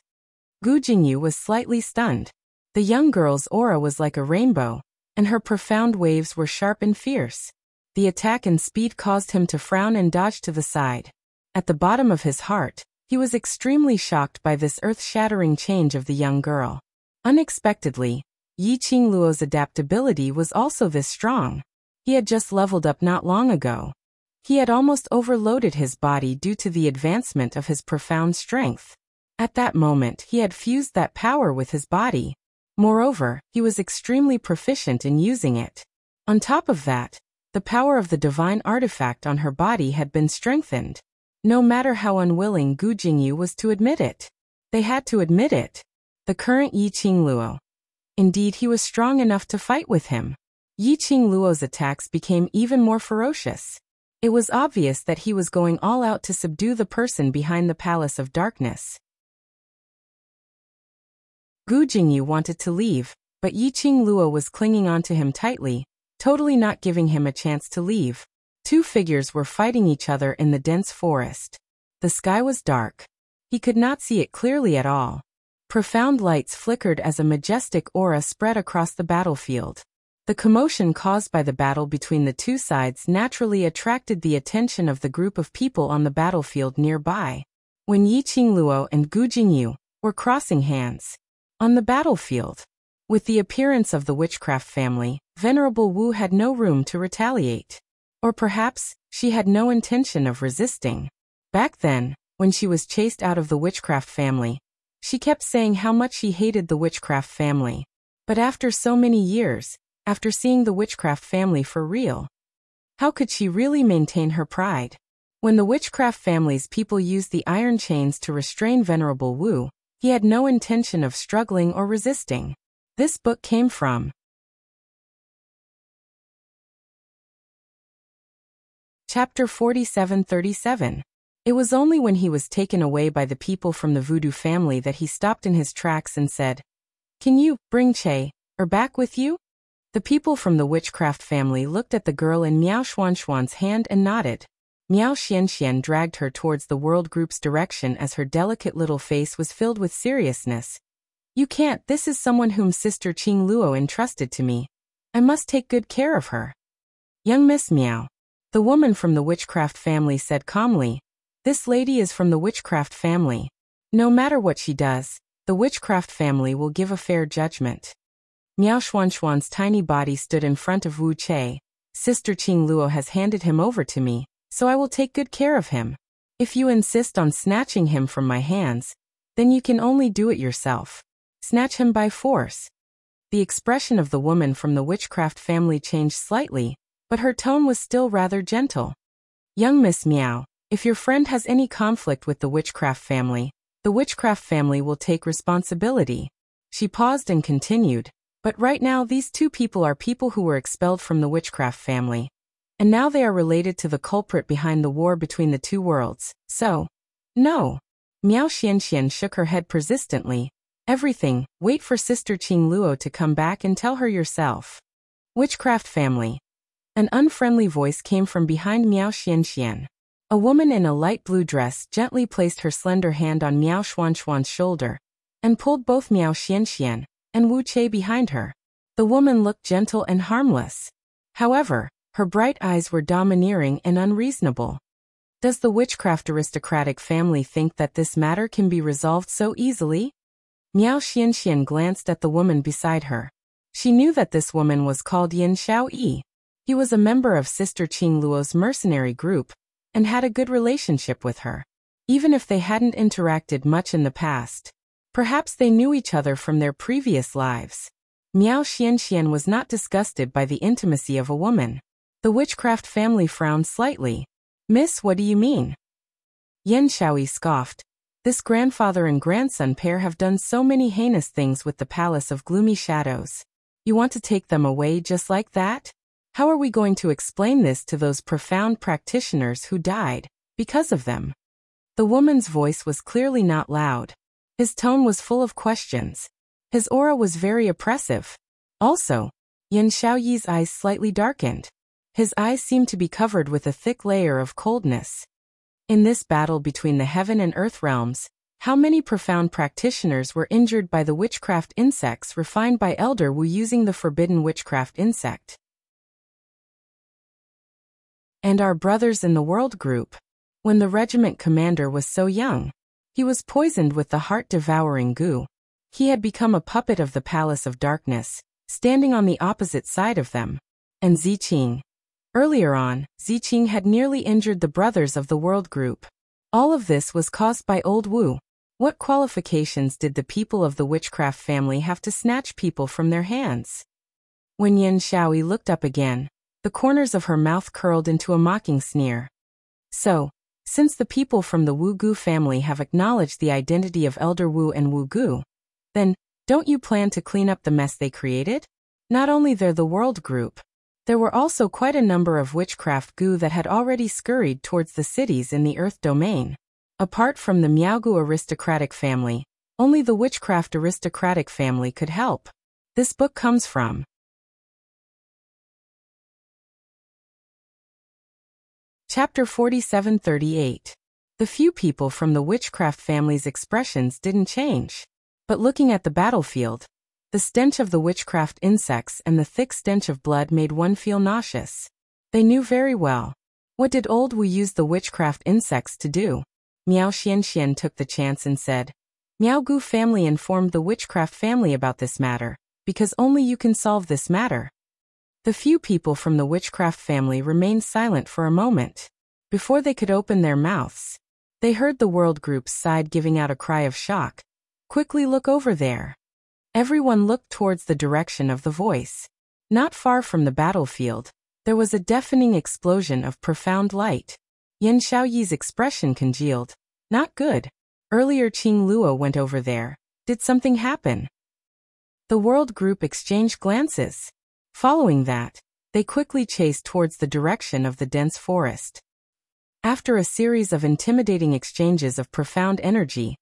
Gu Jingyu was slightly stunned. The young girl's aura was like a rainbow, and her profound waves were sharp and fierce. The attack and speed caused him to frown and dodge to the side. At the bottom of his heart, he was extremely shocked by this earth-shattering change of the young girl. Unexpectedly, Yiqing Luo's adaptability was also this strong. He had just leveled up not long ago. He had almost overloaded his body due to the advancement of his profound strength. At that moment, he had fused that power with his body. Moreover, he was extremely proficient in using it. On top of that, the power of the divine artifact on her body had been strengthened. No matter how unwilling Gu Jingyu was to admit it. They had to admit it. The current Yi Qingluo. Indeed, he was strong enough to fight with him. Yi Qingluo's attacks became even more ferocious. It was obvious that he was going all out to subdue the person behind the Palace of Darkness. Gu Jingyu wanted to leave, but Yi Qingluo was clinging onto him tightly, totally not giving him a chance to leave. Two figures were fighting each other in the dense forest. The sky was dark. He could not see it clearly at all. Profound lights flickered as a majestic aura spread across the battlefield. The commotion caused by the battle between the two sides naturally attracted the attention of the group of people on the battlefield nearby. When Yi Qingluo and Gu Jingyu were crossing hands on the battlefield, with the appearance of the witchcraft family, Venerable Wu had no room to retaliate. Or perhaps, she had no intention of resisting. Back then, when she was chased out of the witchcraft family, she kept saying how much she hated the witchcraft family. But after so many years, after seeing the witchcraft family for real, how could she really maintain her pride? When the witchcraft family's people used the iron chains to restrain Venerable Wu, he had no intention of struggling or resisting. This book came from Chapter 4737. It was only when he was taken away by the people from the voodoo family that he stopped in his tracks and said, "Can you bring Che back with you?" The people from the witchcraft family looked at the girl in Miao Xuanxuan's hand and nodded. Miao Xianxian dragged her towards the world group's direction as her delicate little face was filled with seriousness. "You can't, this is someone whom Sister Qing Luo entrusted to me. I must take good care of her." "Young Miss Miao," the woman from the witchcraft family said calmly, "this lady is from the witchcraft family. No matter what she does, the witchcraft family will give a fair judgment." Miao Xuanxuan's tiny body stood in front of Wu Che. "Sister Qing Luo has handed him over to me, so I will take good care of him. If you insist on snatching him from my hands, then you can only do it yourself. Snatch him by force." The expression of the woman from the witchcraft family changed slightly, but her tone was still rather gentle. "Young Miss Miao, if your friend has any conflict with the witchcraft family will take responsibility." She paused and continued, "But right now these two people are people who were expelled from the witchcraft family. And now they are related to the culprit behind the war between the two worlds, so, no." Miao Xianxian shook her head persistently. "Everything, wait for Sister Qing Luo to come back and tell her yourself." Witchcraft family. An unfriendly voice came from behind Miao Xianxian. A woman in a light blue dress gently placed her slender hand on Miao Xuanxuan's shoulder and pulled both Miao Xianxian and Wu Che behind her. The woman looked gentle and harmless. However, her bright eyes were domineering and unreasonable. Does the witchcraft aristocratic family think that this matter can be resolved so easily? Miao Xianxian glanced at the woman beside her. She knew that this woman was called Yin Xiaoyi. He was a member of Sister Qing Luo's mercenary group and had a good relationship with her. Even if they hadn't interacted much in the past, perhaps they knew each other from their previous lives. Miao Xianxian was not disgusted by the intimacy of a woman. The witchcraft family frowned slightly. "Miss, what do you mean?" Yen Xiaoyi scoffed. "This grandfather and grandson pair have done so many heinous things with the Palace of Gloomy Shadows. You want to take them away just like that? How are we going to explain this to those profound practitioners who died because of them?" The woman's voice was clearly not loud. His tone was full of questions. His aura was very oppressive. Also, Yin Xiaoyi's eyes slightly darkened. His eyes seemed to be covered with a thick layer of coldness. In this battle between the heaven and earth realms, how many profound practitioners were injured by the witchcraft insects refined by Elder Wu using the forbidden witchcraft insect? And our brothers in the world group. When the regiment commander was so young, he was poisoned with the heart-devouring goo. He had become a puppet of the Palace of Darkness, standing on the opposite side of them. And Ziqing, Earlier on, Ziqing had nearly injured the brothers of the World Group. All of this was caused by Old Wu. What qualifications did the people of the witchcraft family have to snatch people from their hands? When Yin Shaoyi looked up again, the corners of her mouth curled into a mocking sneer. So, since the people from the Wu Gu family have acknowledged the identity of Elder Wu and Wu Gu, then, don't you plan to clean up the mess they created? Not only the World Group, there were also quite a number of witchcraft Gu that had already scurried towards the cities in the Earth domain. Apart from the Miaogu aristocratic family, only the witchcraft aristocratic family could help. This book comes from Chapter 4738. The few people from the witchcraft family's expressions didn't change. But looking at the battlefield, the stench of the witchcraft insects and the thick stench of blood made one feel nauseous. They knew very well. What did Old Wu use the witchcraft insects to do? Miao Xianxian took the chance and said, Miaogu family informed the witchcraft family about this matter, because only you can solve this matter. The few people from the witchcraft family remained silent for a moment. Before they could open their mouths, they heard the World Group's side giving out a cry of shock. Quickly look over there. Everyone looked towards the direction of the voice. Not far from the battlefield, there was a deafening explosion of profound light. Yin Shaoyi's expression congealed. Not good. Earlier Qing Luo went over there. Did something happen? The World Group exchanged glances. Following that, they quickly chased towards the direction of the dense forest. After a series of intimidating exchanges of profound energy,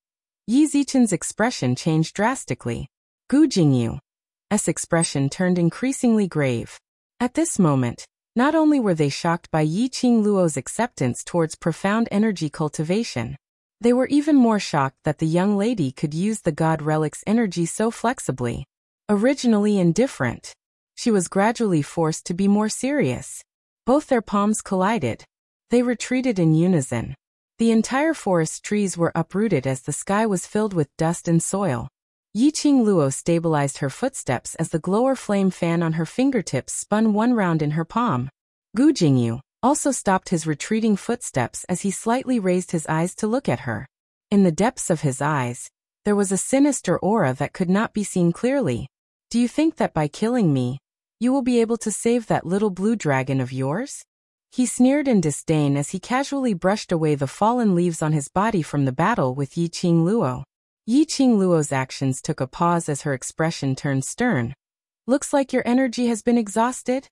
Yi Zichen's expression changed drastically. Gu Jingyu's expression turned increasingly grave. At this moment, not only were they shocked by Yi Qing Luo's acceptance towards profound energy cultivation, they were even more shocked that the young lady could use the god relic's energy so flexibly. Originally indifferent, she was gradually forced to be more serious. Both their palms collided. They retreated in unison. The entire forest trees were uprooted as the sky was filled with dust and soil. Yi Qing Luo stabilized her footsteps as the glower flame fan on her fingertips spun one round in her palm. Gu Jingyu also stopped his retreating footsteps as he slightly raised his eyes to look at her. In the depths of his eyes, there was a sinister aura that could not be seen clearly. Do you think that by killing me, you will be able to save that little blue dragon of yours? He sneered in disdain as he casually brushed away the fallen leaves on his body from the battle with Yi Qing Luo. Yi Qing Luo's actions took a pause as her expression turned stern. Looks like your energy has been exhausted?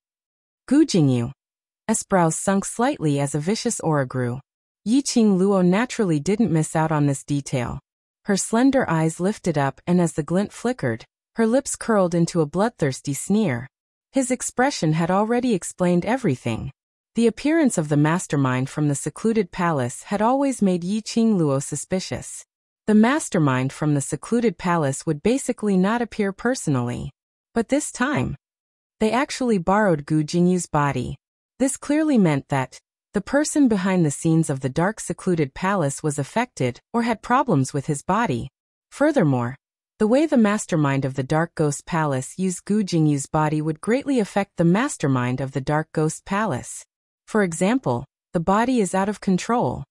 Gu Jingyu's brows sunk slightly as a vicious aura grew. Yi Qing Luo naturally didn't miss out on this detail. Her slender eyes lifted up and as the glint flickered, her lips curled into a bloodthirsty sneer. His expression had already explained everything. The appearance of the mastermind from the secluded palace had always made Yi Qing Luo suspicious. The mastermind from the secluded palace would basically not appear personally. But this time, they actually borrowed Gu Jingyu's body. This clearly meant that the person behind the scenes of the dark secluded palace was affected or had problems with his body. Furthermore, the way the mastermind of the Dark Ghost Palace used Gu Jingyu's body would greatly affect the mastermind of the Dark Ghost Palace. For example, the body is out of control.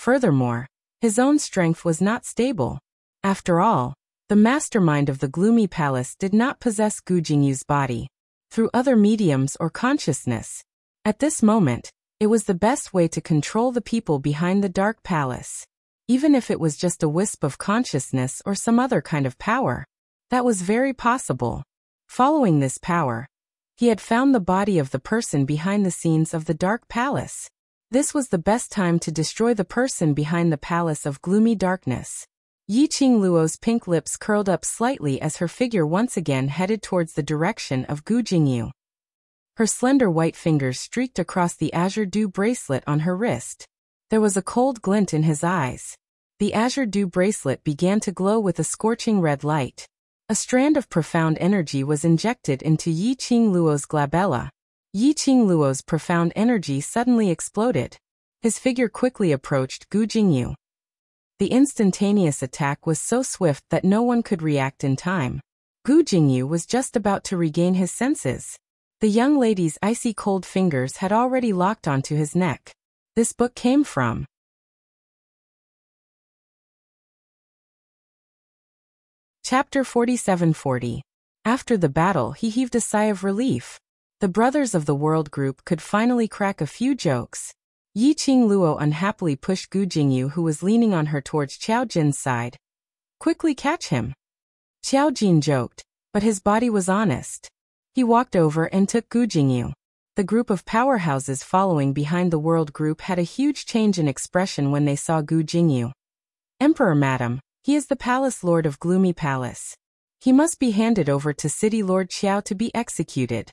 Furthermore, his own strength was not stable. After all, the mastermind of the gloomy palace did not possess Gu Jingyu's body through other mediums or consciousness. At this moment, it was the best way to control the people behind the dark palace. Even if it was just a wisp of consciousness or some other kind of power. That was very possible. Following this power, he had found the body of the person behind the scenes of the dark palace. This was the best time to destroy the person behind the palace of gloomy darkness. Yi Qing Luo's pink lips curled up slightly as her figure once again headed towards the direction of Gu Jingyu. Her slender white fingers streaked across the azure dew bracelet on her wrist. There was a cold glint in his eyes. The azure dew bracelet began to glow with a scorching red light. A strand of profound energy was injected into Yi Qing Luo's glabella. Yi Qing Luo's profound energy suddenly exploded. His figure quickly approached Gu Jingyu. The instantaneous attack was so swift that no one could react in time. Gu Jingyu was just about to regain his senses. The young lady's icy cold fingers had already locked onto his neck. This book came from Chapter 4740. After the battle, he heaved a sigh of relief. The Brothers of the World group could finally crack a few jokes. Yi Qing Luo unhappily pushed Gu Jingyu, who was leaning on her, towards Qiao Jin's side. Quickly catch him. Qiao Jin joked, but his body was honest. He walked over and took Gu Jingyu. The group of powerhouses following behind the World group had a huge change in expression when they saw Gu Jingyu. Emperor Madam, he is the Palace Lord of Gloomy Palace. He must be handed over to City Lord Qiao to be executed.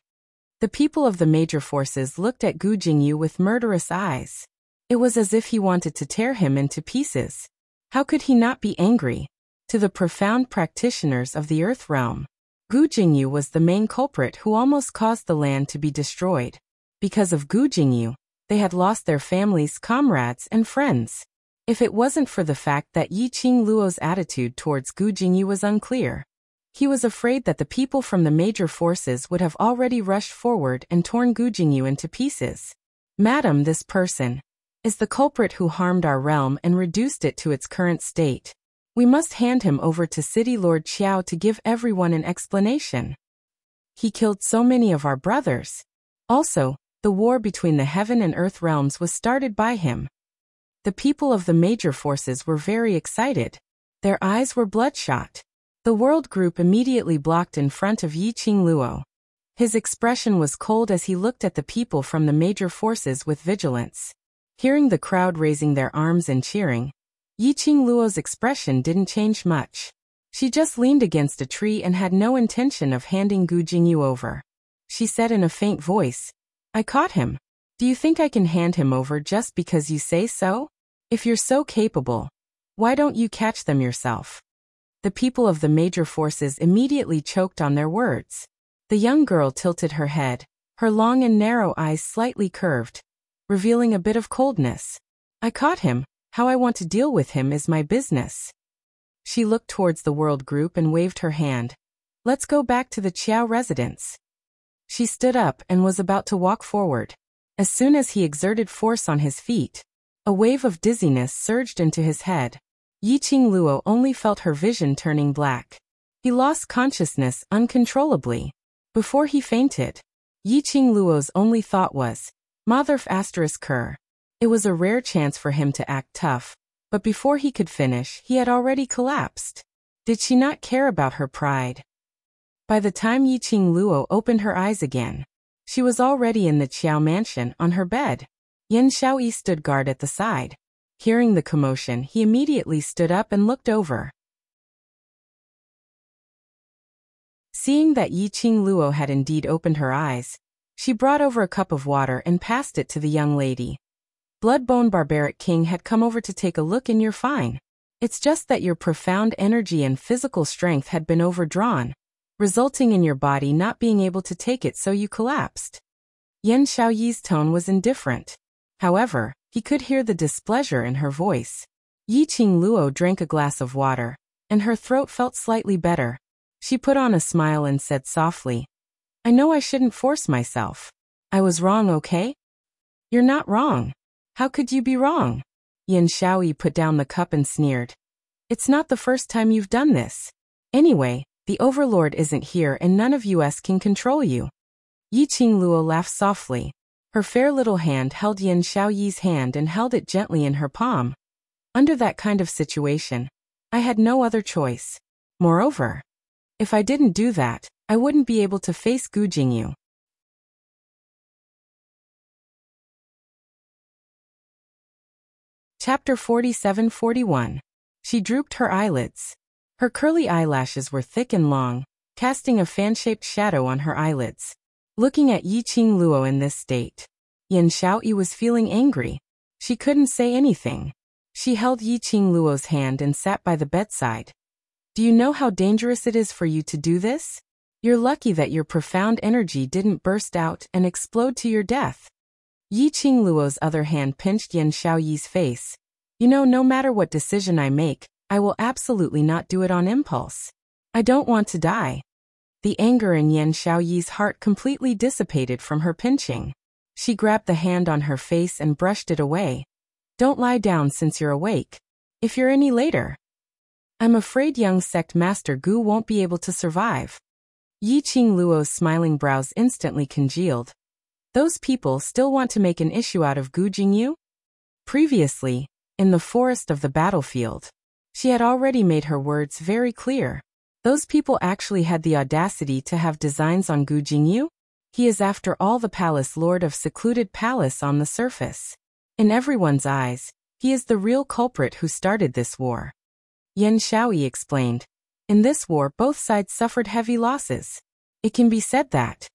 The people of the major forces looked at Gu Jingyu with murderous eyes. It was as if he wanted to tear him into pieces. How could he not be angry? To the profound practitioners of the Earth realm, Gu Jingyu was the main culprit who almost caused the land to be destroyed. Because of Gu Jingyu, they had lost their families, comrades, and friends. If it wasn't for the fact that Yi Qing Luo's attitude towards Gu Jingyu was unclear, he was afraid that the people from the major forces would have already rushed forward and torn Gu Jingyu into pieces. Madam, this person is the culprit who harmed our realm and reduced it to its current state. We must hand him over to City Lord Qiao to give everyone an explanation. He killed so many of our brothers. Also, the war between the heaven and earth realms was started by him. The people of the major forces were very excited. Their eyes were bloodshot. The World group immediately blocked in front of Yi Qing Luo. His expression was cold as he looked at the people from the major forces with vigilance. Hearing the crowd raising their arms and cheering, Yi Qing Luo's expression didn't change much. She just leaned against a tree and had no intention of handing Gu Jingyu over. She said in a faint voice, "I caught him. Do you think I can hand him over just because you say so? If you're so capable, why don't you catch them yourself?" The people of the major forces immediately choked on their words. The young girl tilted her head, her long and narrow eyes slightly curved, revealing a bit of coldness. "I caught him. How I want to deal with him is my business." She looked towards the World group and waved her hand. "Let's go back to the Qiao residence." She stood up and was about to walk forward. As soon as he exerted force on his feet, a wave of dizziness surged into his head. Yi Qing Luo only felt her vision turning black. He lost consciousness uncontrollably. Before he fainted, Yi Qing Luo's only thought was, "Motherf asterisk her." It was a rare chance for him to act tough, but before he could finish, he had already collapsed. Did she not care about her pride? By the time Yi Qing Luo opened her eyes again, she was already in the Qiao mansion on her bed. Yan Xiaoyi stood guard at the side. Hearing the commotion, he immediately stood up and looked over. Seeing that Yi Qing Luo had indeed opened her eyes, she brought over a cup of water and passed it to the young lady. "Bloodbone Barbaric King had come over to take a look and you're fine. It's just that your profound energy and physical strength had been overdrawn, resulting in your body not being able to take it, so you collapsed." Yan Xiaoyi's tone was indifferent. However, he could hear the displeasure in her voice. Yi Qing Luo drank a glass of water, and her throat felt slightly better. She put on a smile and said softly, "I know I shouldn't force myself. I was wrong, okay?" "You're not wrong. How could you be wrong?" Yan Xiaoyi put down the cup and sneered. "It's not the first time you've done this. Anyway, the Overlord isn't here and none of us can control you." Yi Qing Luo laughed softly. Her fair little hand held Yan Xiaoyi's hand and held it gently in her palm. "Under that kind of situation, I had no other choice. Moreover, if I didn't do that, I wouldn't be able to face Gu Jingyu." Chapter 4741. She drooped her eyelids. Her curly eyelashes were thick and long, casting a fan-shaped shadow on her eyelids. Looking at Yi Qing Luo in this state, Yan Xiaoyi was feeling angry. She couldn't say anything. She held Yi Qing Luo's hand and sat by the bedside. "Do you know how dangerous it is for you to do this? You're lucky that your profound energy didn't burst out and explode to your death." Yi Qing Luo's other hand pinched Yan Xiaoyi's face. "You know, no matter what decision I make, I will absolutely not do it on impulse. I don't want to die. The anger in Yan Xiaoyi's heart completely dissipated from her pinching. She grabbed the hand on her face and brushed it away. Don't lie down since you're awake. If you're any later, I'm afraid young sect master Gu won't be able to survive. Yi Qingluo's smiling brows instantly congealed. Those people still want to make an issue out of Gu Jingyu? Previously, in the forest of the battlefield, she had already made her words very clear. Those people actually had the audacity to have designs on Gu Jingyu? He is after all the palace lord of secluded palace on the surface. In everyone's eyes, he is the real culprit who started this war. Yan Xiaoyi explained. In this war both sides suffered heavy losses. It can be said that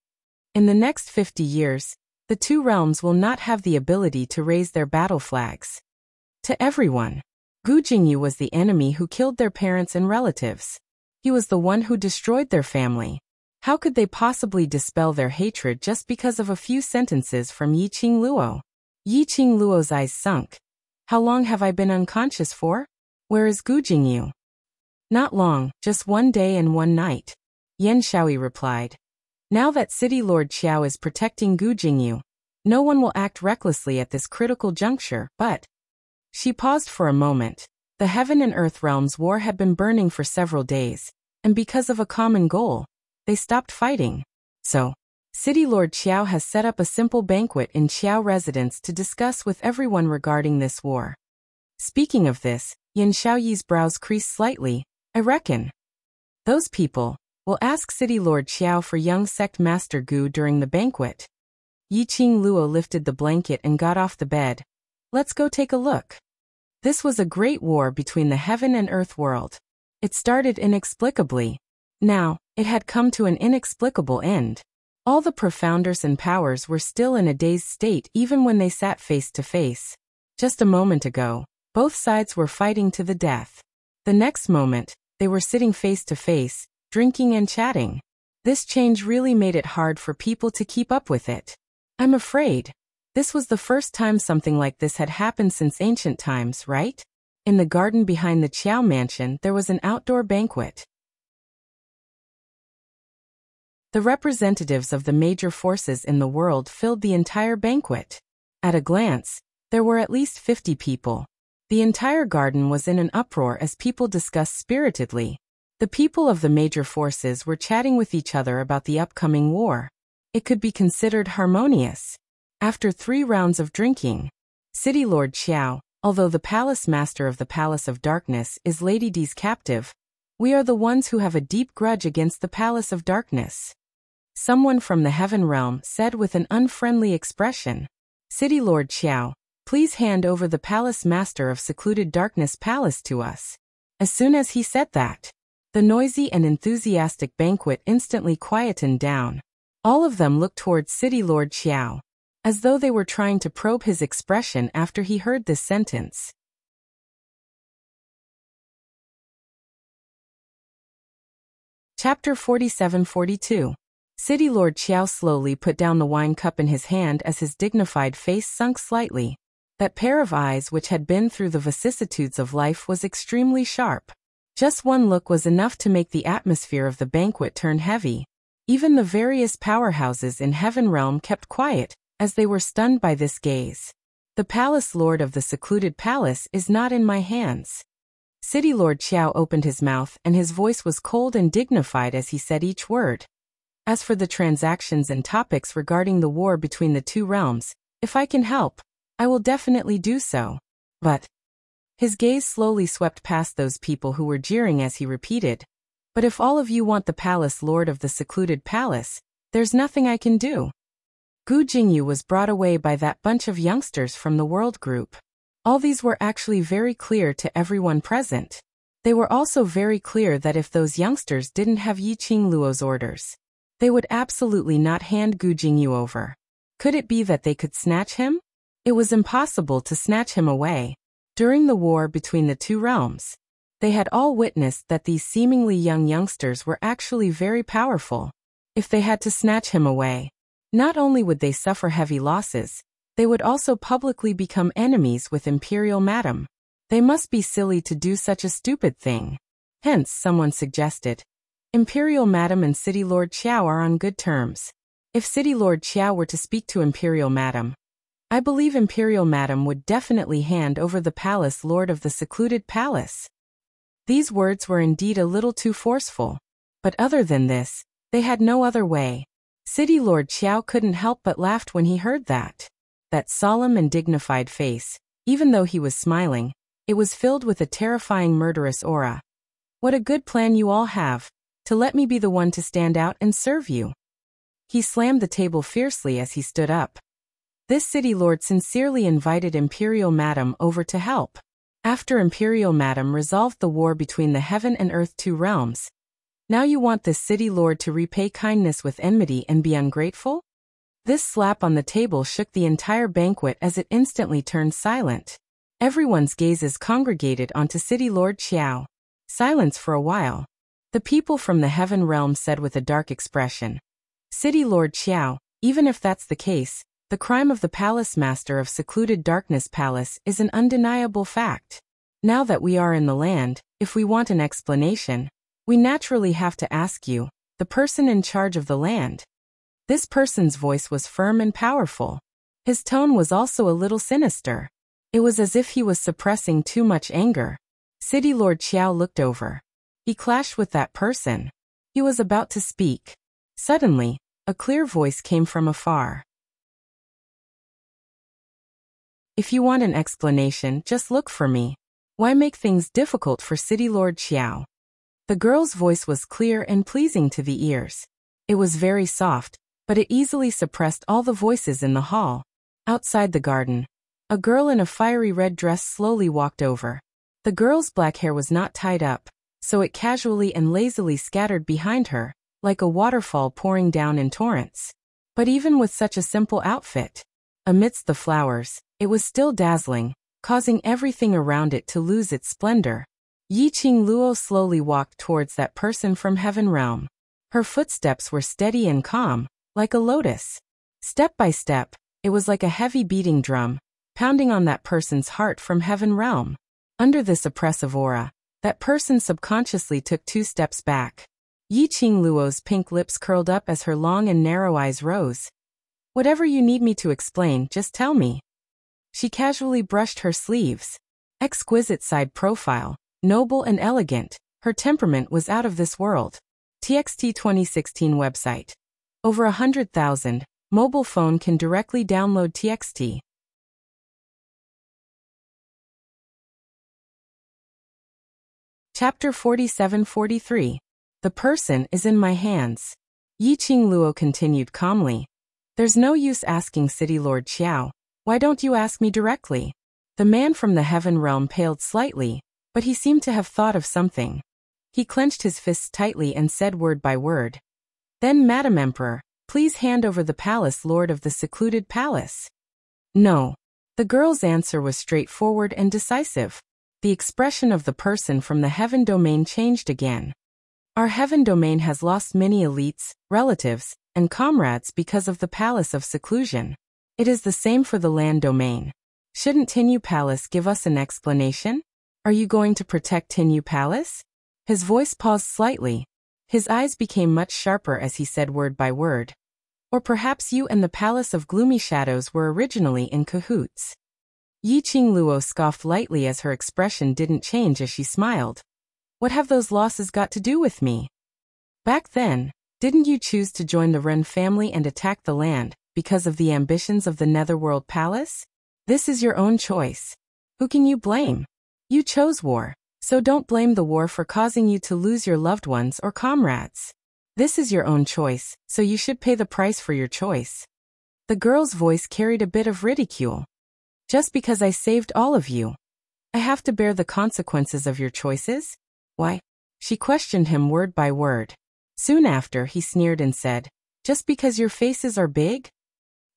in the next 50 years, the two realms will not have the ability to raise their battle flags. To everyone, Gu Jingyu was the enemy who killed their parents and relatives. He was the one who destroyed their family. How could they possibly dispel their hatred just because of a few sentences from Yi Qingluo? Yi Qingluo's eyes sunk. How long have I been unconscious for? Where is Gu Jingyu? Not long, just 1 day and 1 night. Yan Xiaoyi replied. Now that City Lord Xiao is protecting Gu Jingyu, no one will act recklessly at this critical juncture, but... She paused for a moment. The heaven and earth realms war had been burning for several days, and because of a common goal, they stopped fighting. So, City Lord Xiao has set up a simple banquet in Xiao residence to discuss with everyone regarding this war. Speaking of this, Yan Xiaoyi's brows creased slightly. I reckon those people will ask City Lord Xiao for young sect master Gu during the banquet. Yi Qingluo lifted the blanket and got off the bed. Let's go take a look. This was a great war between the heaven and earth world. It started inexplicably. Now, it had come to an inexplicable end. All the profounders and powers were still in a dazed state even when they sat face to face. Just a moment ago, both sides were fighting to the death. The next moment, they were sitting face to face, drinking and chatting. This change really made it hard for people to keep up with it. I'm afraid this was the first time something like this had happened since ancient times, right? In the garden behind the Qiao mansion, there was an outdoor banquet. The representatives of the major forces in the world filled the entire banquet. At a glance, there were at least 50 people. The entire garden was in an uproar as people discussed spiritedly. The people of the major forces were chatting with each other about the upcoming war. It could be considered harmonious. After 3 rounds of drinking, City Lord Xiao, although the palace master of the Palace of Darkness is Lady D's captive, we are the ones who have a deep grudge against the Palace of Darkness. Someone from the heaven realm said with an unfriendly expression. City Lord Xiao, please hand over the Palace Master of Secluded Darkness Palace to us. As soon as he said that, the noisy and enthusiastic banquet instantly quietened down. All of them looked towards City Lord Xiao, as though they were trying to probe his expression after he heard this sentence. Chapter 47-42. City Lord Xiao slowly put down the wine cup in his hand as his dignified face sunk slightly. That pair of eyes which had been through the vicissitudes of life was extremely sharp. Just one look was enough to make the atmosphere of the banquet turn heavy. Even the various powerhouses in Heaven Realm kept quiet, as they were stunned by this gaze. The Palace Lord of the Secluded Palace is not in my hands. City Lord Xiao opened his mouth and his voice was cold and dignified as he said each word. As for the transactions and topics regarding the war between the two realms, if I can help, I will definitely do so. But his gaze slowly swept past those people who were jeering as he repeated, but if all of you want the Palace Lord of the Secluded Palace, there's nothing I can do. Gu Jingyu was brought away by that bunch of youngsters from the World Group. All these were actually very clear to everyone present. They were also very clear that if those youngsters didn't have Yi Qingluo's orders, they would absolutely not hand Gu Jingyu over. Could it be that they could snatch him? It was impossible to snatch him away. During the war between the two realms, they had all witnessed that these seemingly young youngsters were actually very powerful. If they had to snatch him away, not only would they suffer heavy losses, they would also publicly become enemies with Imperial Madam. They must be silly to do such a stupid thing. Hence, someone suggested, Imperial Madam and City Lord Xiao are on good terms. If City Lord Xiao were to speak to Imperial Madam, I believe Imperial Madam would definitely hand over the palace lord of the secluded palace. These words were indeed a little too forceful, but other than this, they had no other way. City Lord Xiao couldn't help but laugh when he heard that. That solemn and dignified face, even though he was smiling, it was filled with a terrifying murderous aura. What a good plan you all have, to let me be the one to stand out and serve you. He slammed the table fiercely as he stood up. This city lord sincerely invited Imperial Madam over to help. After Imperial Madam resolved the war between the heaven and earth two realms, now you want this city lord to repay kindness with enmity and be ungrateful? This slap on the table shook the entire banquet as it instantly turned silent. Everyone's gazes congregated onto City Lord Xiao. Silence for a while. The people from the heaven realm said with a dark expression, City Lord Xiao, even if that's the case, the crime of the palace master of secluded darkness palace is an undeniable fact. Now that we are in the land, if we want an explanation, we naturally have to ask you, the person in charge of the land. This person's voice was firm and powerful. His tone was also a little sinister. It was as if he was suppressing too much anger. City Lord Xiao looked over. He clashed with that person. He was about to speak. Suddenly, a clear voice came from afar. If you want an explanation, just look for me. Why make things difficult for City Lord Xiao? The girl's voice was clear and pleasing to the ears. It was very soft, but it easily suppressed all the voices in the hall. Outside the garden, a girl in a fiery red dress slowly walked over. The girl's black hair was not tied up, so it casually and lazily scattered behind her, like a waterfall pouring down in torrents. But even with such a simple outfit, amidst the flowers, it was still dazzling, causing everything around it to lose its splendor. Yiqing Luo slowly walked towards that person from Heaven Realm. Her footsteps were steady and calm, like a lotus. Step by step, it was like a heavy beating drum, pounding on that person's heart from Heaven Realm. Under this oppressive aura, that person subconsciously took 2 steps back. Yiqing Luo's pink lips curled up as her long and narrow eyes rose. Whatever you need me to explain, just tell me. She casually brushed her sleeves. Exquisite side profile, noble and elegant, her temperament was out of this world. TXT 2016 website. Over 100,000, mobile phone can directly download TXT. Chapter 47-43. The person is in my hands. Yiqing Luo continued calmly. There's no use asking City Lord Xiao. Why don't you ask me directly? The man from the heaven realm paled slightly, but he seemed to have thought of something. He clenched his fists tightly and said word by word. Then, Madam Emperor, please hand over the palace lord of the secluded palace. No. The girl's answer was straightforward and decisive. The expression of the person from the heaven domain changed again. Our heaven domain has lost many elites, relatives, and comrades because of the palace of seclusion. It is the same for the land domain. Shouldn't Tinyu Palace give us an explanation? Are you going to protect Tinyu Palace? His voice paused slightly. His eyes became much sharper as he said word by word. Or perhaps you and the Palace of Gloomy Shadows were originally in cahoots. Yiqing Luo scoffed lightly as her expression didn't change as she smiled. What have those losses got to do with me? Back then, didn't you choose to join the Ren family and attack the land because of the ambitions of the Netherworld Palace? This is your own choice. Who can you blame? You chose war, so don't blame the war for causing you to lose your loved ones or comrades. This is your own choice, so you should pay the price for your choice. The girl's voice carried a bit of ridicule. Just because I saved all of you, I have to bear the consequences of your choices? Why? She questioned him word by word. Soon after, he sneered and said, just because your faces are big?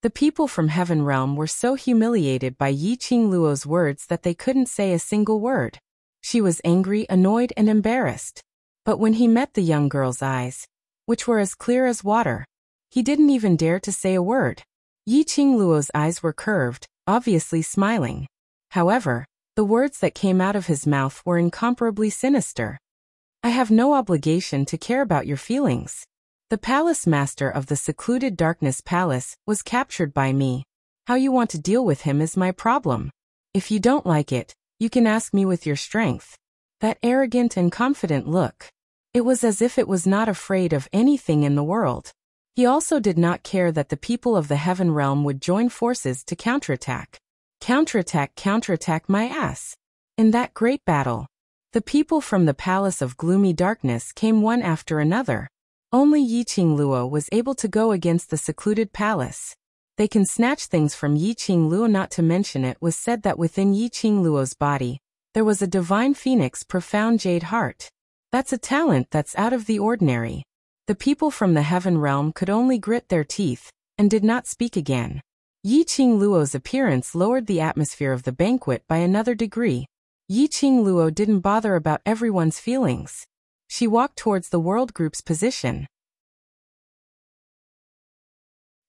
The people from Heaven Realm were so humiliated by Yiqing Luo's words that they couldn't say a single word. She was angry, annoyed, and embarrassed. But when he met the young girl's eyes, which were as clear as water, he didn't even dare to say a word. Yiqing Luo's eyes were curved, obviously smiling. However, the words that came out of his mouth were incomparably sinister. I have no obligation to care about your feelings. The palace master of the secluded darkness palace was captured by me. How you want to deal with him is my problem. If you don't like it, you can ask me with your strength. That arrogant and confident look. It was as if it was not afraid of anything in the world. He also did not care that the people of the heaven realm would join forces to counterattack. Counterattack my ass. In that great battle, the people from the palace of gloomy darkness came one after another. Only Yiqing Luo was able to go against the secluded palace. They can snatch things from Yiqing Luo. Not to mention, it was said that within Yiqing Luo's body, there was a divine phoenix profound jade heart. That's a talent that's out of the ordinary. The people from the heaven realm could only grit their teeth, and did not speak again. Yiqing Luo's appearance lowered the atmosphere of the banquet by another degree. Yiqing Luo didn't bother about everyone's feelings. She walked towards the world group's position.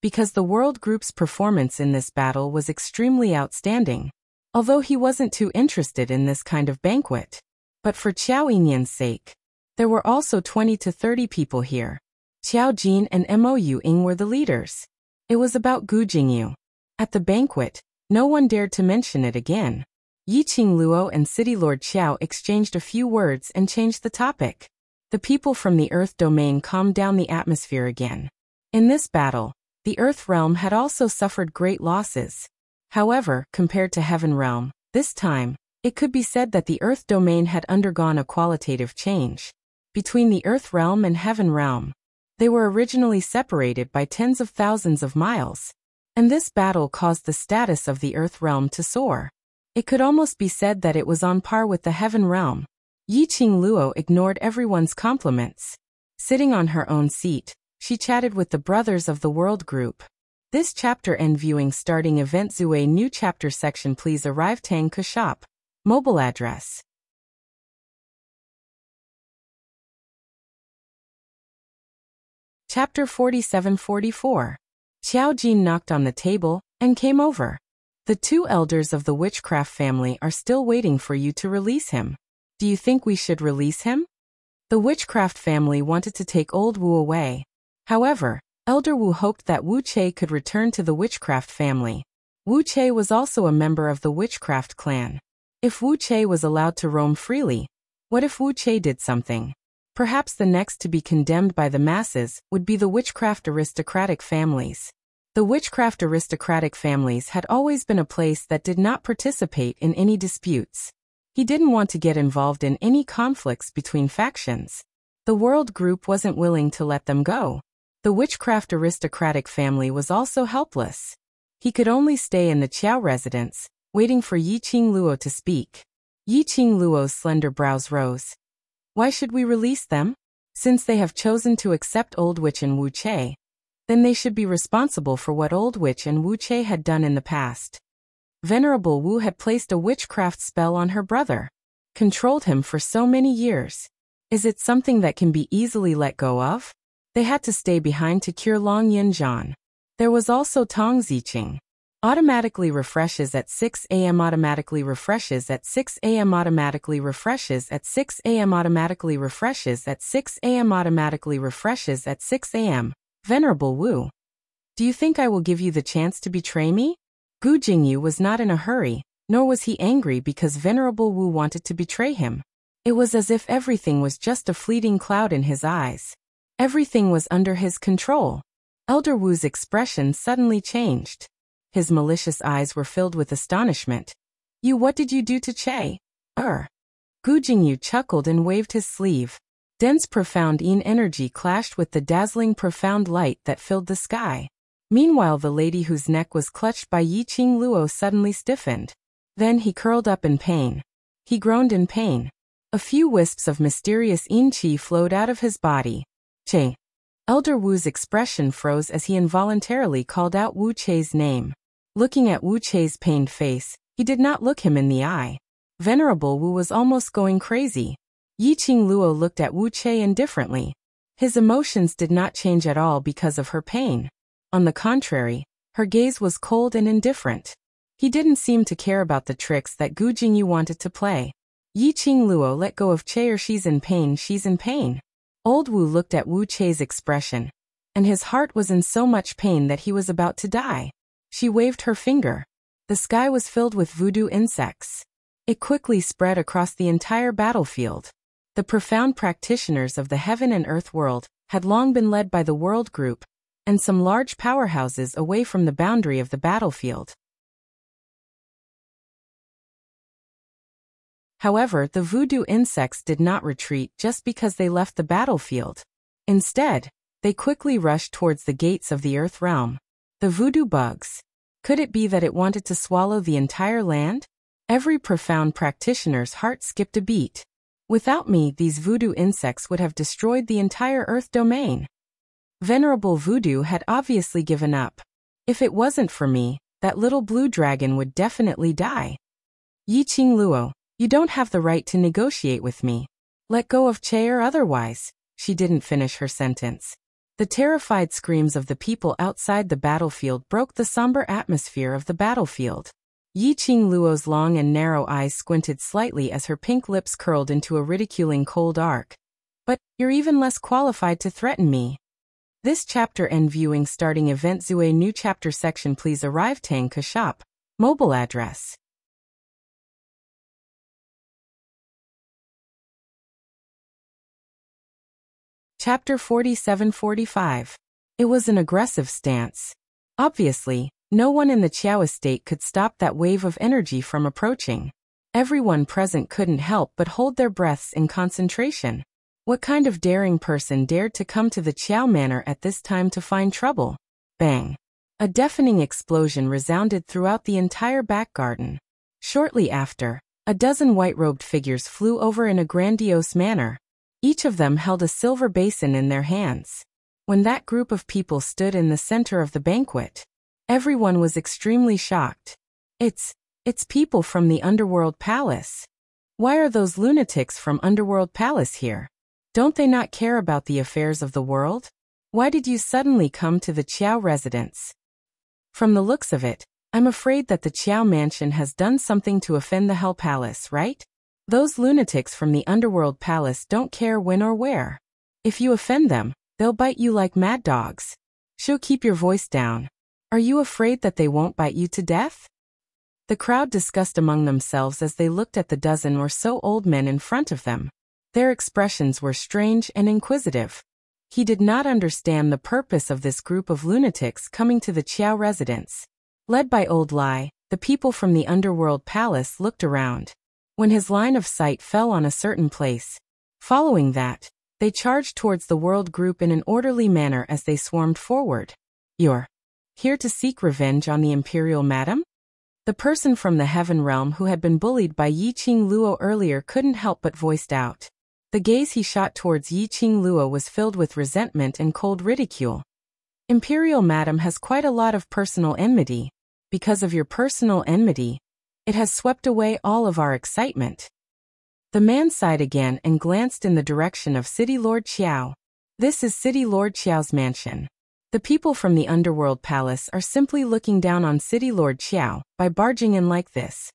Because the world group's performance in this battle was extremely outstanding, although he wasn't too interested in this kind of banquet. But for Qiao Yinyan's sake, there were also 20 to 30 people here. Qiao Jin and Mo Ying were the leaders. It was about Gu Jingyu. At the banquet, no one dared to mention it again. Yiqing Luo and City Lord Qiao exchanged a few words and changed the topic. The people from the Earth domain calmed down the atmosphere again. In this battle, the Earth realm had also suffered great losses. However, compared to Heaven realm, this time, it could be said that the Earth domain had undergone a qualitative change. Between the Earth realm and Heaven realm, they were originally separated by tens of thousands of miles. And this battle caused the status of the Earth realm to soar. It could almost be said that it was on par with the Heaven realm. Yiqing Luo ignored everyone's compliments. Sitting on her own seat, she chatted with the brothers of the world group. This chapter end viewing starting event Zue new chapter section. Please arrive Tang Ka shop. Mobile address. Chapter 47-44. Qiao Jin knocked on the table and came over. The two elders of the witchcraft family are still waiting for you to release him. Do you think we should release him? The witchcraft family wanted to take old Wu away. However, Elder Wu hoped that Wu Che could return to the witchcraft family. Wu Che was also a member of the witchcraft clan. If Wu Che was allowed to roam freely, what if Wu Che did something? Perhaps the next to be condemned by the masses would be the witchcraft aristocratic families. The witchcraft aristocratic families had always been a place that did not participate in any disputes. He didn't want to get involved in any conflicts between factions. The world group wasn't willing to let them go. The witchcraft aristocratic family was also helpless. He could only stay in the Qiao residence, waiting for Yiqing Luo to speak. Yiqing Luo's slender brows rose. Why should we release them? Since they have chosen to accept Old Witch and Wu Che, then they should be responsible for what Old Witch and Wu Che had done in the past. Venerable Wu had placed a witchcraft spell on her brother, controlled him for so many years. Is it something that can be easily let go of? They had to stay behind to cure Long Yinzhan. There was also Tong Ziqing. Automatically refreshes at 6 a.m. Automatically refreshes at 6 a.m. Automatically refreshes at 6 a.m. Automatically refreshes at 6 a.m. Automatically refreshes at 6 a.m. Venerable Wu, do you think I will give you the chance to betray me? Gu Jingyu was not in a hurry, nor was he angry because Venerable Wu wanted to betray him. It was as if everything was just a fleeting cloud in his eyes. Everything was under his control. Elder Wu's expression suddenly changed. His malicious eyes were filled with astonishment. What did you do to Che? Gu Jingyu chuckled and waved his sleeve. Dense profound yin energy clashed with the dazzling profound light that filled the sky. Meanwhile, the lady whose neck was clutched by Yiqing Luo suddenly stiffened. Then he curled up in pain. He groaned in pain. A few wisps of mysterious yin qi flowed out of his body. Che. Elder Wu's expression froze as he involuntarily called out Wu Che's name. Looking at Wu Che's pained face, he did not look him in the eye. Venerable Wu was almost going crazy. Yiqing Luo looked at Wu Che indifferently. His emotions did not change at all because of her pain. On the contrary, her gaze was cold and indifferent. He didn't seem to care about the tricks that Gu Jingyu wanted to play. Yi Qing Luo, let go of Che, or she's in pain, she's in pain. Old Wu looked at Wu Che's expression, and his heart was in so much pain that he was about to die. She waved her finger. The sky was filled with voodoo insects. It quickly spread across the entire battlefield. The profound practitioners of the heaven and earth world had long been led by the world group and some large powerhouses away from the boundary of the battlefield. However, the voodoo insects did not retreat just because they left the battlefield. Instead, they quickly rushed towards the gates of the earth realm. The voodoo bugs. Could it be that it wanted to swallow the entire land? Every profound practitioner's heart skipped a beat. Without me, these voodoo insects would have destroyed the entire earth domain. Venerable Voodoo had obviously given up. If it wasn't for me, that little blue dragon would definitely die. Yi Qing Luo, you don't have the right to negotiate with me. Let go of Che or otherwise. She didn't finish her sentence. The terrified screams of the people outside the battlefield broke the somber atmosphere of the battlefield. Yi Qing Luo's long and narrow eyes squinted slightly as her pink lips curled into a ridiculing cold arc. But, you're even less qualified to threaten me. This chapter end viewing starting event Zue new chapter section please arrive Tang Ka shop. Mobile address. Chapter 47-45. It was an aggressive stance. Obviously, no one in the Qiao estate could stop that wave of energy from approaching. Everyone present couldn't help but hold their breaths in concentration. What kind of daring person dared to come to the Qiao Manor at this time to find trouble? Bang! A deafening explosion resounded throughout the entire back garden. Shortly after, a dozen white-robed figures flew over in a grandiose manner. Each of them held a silver basin in their hands. When that group of people stood in the center of the banquet, everyone was extremely shocked. It's people from the Underworld Palace. Why are those lunatics from Underworld Palace here? Don't they not care about the affairs of the world? Why did you suddenly come to the Qiao residence? From the looks of it, I'm afraid that the Qiao mansion has done something to offend the Hell Palace, right? Those lunatics from the Underworld Palace don't care when or where. If you offend them, they'll bite you like mad dogs. So keep your voice down. Are you afraid that they won't bite you to death? The crowd discussed among themselves as they looked at the dozen or so old men in front of them. Their expressions were strange and inquisitive. He did not understand the purpose of this group of lunatics coming to the Qiao residence. Led by Old Lai, the people from the Underworld Palace looked around. When his line of sight fell on a certain place, following that, they charged towards the world group in an orderly manner as they swarmed forward. You're here to seek revenge on the Imperial Madam? The person from the Heaven Realm who had been bullied by Yi Qing Luo earlier couldn't help but voiced out. The gaze he shot towards Yi Qing Luo was filled with resentment and cold ridicule. Imperial Madam has quite a lot of personal enmity. Because of your personal enmity, it has swept away all of our excitement. The man sighed again and glanced in the direction of City Lord Qiao. This is City Lord Qiao's mansion. The people from the Underworld Palace are simply looking down on City Lord Qiao by barging in like this.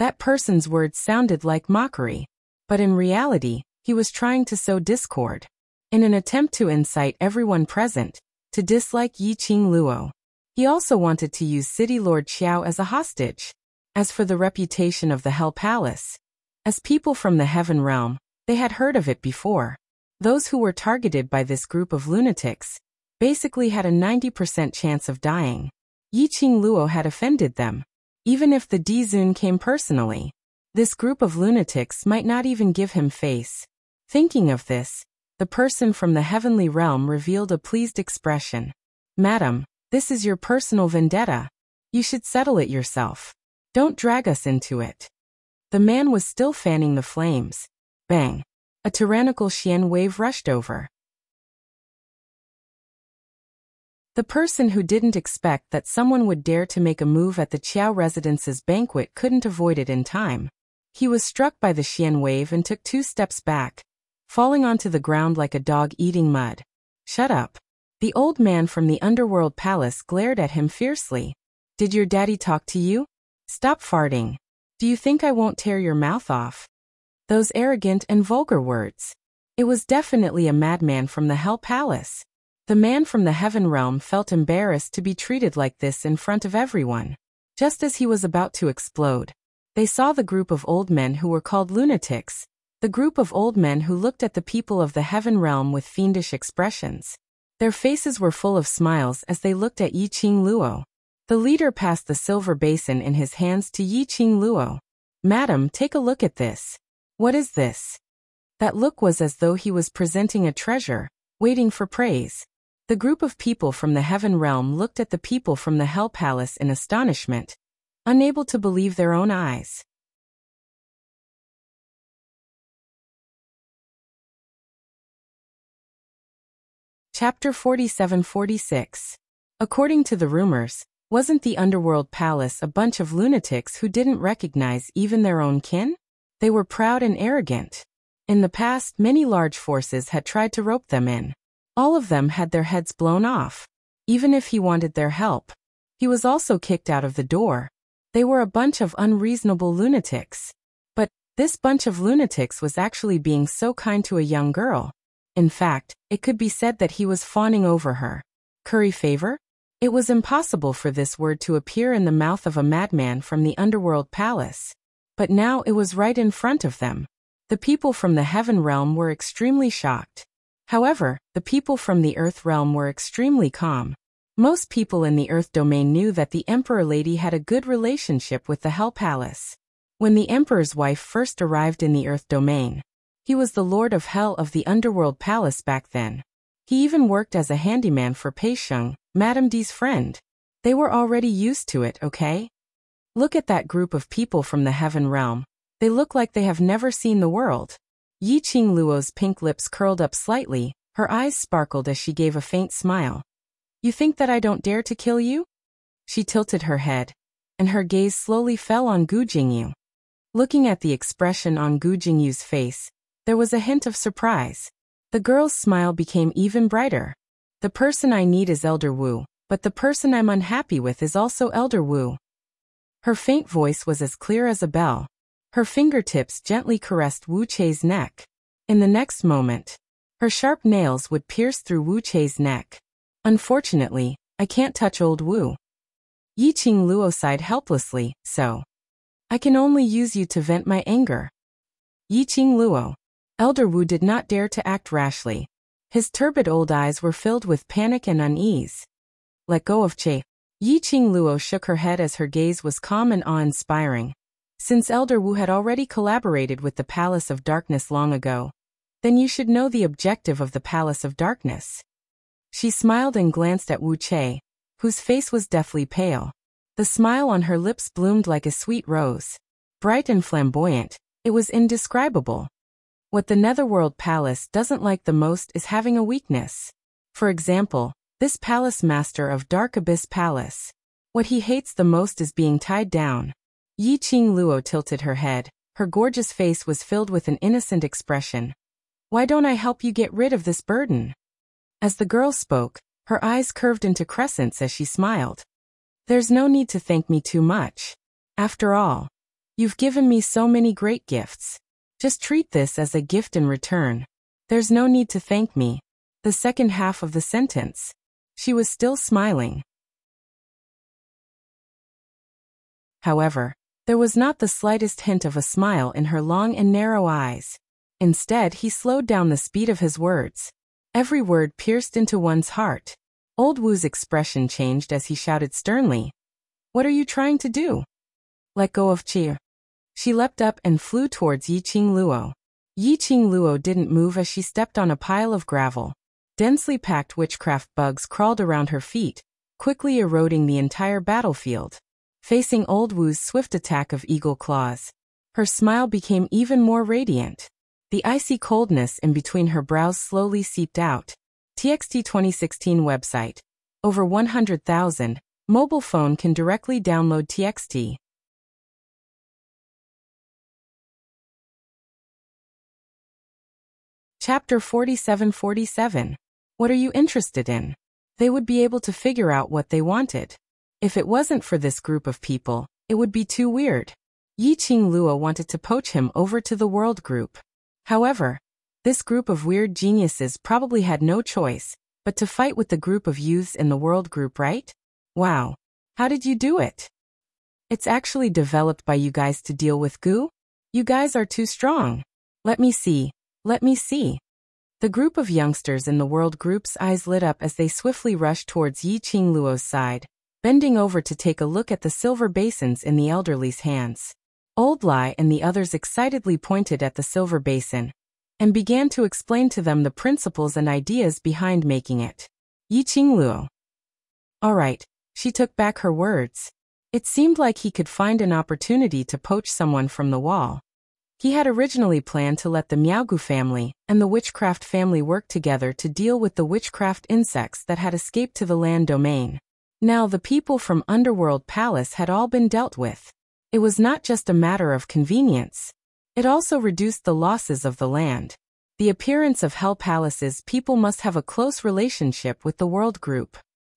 That person's words sounded like mockery, but in reality, he was trying to sow discord. In an attempt to incite everyone present to dislike Yi Qing Luo, he also wanted to use City Lord Qiao as a hostage. As for the reputation of the Hell Palace, as people from the Heaven Realm, they had heard of it before. Those who were targeted by this group of lunatics basically had a 90% chance of dying. Yi Qing Luo had offended them. Even if the Dizun came personally, this group of lunatics might not even give him face. Thinking of this, the person from the heavenly realm revealed a pleased expression. Madam, this is your personal vendetta. You should settle it yourself. Don't drag us into it. The man was still fanning the flames. Bang! A tyrannical Xian wave rushed over. The person who didn't expect that someone would dare to make a move at the Qiao residence's banquet couldn't avoid it in time. He was struck by the Xian wave and took 2 steps back, falling onto the ground like a dog eating mud. Shut up. The old man from the Underworld Palace glared at him fiercely. Did your daddy talk to you? Stop farting. Do you think I won't tear your mouth off? Those arrogant and vulgar words. It was definitely a madman from the Hell Palace. The man from the Heaven Realm felt embarrassed to be treated like this in front of everyone. Just as he was about to explode, they saw the group of old men who were called lunatics, the group of old men who looked at the people of the Heaven Realm with fiendish expressions. Their faces were full of smiles as they looked at Yi Qing Luo. The leader passed the silver basin in his hands to Yi Qing Luo. "Madam, take a look at this." "What is this?" That look was as though he was presenting a treasure, waiting for praise. The group of people from the Heaven Realm looked at the people from the Hell Palace in astonishment, unable to believe their own eyes. Chapter 47-46. According to the rumors, wasn't the Underworld Palace a bunch of lunatics who didn't recognize even their own kin? They were proud and arrogant. In the past, many large forces had tried to rope them in. All of them had their heads blown off. Even if he wanted their help, he was also kicked out of the door. They were a bunch of unreasonable lunatics. But this bunch of lunatics was actually being so kind to a young girl. In fact, it could be said that he was fawning over her. Curry favor? It was impossible for this word to appear in the mouth of a madman from the Underworld Palace. But now it was right in front of them. The people from the Heaven Realm were extremely shocked. However, the people from the Earth Realm were extremely calm. Most people in the Earth Domain knew that the Emperor Lady had a good relationship with the Hell Palace. When the Emperor's wife first arrived in the Earth Domain, he was the Lord of Hell of the Underworld Palace back then. He even worked as a handyman for Pei Sheng, Madame D's friend. They were already used to it, okay? Look at that group of people from the Heaven Realm. They look like they have never seen the world. Yi Qing Luo's pink lips curled up slightly, her eyes sparkled as she gave a faint smile. "You think that I don't dare to kill you?" She tilted her head, and her gaze slowly fell on Gu Jingyu. Looking at the expression on Gu Jingyu's face, there was a hint of surprise. The girl's smile became even brighter. "The person I need is Elder Wu, but the person I'm unhappy with is also Elder Wu." Her faint voice was as clear as a bell. Her fingertips gently caressed Wu Chei's neck. In the next moment, her sharp nails would pierce through Wu Chei's neck. "Unfortunately, I can't touch old Wu." Yi Qing Luo sighed helplessly, "So I can only use you to vent my anger." Yi Qing Luo. Elder Wu did not dare to act rashly. His turbid old eyes were filled with panic and unease. "Let go of Che." Yi Qing Luo shook her head as her gaze was calm and awe-inspiring. Since Elder Wu had already collaborated with the Palace of Darkness long ago, then you should know the objective of the Palace of Darkness. She smiled and glanced at Wu Che, whose face was deathly pale. The smile on her lips bloomed like a sweet rose. Bright and flamboyant, it was indescribable. What the Netherworld Palace doesn't like the most is having a weakness. For example, this Palace Master of Dark Abyss Palace. What he hates the most is being tied down. Yi Qing Luo tilted her head. Her gorgeous face was filled with an innocent expression. "Why don't I help you get rid of this burden?" As the girl spoke, her eyes curved into crescents as she smiled. "There's no need to thank me too much. After all, you've given me so many great gifts. Just treat this as a gift in return. There's no need to thank me." The second half of the sentence. She was still smiling. However, there was not the slightest hint of a smile in her long and narrow eyes. Instead, he slowed down the speed of his words. Every word pierced into one's heart. Old Wu's expression changed as he shouted sternly, "What are you trying to do?" "Let go of Qi." She leapt up and flew towards Yi Qing Luo. Yi Qing Luo didn't move as she stepped on a pile of gravel. Densely packed witchcraft bugs crawled around her feet, quickly eroding the entire battlefield. Facing Old Wu's swift attack of eagle claws, her smile became even more radiant. The icy coldness in between her brows slowly seeped out. TXT 2016 website. Over 100,000. Mobile phone can directly download TXT. Chapter 47-47. What are you interested in? They would be able to figure out what they wanted. If it wasn't for this group of people, it would be too weird. Yi Qing Luo wanted to poach him over to the World Group. However, this group of weird geniuses probably had no choice but to fight with the group of youths in the World Group, right? Wow. How did you do it? It's actually developed by you guys to deal with goo? You guys are too strong. Let me see. Let me see. The group of youngsters in the World Group's eyes lit up as they swiftly rushed towards Yi Qing Luo's side, bending over to take a look at the silver basins in the elderly's hands. Old Lai and the others excitedly pointed at the silver basin and began to explain to them the principles and ideas behind making it. Yi Qing Luo. All right, she took back her words. It seemed like he could find an opportunity to poach someone from the wall. He had originally planned to let the Miaogu family and the witchcraft family work together to deal with the witchcraft insects that had escaped to the land domain. Now the people from Underworld Palace had all been dealt with. It was not just a matter of convenience. It also reduced the losses of the land. The appearance of Hell Palace's people must have a close relationship with the World Group.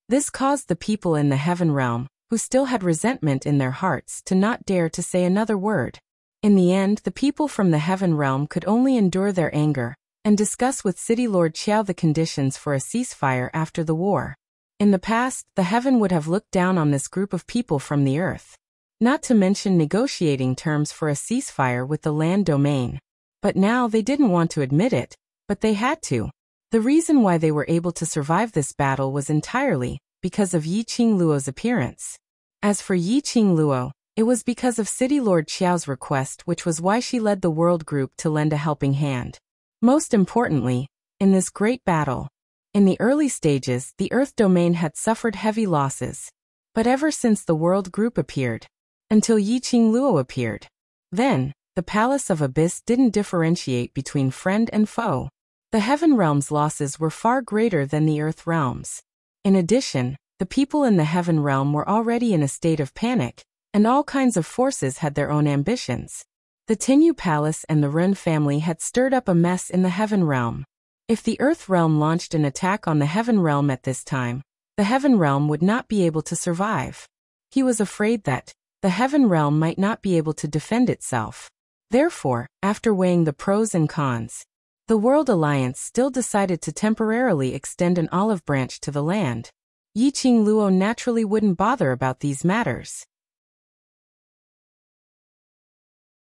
This caused the people in the Heaven Realm, who still had resentment in their hearts, to not dare to say another word. In the end, the people from the Heaven Realm could only endure their anger and discuss with City Lord Qiao the conditions for a ceasefire after the war. In the past, the Heaven would have looked down on this group of people from the Earth. Not to mention negotiating terms for a ceasefire with the land domain. But now they didn't want to admit it, but they had to. The reason why they were able to survive this battle was entirely because of Yi Qing Luo's appearance. As for Yi Qing Luo, it was because of City Lord Qiao's request, which was why she led the World Group to lend a helping hand. Most importantly, in this great battle, in the early stages, the Earth domain had suffered heavy losses. But ever since the World Group appeared, until Yi Qing Luo appeared, then, the Palace of Abyss didn't differentiate between friend and foe. The Heaven Realm's losses were far greater than the Earth Realm's. In addition, the people in the Heaven Realm were already in a state of panic, and all kinds of forces had their own ambitions. The Tinyu Palace and the Ren family had stirred up a mess in the Heaven Realm. If the Earth Realm launched an attack on the Heaven Realm at this time, the Heaven Realm would not be able to survive. He was afraid that the Heaven Realm might not be able to defend itself. Therefore, after weighing the pros and cons, the World Alliance still decided to temporarily extend an olive branch to the land. Yi Qing Luo naturally wouldn't bother about these matters.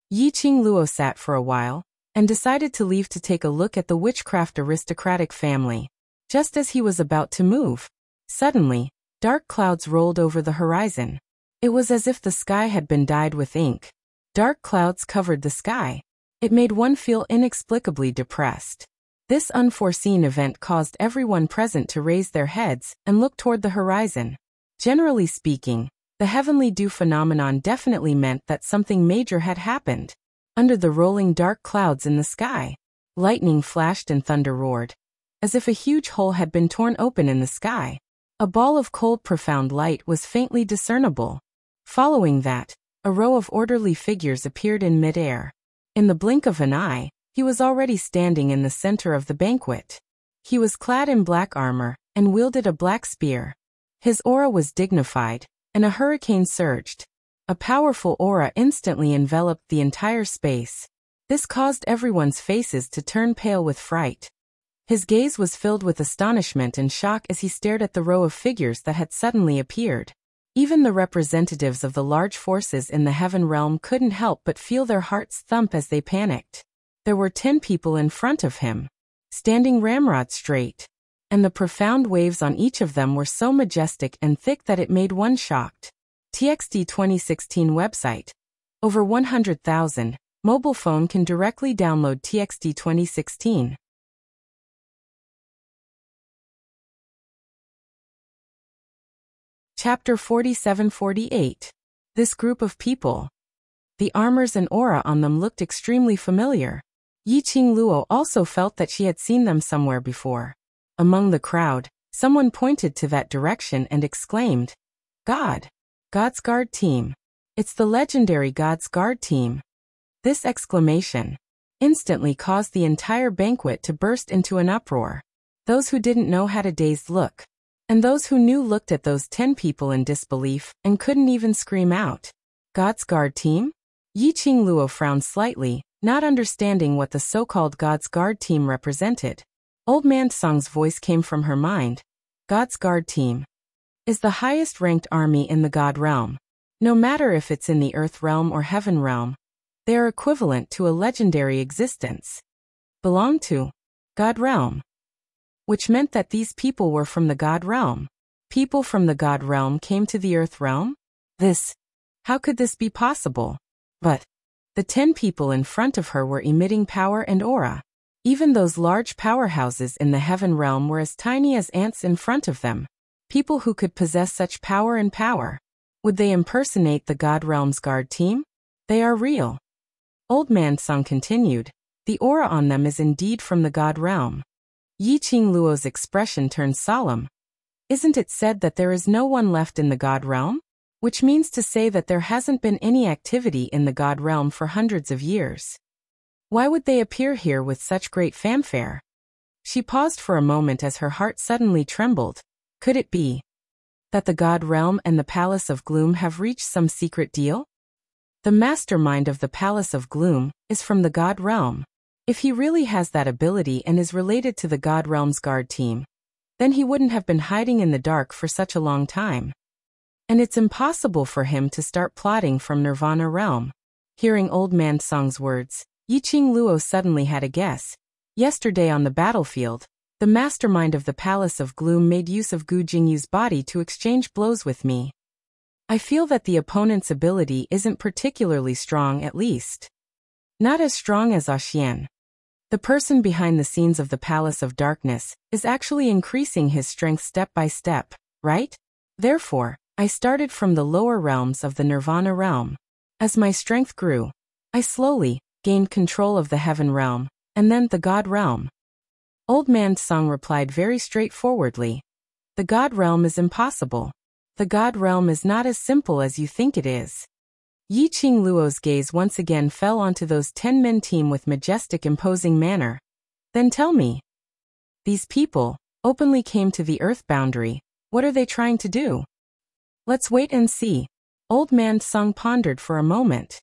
Yi Qing Luo sat for a while and decided to leave to take a look at the witchcraft aristocratic family. Just as he was about to move, suddenly, dark clouds rolled over the horizon. It was as if the sky had been dyed with ink. Dark clouds covered the sky. It made one feel inexplicably depressed. This unforeseen event caused everyone present to raise their heads and look toward the horizon. Generally speaking, the heavenly dew phenomenon definitely meant that something major had happened. Under the rolling dark clouds in the sky, lightning flashed and thunder roared, as if a huge hole had been torn open in the sky. A ball of cold profound light was faintly discernible. Following that, a row of orderly figures appeared in midair. In the blink of an eye, he was already standing in the center of the banquet. He was clad in black armor and wielded a black spear. His aura was dignified, and a hurricane surged. A powerful aura instantly enveloped the entire space. This caused everyone's faces to turn pale with fright. His gaze was filled with astonishment and shock as he stared at the row of figures that had suddenly appeared. Even the representatives of the large forces in the Heaven Realm couldn't help but feel their hearts thump as they panicked. There were 10 people in front of him, standing ramrod straight, and the profound waves on each of them were so majestic and thick that it made one shocked. TXT 2016 website. Over 100,000. Mobile phone can directly download TXT 2016. Chapter 47-48. This group of people. The armors and aura on them looked extremely familiar. Yi Qing Luo also felt that she had seen them somewhere before. Among the crowd, someone pointed to that direction and exclaimed, God's Guard Team. It's the legendary God's Guard Team. This exclamation instantly caused the entire banquet to burst into an uproar. Those who didn't know had a dazed look, and those who knew looked at those 10 people in disbelief and couldn't even scream out. God's Guard Team? Yiqing Luo frowned slightly, not understanding what the so-called God's Guard team represented. Old Man Song's voice came from her mind. God's Guard team is the highest-ranked army in the God realm. No matter if it's in the Earth realm or Heaven realm, they are equivalent to a legendary existence. Belong to God realm. Which meant that these people were from the God realm. People from the God realm came to the Earth realm? How could this be possible? But the 10 people in front of her were emitting power and aura. Even those large powerhouses in the Heaven realm were as tiny as ants in front of them. People who could possess such power and power. Would they impersonate the God realm's guard team? They are real. Old Man Song continued. The aura on them is indeed from the God realm. Yiqing Luo's expression turned solemn. Isn't it said that there is no one left in the God realm? Which means to say that there hasn't been any activity in the God realm for hundreds of years. Why would they appear here with such great fanfare? She paused for a moment as her heart suddenly trembled. Could it be that the God realm and the Palace of Gloom have reached some secret deal? The mastermind of the Palace of Gloom is from the God realm. If he really has that ability and is related to the God realm's guard team, then he wouldn't have been hiding in the dark for such a long time. And it's impossible for him to start plotting from Nirvana realm. Hearing Old Man Song's words, Yiqing Luo suddenly had a guess. Yesterday on the battlefield, the mastermind of the Palace of Gloom made use of Gu Jingyu's body to exchange blows with me. I feel that the opponent's ability isn't particularly strong, at least. Not as strong as Xian. The person behind the scenes of the Palace of Darkness is actually increasing his strength step by step, right? Therefore, I started from the lower realms of the Nirvana realm. As my strength grew, I slowly gained control of the Heaven realm, and then the God realm. Old Man Song replied very straightforwardly. The God realm is impossible. The God realm is not as simple as you think it is. Yiqing Luo's gaze once again fell onto those 10-men team with majestic imposing manner. Then tell me. These people openly came to the Earth boundary. What are they trying to do? Let's wait and see. Old Man Song pondered for a moment.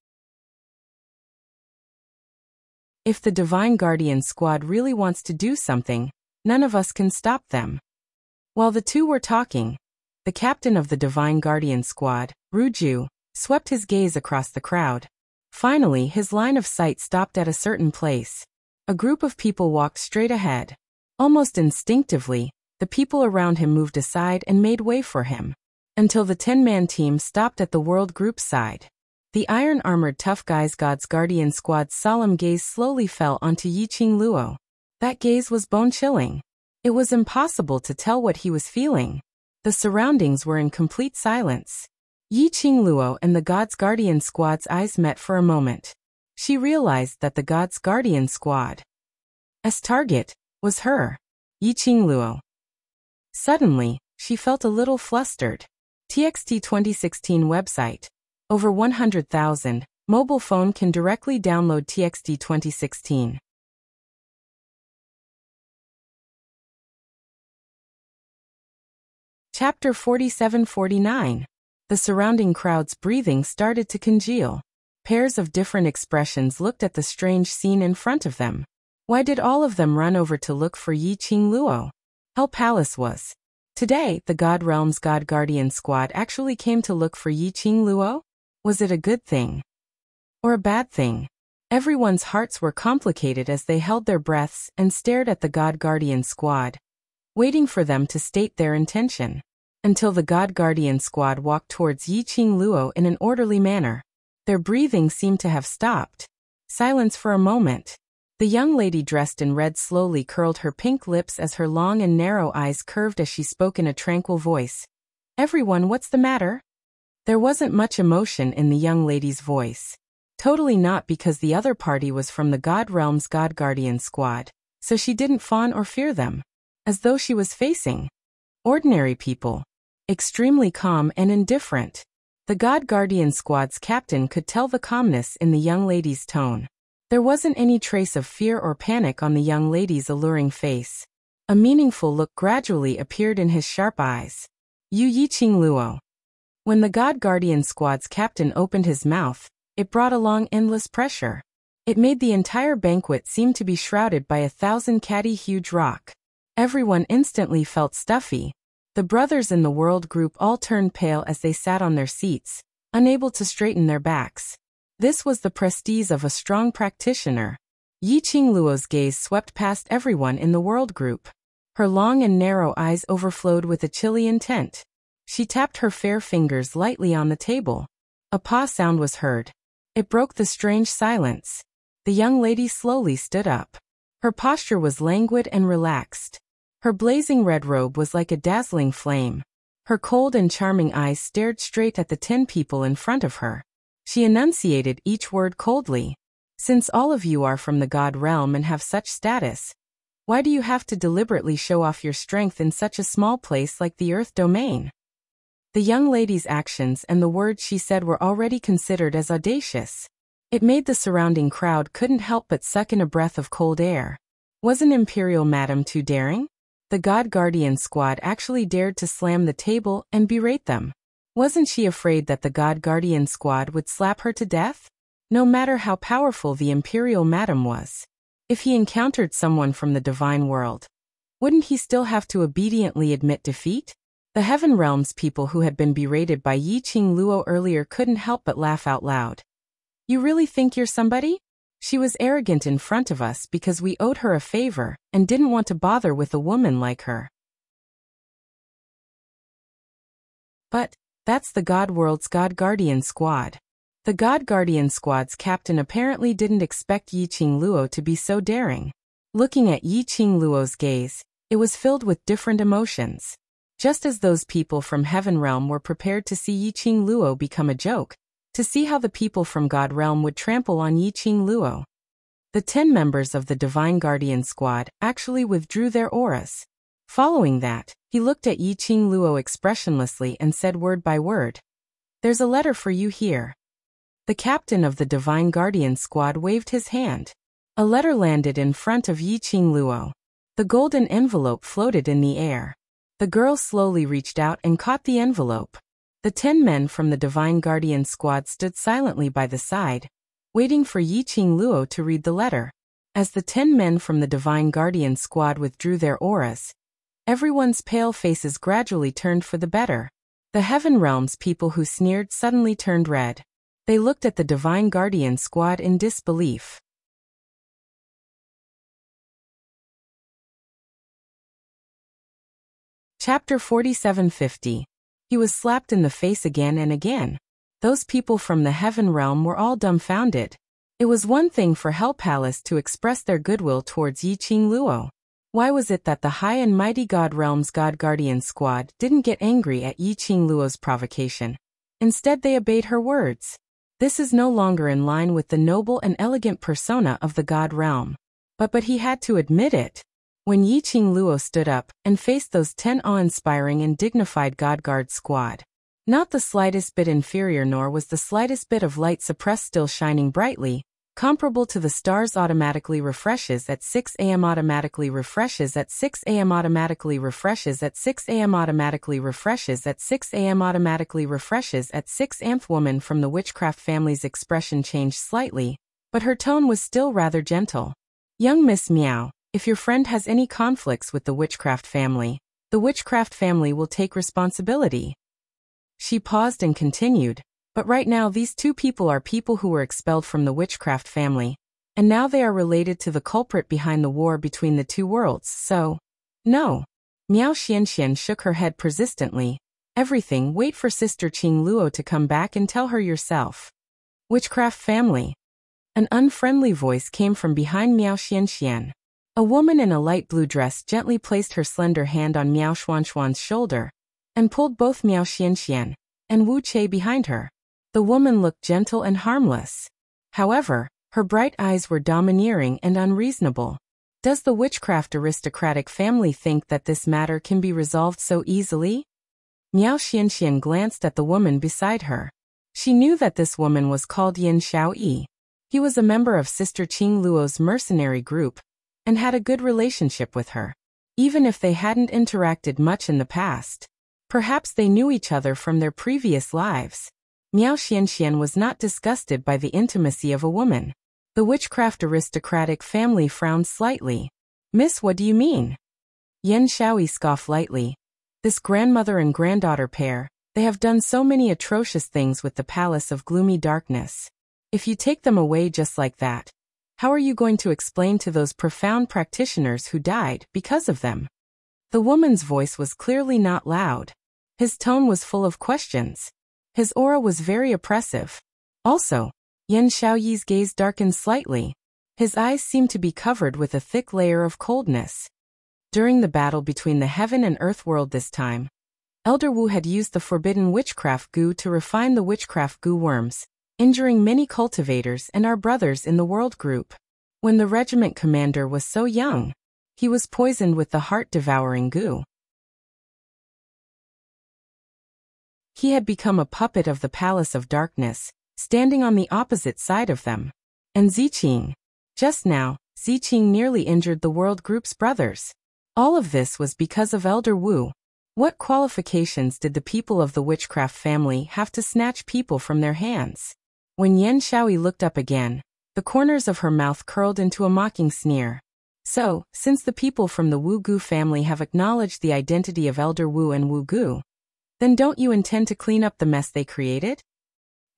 If the Divine Guardian Squad really wants to do something, none of us can stop them. While the two were talking, the captain of the Divine Guardian Squad, Ruju, swept his gaze across the crowd. Finally, his line of sight stopped at a certain place. A group of people walked straight ahead. Almost instinctively, the people around him moved aside and made way for him, until the 10-man team stopped at the World Group's side. The iron-armored tough guy's God's Guardian Squad's solemn gaze slowly fell onto Yiqing Luo. That gaze was bone-chilling. It was impossible to tell what he was feeling. The surroundings were in complete silence. Yiqing Luo and the God's Guardian Squad's eyes met for a moment. She realized that the God's Guardian Squad's target was her, Yiqing Luo. Suddenly, she felt a little flustered. TXT 2016 website. Over 100,000. Mobile phone can directly download TXT 2016. Chapter 47-49. The surrounding crowd's breathing started to congeal. Pairs of different expressions looked at the strange scene in front of them. Why did all of them run over to look for Yiqing Luo? Hell Palace was. Today, the God Realm's God Guardian Squad actually came to look for Yiqing Luo? Was it a good thing? Or a bad thing? Everyone's hearts were complicated as they held their breaths and stared at the God Guardian Squad, waiting for them to state their intention. Until the God Guardian Squad walked towards Yiqing Luo in an orderly manner. Their breathing seemed to have stopped. Silence for a moment. The young lady dressed in red slowly curled her pink lips as her long and narrow eyes curved as she spoke in a tranquil voice. Everyone, what's the matter? There wasn't much emotion in the young lady's voice. Totally not, because the other party was from the God Realm's God Guardian Squad, so she didn't fawn or fear them. As though she was facing ordinary people. Extremely calm and indifferent. The God Guardian Squad's captain could tell the calmness in the young lady's tone. There wasn't any trace of fear or panic on the young lady's alluring face. A meaningful look gradually appeared in his sharp eyes. You Yiqing Luo. When the God Guardian Squad's captain opened his mouth, It brought along endless pressure. It made the entire banquet seem to be shrouded by 1,000 catty huge rock. Everyone instantly felt stuffy. The brothers in the world group all turned pale as they sat on their seats, unable to straighten their backs. This was the prestige of a strong practitioner. Yi Qingluo's gaze swept past everyone in the world group. Her long and narrow eyes overflowed with a chilly intent. She tapped her fair fingers lightly on the table. A paw sound was heard. It broke the strange silence. The young lady slowly stood up. Her posture was languid and relaxed. Her blazing red robe was like a dazzling flame. Her cold and charming eyes stared straight at the 10 people in front of her. She enunciated each word coldly. Since all of you are from the God realm and have such status, why do you have to deliberately show off your strength in such a small place like the Earth domain? The young lady's actions and the words she said were already considered as audacious. It made the surrounding crowd couldn't help but suck in a breath of cold air. Wasn't Imperial Madam too daring? The God Guardian squad actually dared to slam the table and berate them. Wasn't she afraid that the God Guardian squad would slap her to death? No matter how powerful the Imperial Madam was. If he encountered someone from the divine world, wouldn't he still have to obediently admit defeat? The Heaven Realm's people who had been berated by Yi Qingluo earlier couldn't help but laugh out loud. You really think you're somebody? She was arrogant in front of us because we owed her a favor and didn't want to bother with a woman like her. But that's the God World's God Guardian squad. The God Guardian squad's captain apparently didn't expect Yi Qingluo to be so daring. Looking at Yi Qingluo's gaze, it was filled with different emotions. Just as those people from Heaven Realm were prepared to see Yi Qingluo become a joke, to see how the people from God Realm would trample on Yi Qingluo. The 10 members of the Divine Guardian Squad actually withdrew their auras. Following that, he looked at Yi Qingluo expressionlessly and said word by word, "There's a letter for you here." The captain of the Divine Guardian Squad waved his hand. A letter landed in front of Yi Qingluo. The golden envelope floated in the air. The girl slowly reached out and caught the envelope. The 10 men from the Divine Guardian Squad stood silently by the side, waiting for Yi Qingluo to read the letter. As the 10 men from the Divine Guardian Squad withdrew their auras, everyone's pale faces gradually turned for the better. The Heaven Realm's people who sneered suddenly turned red. They looked at the Divine Guardian Squad in disbelief. Chapter 4750. He was slapped in the face again and again. Those people from the Heaven Realm were all dumbfounded. It was one thing for Hell Palace to express their goodwill towards Yi Qingluo. Why was it that the High and Mighty God Realm's God Guardian Squad didn't get angry at Yi Qingluo's provocation? Instead they obeyed her words. This is no longer in line with the noble and elegant persona of the God Realm. But he had to admit it. When Yi Qingluo stood up and faced those 10 awe-inspiring and dignified God Guard squad, not the slightest bit inferior nor was the slightest bit of light suppressed, still shining brightly, comparable to the stars. Automatically refreshes at 6 a.m. Automatically refreshes at 6 a.m. Automatically refreshes at 6 a.m. Automatically refreshes at 6 a.m. Automatically refreshes at 6 a.m. Woman from the Witchcraft family's expression changed slightly, but her tone was still rather gentle. Young Miss Meow, if your friend has any conflicts with the Witchcraft family, the Witchcraft family will take responsibility. She paused and continued, but right now these 2 people are people who were expelled from the Witchcraft family, and now they are related to the culprit behind the war between the 2 worlds, so... No. Miao Xianxian shook her head persistently. Everything, wait for Sister Qingluo to come back and tell her yourself. Witchcraft family. An unfriendly voice came from behind Miao Xianxian. A woman in a light blue dress gently placed her slender hand on Miao Xuanxuan's shoulder and pulled both Miao Xianxian and Wu Che behind her. The woman looked gentle and harmless. However, her bright eyes were domineering and unreasonable. Does the Witchcraft aristocratic family think that this matter can be resolved so easily? Miao Xianxian glanced at the woman beside her. She knew that this woman was called Yin Xiaoyi. He was a member of Sister Qingluo's mercenary group and had a good relationship with her. Even if they hadn't interacted much in the past, perhaps they knew each other from their previous lives. Miao Xianxian was not disgusted by the intimacy of a woman. The witchcraft aristocratic family frowned slightly. Miss, what do you mean? Yan Shaoyi scoffed lightly. This grandmother and granddaughter pair, they have done so many atrocious things with the palace of gloomy darkness. If you take them away just like that, how are you going to explain to those profound practitioners who died because of them? The woman's voice was clearly not loud. His tone was full of questions. His aura was very oppressive. Also, Yan Shaoyi's gaze darkened slightly. His eyes seemed to be covered with a thick layer of coldness. During the battle between the heaven and earth world this time, Elder Wu had used the forbidden witchcraft goo to refine the witchcraft goo worms, injuring many cultivators and our brothers in the world group. When the regiment commander was so young, he was poisoned with the heart-devouring goo. He had become a puppet of the Palace of Darkness, standing on the opposite side of them. And Ziqing. Just now, Ziqing nearly injured the world group's brothers. All of this was because of Elder Wu. What qualifications did the people of the witchcraft family have to snatch people from their hands? When Yan Shaoyi looked up again, the corners of her mouth curled into a mocking sneer. So, since the people from the Wu Gu family have acknowledged the identity of Elder Wu and Wu Gu, then don't you intend to clean up the mess they created?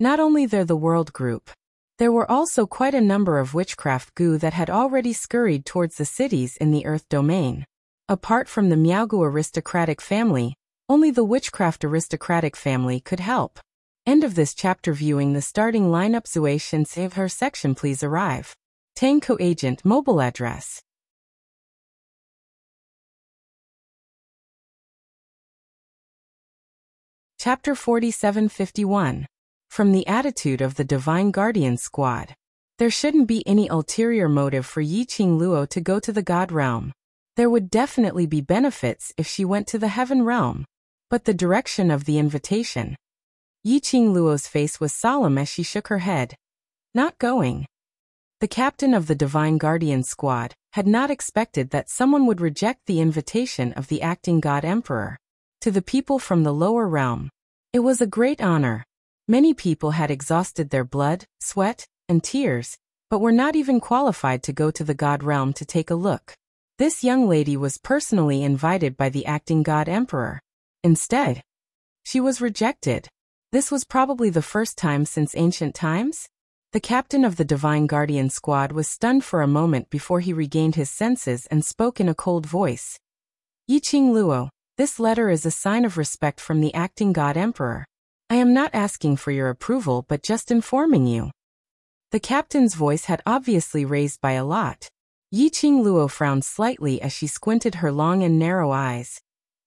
Not only they're the world group, there were also quite a number of witchcraft gu that had already scurried towards the cities in the Earth domain. Apart from the Miaogu aristocratic family, only the witchcraft aristocratic family could help. End of this chapter. Viewing the starting lineup. Zue Shin save her section. Please arrive. Tangko agent mobile address. Chapter 4751. From the attitude of the Divine Guardian Squad. There shouldn't be any ulterior motive for Yiqing Luo to go to the God Realm. There would definitely be benefits if she went to the Heaven Realm. But the direction of the invitation. Yiqing Luo's face was solemn as she shook her head. Not going. The captain of the Divine Guardian Squad had not expected that someone would reject the invitation of the acting God Emperor. To the people from the lower realm, it was a great honor. Many people had exhausted their blood, sweat, and tears, but were not even qualified to go to the God Realm to take a look. This young lady was personally invited by the acting God Emperor. Instead, she was rejected. This was probably the first time since ancient times. The captain of the Divine Guardian Squad was stunned for a moment before he regained his senses and spoke in a cold voice. Yiqing Luo, this letter is a sign of respect from the acting God Emperor. I am not asking for your approval but just informing you. The captain's voice had obviously raised by a lot. Yiqing Luo frowned slightly as she squinted her long and narrow eyes,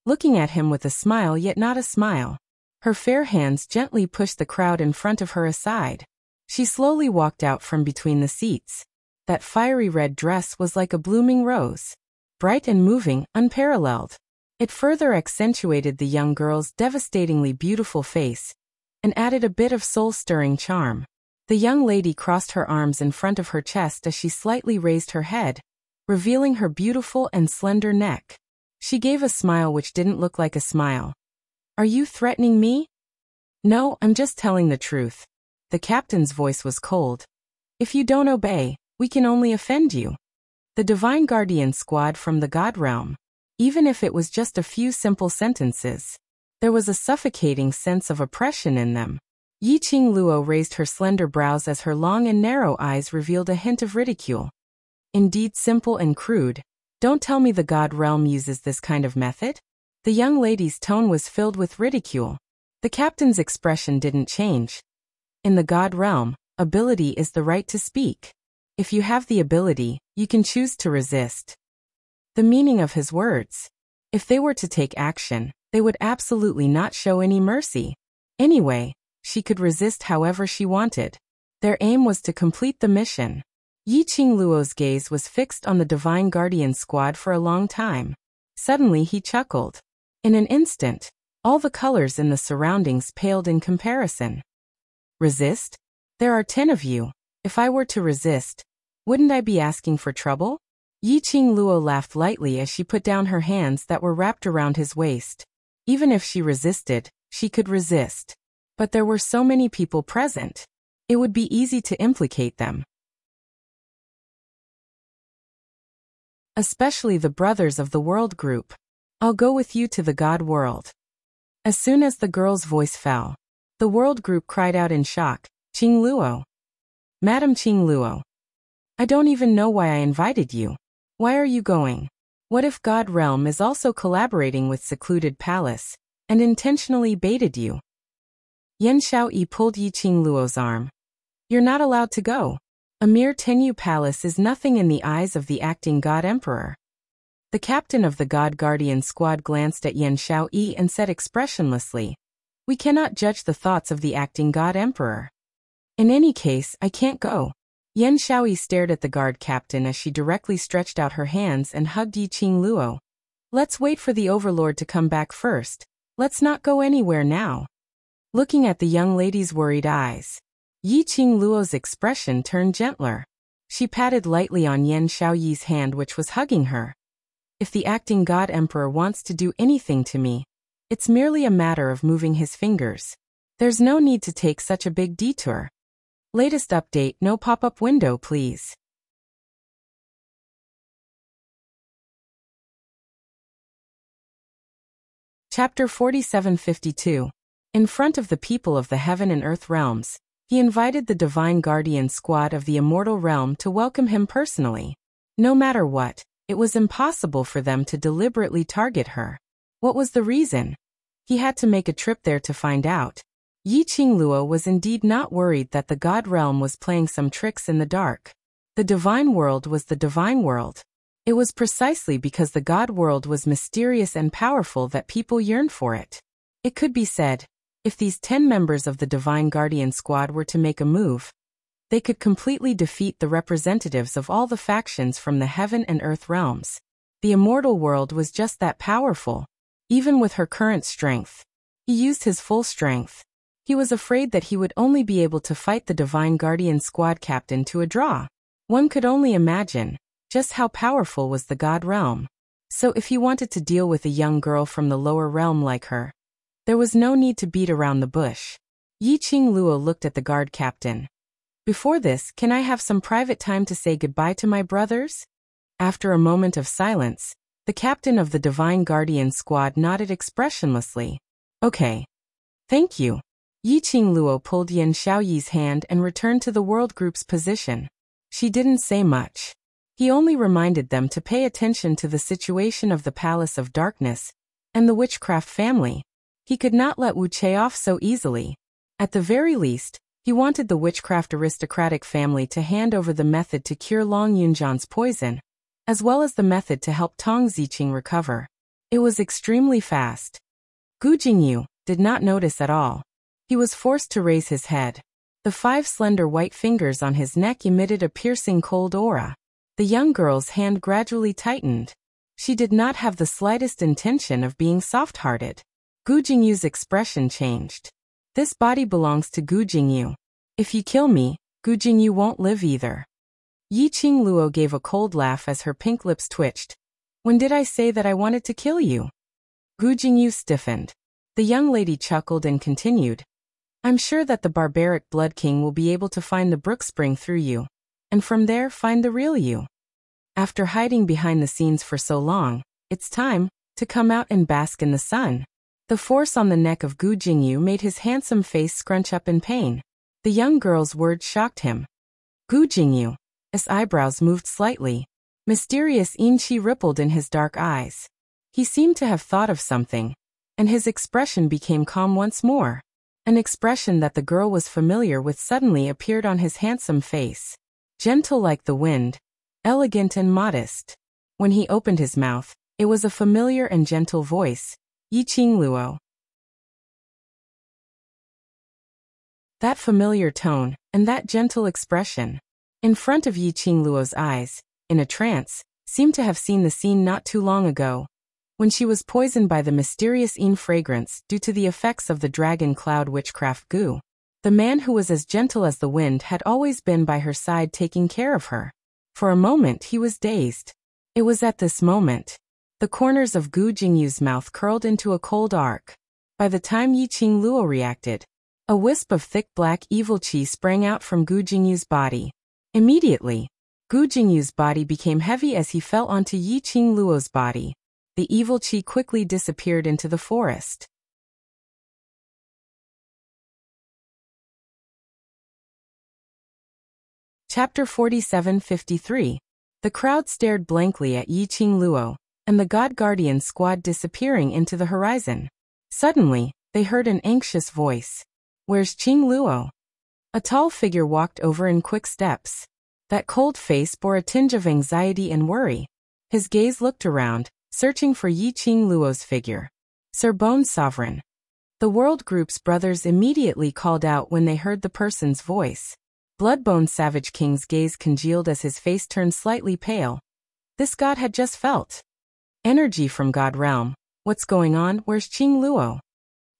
looking at him with a smile yet not a smile. Her fair hands gently pushed the crowd in front of her aside. She slowly walked out from between the seats. That fiery red dress was like a blooming rose. Bright and moving, unparalleled. It further accentuated the young girl's devastatingly beautiful face and added a bit of soul-stirring charm. The young lady crossed her arms in front of her chest as she slightly raised her head, revealing her beautiful and slender neck. She gave a smile which didn't look like a smile. Are you threatening me? No, I'm just telling the truth. The captain's voice was cold. If you don't obey, we can only offend you. The Divine Guardian Squad from the God Realm. Even if it was just a few simple sentences, there was a suffocating sense of oppression in them. Yiqing Luo raised her slender brows as her long and narrow eyes revealed a hint of ridicule. Indeed simple and crude. Don't tell me the God Realm uses this kind of method? The young lady's tone was filled with ridicule. The captain's expression didn't change. In the God Realm, ability is the right to speak. If you have the ability, you can choose to resist. The meaning of his words. If they were to take action, they would absolutely not show any mercy. Anyway, she could resist however she wanted. Their aim was to complete the mission. Yiqing Luo's gaze was fixed on the Divine Guardian Squad for a long time. Suddenly he chuckled. In an instant, all the colors in the surroundings paled in comparison. Resist? There are 10 of you. If I were to resist, wouldn't I be asking for trouble? Yiqing Luo laughed lightly as she put down her hands that were wrapped around his waist. Even if she resisted, she could resist. But there were so many people present. It would be easy to implicate them. Especially the brothers of the world group. I'll go with you to the God world. As soon as the girl's voice fell, the world group cried out in shock, Qing Luo. Madam Qing Luo. I don't even know why I invited you. Why are you going? What if God Realm is also collaborating with Secluded Palace, and intentionally baited you? Yan Xiaoyi pulled Yi Qing Luo's arm. You're not allowed to go. A mere Tenyu Palace is nothing in the eyes of the acting God Emperor. The captain of the God Guardian squad glanced at Yan Xiaoyi and said expressionlessly, We cannot judge the thoughts of the acting God Emperor. In any case, I can't go. Yan Xiaoyi stared at the guard captain as she directly stretched out her hands and hugged Yi Qing Luo. Let's wait for the overlord to come back first. Let's not go anywhere now. Looking at the young lady's worried eyes, Yi Qing Luo's expression turned gentler. She patted lightly on Yan Xiaoyi's hand which was hugging her. If the acting God Emperor wants to do anything to me, it's merely a matter of moving his fingers. There's no need to take such a big detour. Latest update, no pop-up window please. Chapter 4752. In front of the people of the heaven and earth realms, he invited the divine guardian squad of the immortal realm to welcome him personally. No matter what, it was impossible for them to deliberately target her. What was the reason? He had to make a trip there to find out. Yi Qing Luo was indeed not worried that the God realm was playing some tricks in the dark. The divine world was the divine world. It was precisely because the God world was mysterious and powerful that people yearned for it. It could be said, if these 10 members of the divine guardian squad were to make a move, they could completely defeat the representatives of all the factions from the heaven and earth realms. The immortal world was just that powerful. Even with her current strength, he used his full strength. He was afraid that he would only be able to fight the divine guardian squad captain to a draw. One could only imagine just how powerful was the God realm. So if he wanted to deal with a young girl from the lower realm like her, there was no need to beat around the bush. Yi Qing Luo looked at the guard captain. Before this, can I have some private time to say goodbye to my brothers? After a moment of silence, the captain of the divine guardian squad nodded expressionlessly. Okay. Thank you. Yi Qing Luo pulled Yan Xiaoyi's hand and returned to the world group's position. She didn't say much. He only reminded them to pay attention to the situation of the Palace of Darkness and the witchcraft family. He could not let Wu Che off so easily. At the very least, he wanted the witchcraft aristocratic family to hand over the method to cure Long Yunjian's poison, as well as the method to help Tong Ziqing recover. It was extremely fast. Gu Jingyu did not notice at all. He was forced to raise his head. The 5 slender white fingers on his neck emitted a piercing cold aura. The young girl's hand gradually tightened. She did not have the slightest intention of being soft-hearted. Gu Jingyu's expression changed. This body belongs to Gu Jingyu. If you kill me, Gu Jingyu won't live either. Yi Qing Luo gave a cold laugh as her pink lips twitched. When did I say that I wanted to kill you? Gu Jingyu stiffened. The young lady chuckled and continued. I'm sure that the barbaric Blood King will be able to find the brook spring through you, and from there find the real you. After hiding behind the scenes for so long, it's time to come out and bask in the sun. The force on the neck of Gu Jingyu made his handsome face scrunch up in pain. The young girl's words shocked him. Gu Jingyu. His eyebrows moved slightly. Mysterious Yin-Chi rippled in his dark eyes. He seemed to have thought of something, and his expression became calm once more. An expression that the girl was familiar with suddenly appeared on his handsome face. Gentle like the wind, elegant and modest. When he opened his mouth, it was a familiar and gentle voice. Yi Qing Luo. That familiar tone, and that gentle expression. In front of Yi Qing Luo's eyes, in a trance, seemed to have seen the scene not too long ago, when she was poisoned by the mysterious Yin fragrance due to the effects of the dragon cloud witchcraft goo. The man who was as gentle as the wind had always been by her side taking care of her. For a moment he was dazed. It was at this moment. The corners of Gu Jingyu's mouth curled into a cold arc. By the time Yi Qing Luo reacted, A wisp of thick black evil chi sprang out from Gu Jingyu's body. Immediately, Gu Jingyu's body became heavy as he fell onto Yi Qingluo's body. The evil chi quickly disappeared into the forest. Chapter 47:53. The crowd stared blankly at Yi Qingluo, and the God Guardian squad disappearing into the horizon. Suddenly, they heard an anxious voice. "Where's Qingluo?" A tall figure walked over in quick steps. That cold face bore a tinge of anxiety and worry. His gaze looked around, searching for Yi Qingluo's figure. "Sir Bone Sovereign." The World Group's brothers immediately called out when they heard the person's voice. Bloodbone Savage King's gaze congealed as his face turned slightly pale. This god had just felt energy from God Realm. "What's going on? Where's Qingluo?"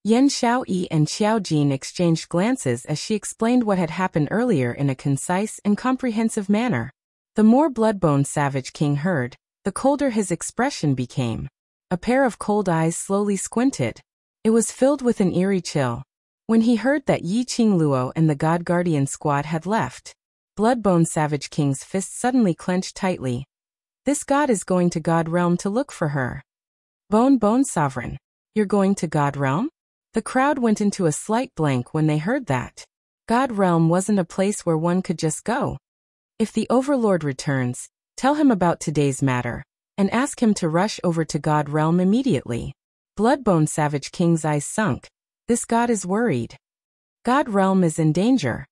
Yen Xiaoyi and Xiao Jin exchanged glances as she explained what had happened earlier in a concise and comprehensive manner. The more Bloodbone Savage King heard, the colder his expression became. A pair of cold eyes slowly squinted. It was filled with an eerie chill. When he heard that Yi Qingluo and the God Guardian squad had left, Bloodbone Savage King's fist suddenly clenched tightly. This god is going to God Realm to look for her. Bone Sovereign, you're going to God Realm? The crowd went into a slight blank when they heard that. God Realm wasn't a place where one could just go. If the Overlord returns, tell him about today's matter, and ask him to rush over to God Realm immediately. Bloodbone Savage King's eyes sunk. This god is worried. God Realm is in danger.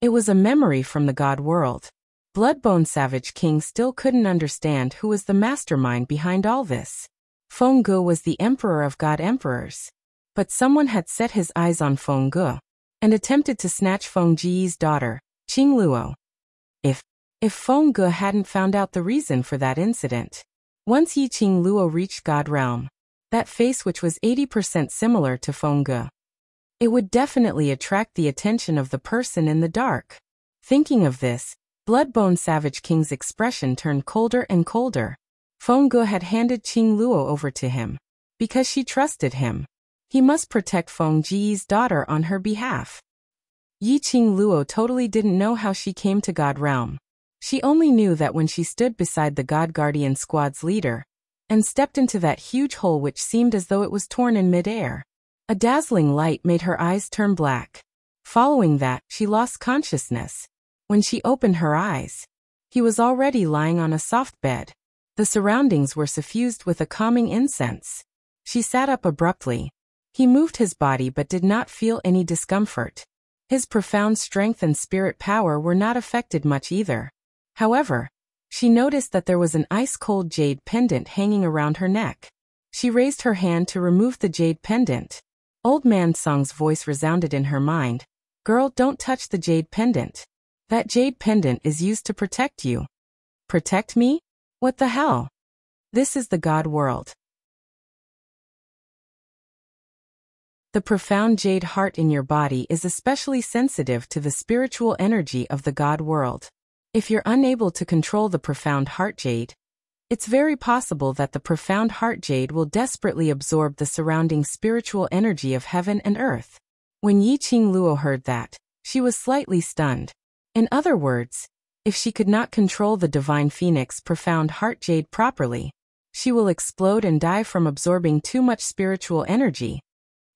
It was a memory from the God world. Bloodbone Savage King still couldn't understand who was the mastermind behind all this. Feng Ge was the emperor of God Emperors. But someone had set his eyes on Feng Ge and attempted to snatch Feng Jiyi's daughter, Qingluo. If Feng Ge hadn't found out the reason for that incident. Once Yi Qingluo reached God Realm, that face which was 80% similar to Feng Ge, it would definitely attract the attention of the person in the dark. Thinking of this, Bloodbone Savage King's expression turned colder and colder. Feng Ge had handed Qingluo over to him because she trusted him. He must protect Feng Jiyi's daughter on her behalf. Yi Qingluo totally didn't know how she came to God Realm. She only knew that when she stood beside the God Guardian squad's leader and stepped into that huge hole which seemed as though it was torn in midair, a dazzling light made her eyes turn black. Following that, she lost consciousness. When she opened her eyes, he was already lying on a soft bed. The surroundings were suffused with a calming incense. She sat up abruptly. He moved his body but did not feel any discomfort. His profound strength and spirit power were not affected much either. However, she noticed that there was an ice-cold jade pendant hanging around her neck. She raised her hand to remove the jade pendant. Old Man Song's voice resounded in her mind. "Girl, don't touch the jade pendant. That jade pendant is used to protect you." "Protect me? What the hell? This is the God world." The profound jade heart in your body is especially sensitive to the spiritual energy of the God world. If you're unable to control the profound heart jade, it's very possible that the profound heart jade will desperately absorb the surrounding spiritual energy of heaven and earth. When Yi Qingluo heard that, she was slightly stunned. In other words, if she could not control the Divine Phoenix profound heart jade properly, she will explode and die from absorbing too much spiritual energy.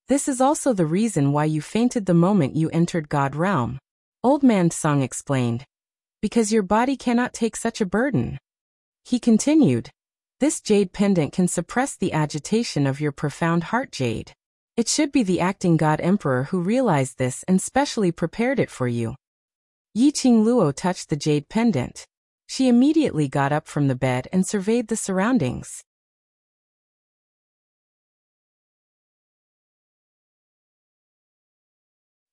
This is also the reason why you fainted the moment you entered God Realm. Old Man Song explained. Because your body cannot take such a burden. He continued. This jade pendant can suppress the agitation of your profound heart jade. It should be the acting God Emperor who realized this and specially prepared it for you. Yi Qingluo touched the jade pendant. She immediately got up from the bed and surveyed the surroundings.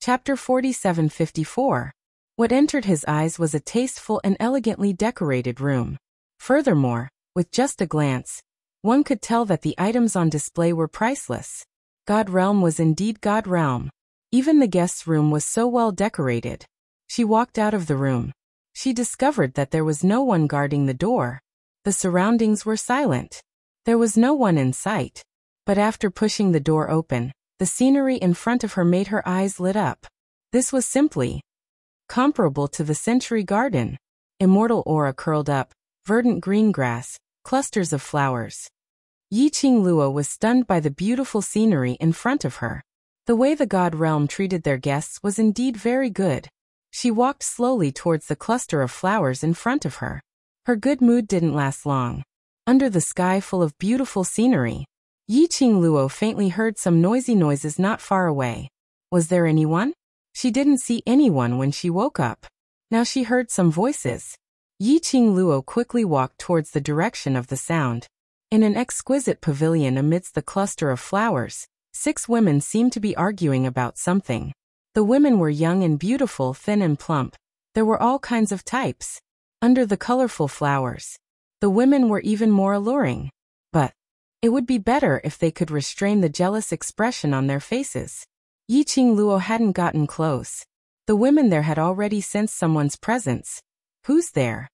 Chapter 47:54. What entered his eyes was a tasteful and elegantly decorated room. Furthermore, with just a glance, one could tell that the items on display were priceless. God Realm was indeed God Realm. Even the guest's room was so well decorated. She walked out of the room. She discovered that there was no one guarding the door. The surroundings were silent. There was no one in sight. But after pushing the door open, The scenery in front of her made her eyes lit up. This was simply comparable to the Century Garden. Immortal aura curled up, verdant green grass, clusters of flowers. Yiqing Luo was stunned by the beautiful scenery in front of her. The way the God Realm treated their guests was indeed very good. She walked slowly towards the cluster of flowers in front of her. Her good mood didn't last long. Under the sky full of beautiful scenery, Yiqing Luo faintly heard some noisy noises not far away. Was there anyone? She didn't see anyone when she woke up. Now she heard some voices. Yiqing Luo quickly walked towards the direction of the sound. In an exquisite pavilion amidst the cluster of flowers, 6 women seemed to be arguing about something. The women were young and beautiful, thin and plump. There were all kinds of types. Under the colorful flowers, the women were even more alluring. But it would be better if they could restrain the jealous expression on their faces. Yiqing Luo hadn't gotten close. The women there had already sensed someone's presence. Who's there?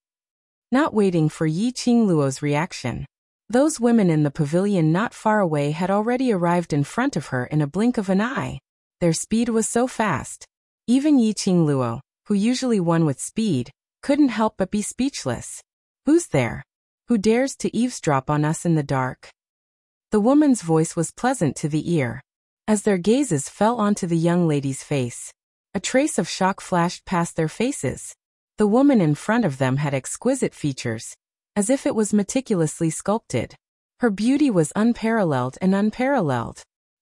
Not waiting for Yiqing Luo's reaction, those women in the pavilion not far away had already arrived in front of her in a blink of an eye. Their speed was so fast. Even Yiqing Luo, who usually won with speed, couldn't help but be speechless. Who's there? Who dares to eavesdrop on us in the dark? The woman's voice was pleasant to the ear. As their gazes fell onto the young lady's face, a trace of shock flashed past their faces. The woman in front of them had exquisite features, as if it was meticulously sculpted. Her beauty was unparalleled,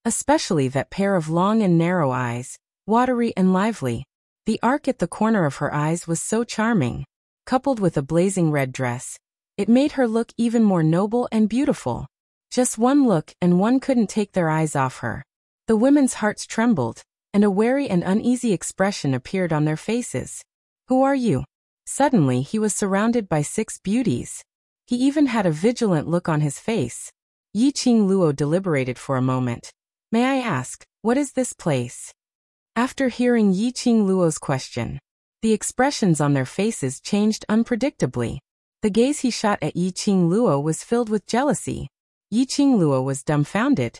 especially that pair of long and narrow eyes, watery and lively. The arc at the corner of her eyes was so charming. Coupled with a blazing red dress, it made her look even more noble and beautiful. Just one look and one couldn't take their eyes off her. The women's hearts trembled, and a wary and uneasy expression appeared on their faces. Who are you? Suddenly he was surrounded by 6 beauties. He even had a vigilant look on his face. Yiqing Luo deliberated for a moment. May I ask, what is this place? After hearing Yiqing Luo's question, the expressions on their faces changed unpredictably. The gaze he shot at Yiqing Luo was filled with jealousy. Yiqing Luo was dumbfounded.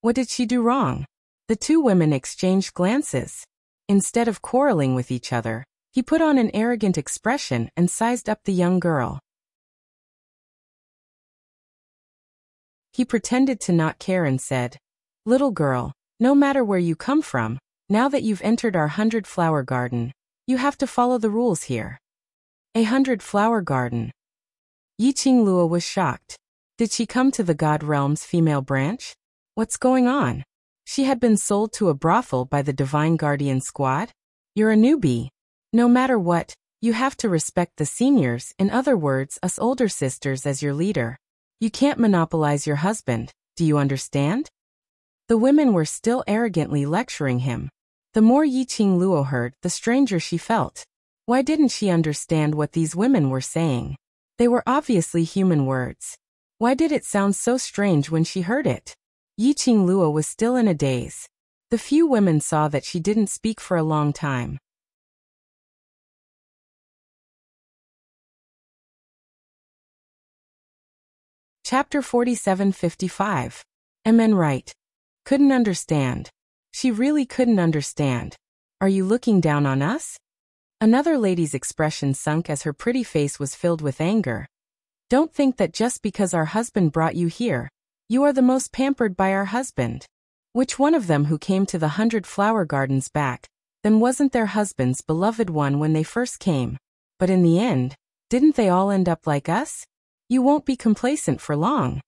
What did she do wrong? The 2 women exchanged glances. Instead of quarreling with each other, he put on an arrogant expression and sized up the young girl. He pretended to not care and said, "Little girl, no matter where you come from, now that you've entered our 100-flower garden, you have to follow the rules here." A 100-flower garden. Yiqing Luo was shocked. Did she come to the God Realm's female branch? What's going on? She had been sold to a brothel by the Divine Guardian Squad? You're a newbie. No matter what, you have to respect the seniors, in other words, us older sisters, as your leader. You can't monopolize your husband, do you understand? The women were still arrogantly lecturing him. The more Yiqing Luo heard, the stranger she felt. Why didn't she understand what these women were saying? They were obviously human words. Why did it sound so strange when she heard it? Yiqing Luo was still in a daze. The few women saw that she didn't speak for a long time. Chapter 47:55. MN right. Couldn't understand. She really couldn't understand. Are you looking down on us? Another lady's expression sunk as her pretty face was filled with anger. Don't think that just because our husband brought you here, you are the most pampered by our husband. Which one of them who came to the 100-flower gardens back, then wasn't their husband's beloved one when they first came? But in the end, didn't they all end up like us? You won't be complacent for long.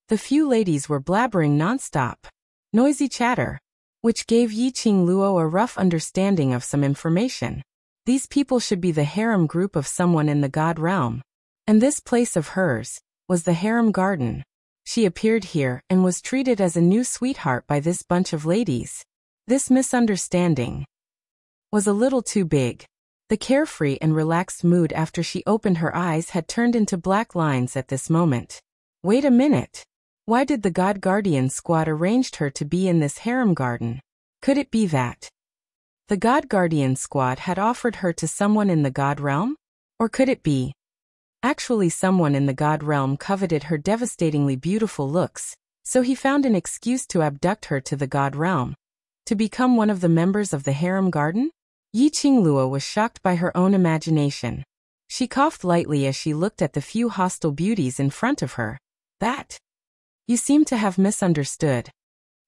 The few ladies were blabbering nonstop. Noisy chatter, which gave Yiqing Luo a rough understanding of some information. These people should be the harem group of someone in the God Realm. And this place of hers was the harem garden. She appeared here and was treated as a new sweetheart by this bunch of ladies. This misunderstanding was a little too big. The carefree and relaxed mood after she opened her eyes had turned into black lines at this moment. Wait a minute. Why did the God Guardian Squad arranged her to be in this harem garden? Could it be that the God Guardian Squad had offered her to someone in the God Realm? Or could it be actually someone in the God Realm coveted her devastatingly beautiful looks, So he found an excuse to abduct her to the god realm. To become one of the members of the harem garden? Yi Qingluo was shocked by her own imagination. She coughed lightly as she looked at the few hostile beauties in front of her. That? You seem to have misunderstood.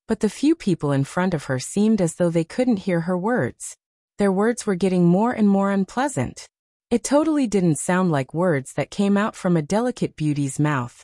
But the few people in front of her seemed as though they couldn't hear her words. Their words were getting more and more unpleasant. It totally didn't sound like words that came out from a delicate beauty's mouth.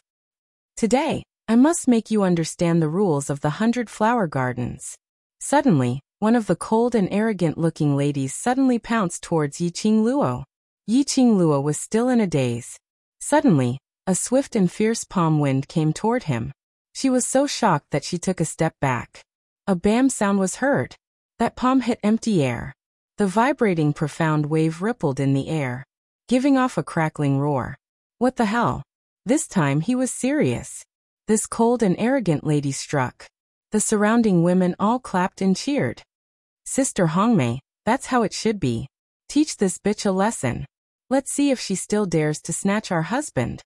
Today, I must make you understand the rules of the 100 flower gardens. Suddenly, one of the cold and arrogant-looking ladies suddenly pounced towards Yi Qingluo. Yi Qingluo was still in a daze. Suddenly, a swift and fierce palm wind came toward him. She was so shocked that she took a step back. A bam sound was heard. That palm hit empty air. The vibrating profound wave rippled in the air, giving off a crackling roar. What the hell? This time he was serious. This cold and arrogant lady struck. The surrounding women all clapped and cheered. Sister Hongmei, that's how it should be. Teach this bitch a lesson. Let's see if she still dares to snatch our husband.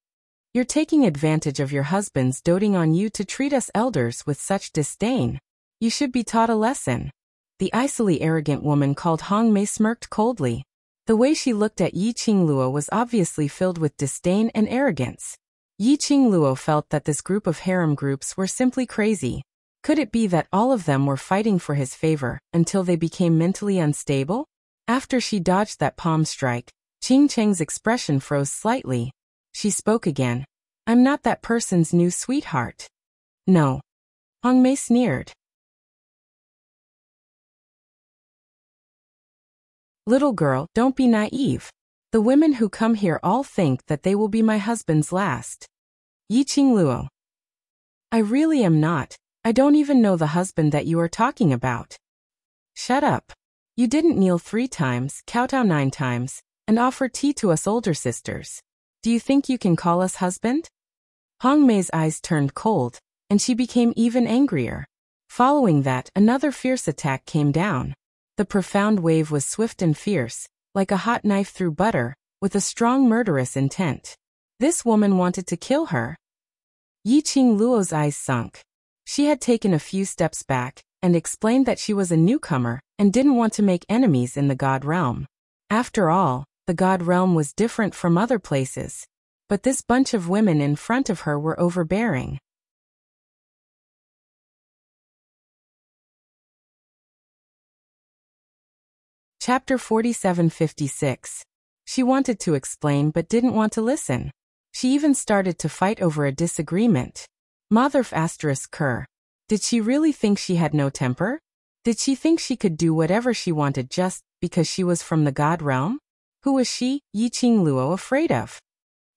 You're taking advantage of your husband's doting on you to treat us elders with such disdain. You should be taught a lesson. The icily arrogant woman called Hongmei smirked coldly. The way she looked at Yi Qingluo was obviously filled with disdain and arrogance. Yi Qingluo felt that this group of harem groups were simply crazy. Could it be that all of them were fighting for his favor until they became mentally unstable? After she dodged that palm strike, Qing Cheng's expression froze slightly. She spoke again. I'm not that person's new sweetheart. No. Hongmei sneered. Little girl, don't be naive. The women who come here all think that they will be my husband's last. Yi Qingluo. I really am not. I don't even know the husband that you are talking about. Shut up. You didn't kneel 3 times, kowtow 9 times, and offer tea to us older sisters. Do you think you can call us husband? Hongmei's eyes turned cold, and she became even angrier. Following that, another fierce attack came down. The profound wave was swift and fierce, like a hot knife through butter, with a strong murderous intent. This woman wanted to kill her. Yi Qingluo's eyes sunk. She had taken a few steps back, and explained that she was a newcomer, and didn't want to make enemies in the god realm. After all, the god realm was different from other places. But this bunch of women in front of her were overbearing. Chapter 47-56. She wanted to explain but didn't want to listen. She even started to fight over a disagreement. Motherf asterisk cur. Did she really think she had no temper? Did she think she could do whatever she wanted just because she was from the god realm? Who was she, Yi Qingluo, afraid of?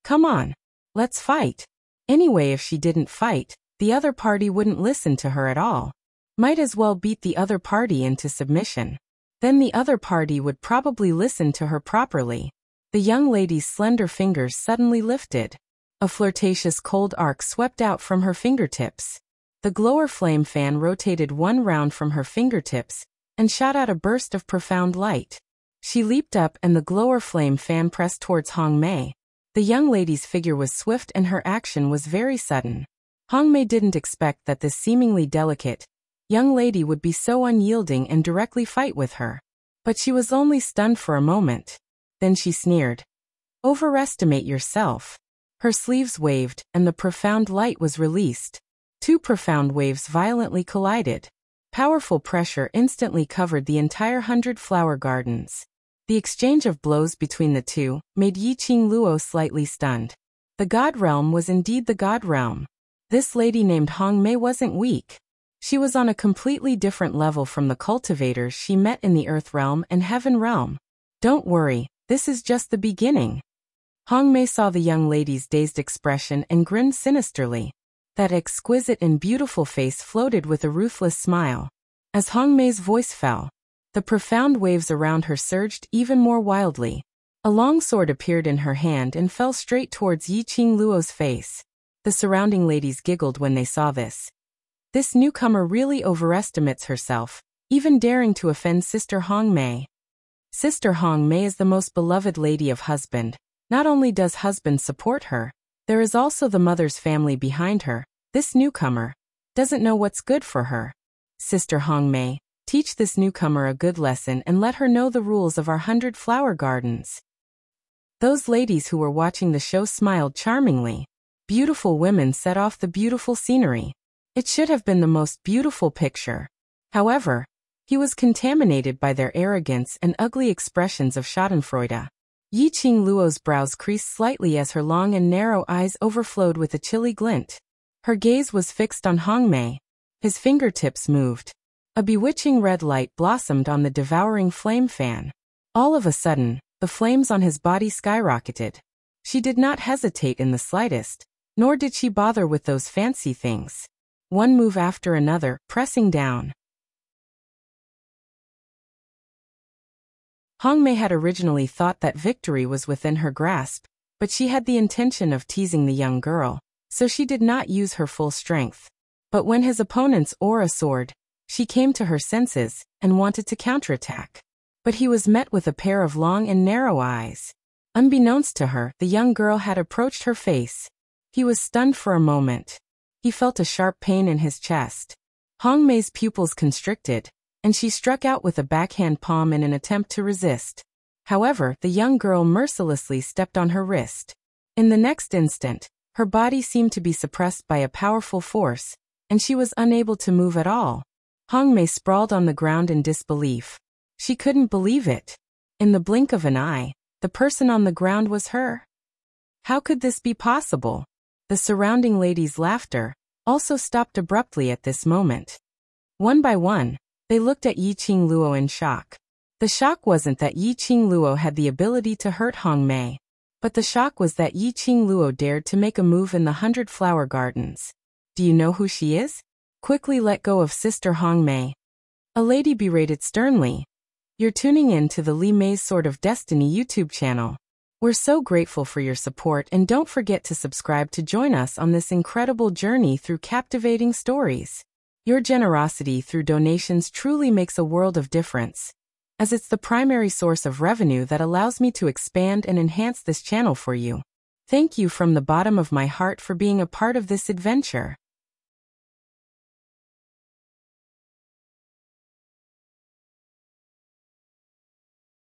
Come on. Let's fight. Anyway, if she didn't fight, the other party wouldn't listen to her at all. Might as well beat the other party into submission. Then the other party would probably listen to her properly. The young lady's slender fingers suddenly lifted. A flirtatious cold arc swept out from her fingertips. The glower flame fan rotated 1 round from her fingertips and shot out a burst of profound light. She leaped up and the glower flame fan pressed towards Hongmei. The young lady's figure was swift and her action was very sudden. Hongmei didn't expect that this seemingly delicate young lady would be so unyielding and directly fight with her. But she was only stunned for a moment. Then she sneered. Overestimate yourself. Her sleeves waved, and the profound light was released. 2 profound waves violently collided. Powerful pressure instantly covered the entire 100 flower gardens. The exchange of blows between the two made Yi Qingluo slightly stunned. The god realm was indeed the god realm. This lady named Hongmei wasn't weak. She was on a completely different level from the cultivators she met in the earth realm and heaven realm. Don't worry, this is just the beginning. Hongmei saw the young lady's dazed expression and grinned sinisterly. That exquisite and beautiful face floated with a ruthless smile. As Hongmei's voice fell, the profound waves around her surged even more wildly. A long sword appeared in her hand and fell straight towards Yi Qingluo's face. The surrounding ladies giggled when they saw this. This newcomer really overestimates herself, even daring to offend Sister Hongmei. Sister Hongmei is the most beloved lady of husband. Not only does husband support her, there is also the mother's family behind her. This newcomer, doesn't know what's good for her. Sister Hongmei, teach this newcomer a good lesson and let her know the rules of our 100-flower gardens. Those ladies who were watching the show smiled charmingly. Beautiful women set off the beautiful scenery. It should have been the most beautiful picture. However, he was contaminated by their arrogance and ugly expressions of schadenfreude. Yi Qingluo's brows creased slightly as her long and narrow eyes overflowed with a chilly glint. Her gaze was fixed on Hongmei. His fingertips moved. A bewitching red light blossomed on the devouring flame fan. All of a sudden, the flames on his body skyrocketed. She did not hesitate in the slightest, nor did she bother with those fancy things. One move after another, pressing down. Hongmei had originally thought that victory was within her grasp, but she had the intention of teasing the young girl, so she did not use her full strength. But when his opponent's aura soared, she came to her senses and wanted to counterattack. But he was met with a pair of long and narrow eyes. Unbeknownst to her, the young girl had approached her face. He was stunned for a moment. He felt a sharp pain in his chest. Hongmei's pupils constricted, and she struck out with a backhand palm in an attempt to resist. However, the young girl mercilessly stepped on her wrist. In the next instant, her body seemed to be suppressed by a powerful force, and she was unable to move at all. Hongmei sprawled on the ground in disbelief. She couldn't believe it. In the blink of an eye, the person on the ground was her. How could this be possible? The surrounding ladies' laughter also stopped abruptly at this moment. One by one, they looked at Yi Qingluo in shock. The shock wasn't that Yi Qingluo had the ability to hurt Hongmei, but the shock was that Yi Qingluo dared to make a move in the 100-flower gardens. Do you know who she is? Quickly let go of Sister Hongmei. A lady berated sternly. You're tuning in to the Li Mei's Sword of Destiny YouTube channel. We're so grateful for your support, and don't forget to subscribe to join us on this incredible journey through captivating stories. Your generosity through donations truly makes a world of difference, as it's the primary source of revenue that allows me to expand and enhance this channel for you. Thank you from the bottom of my heart for being a part of this adventure.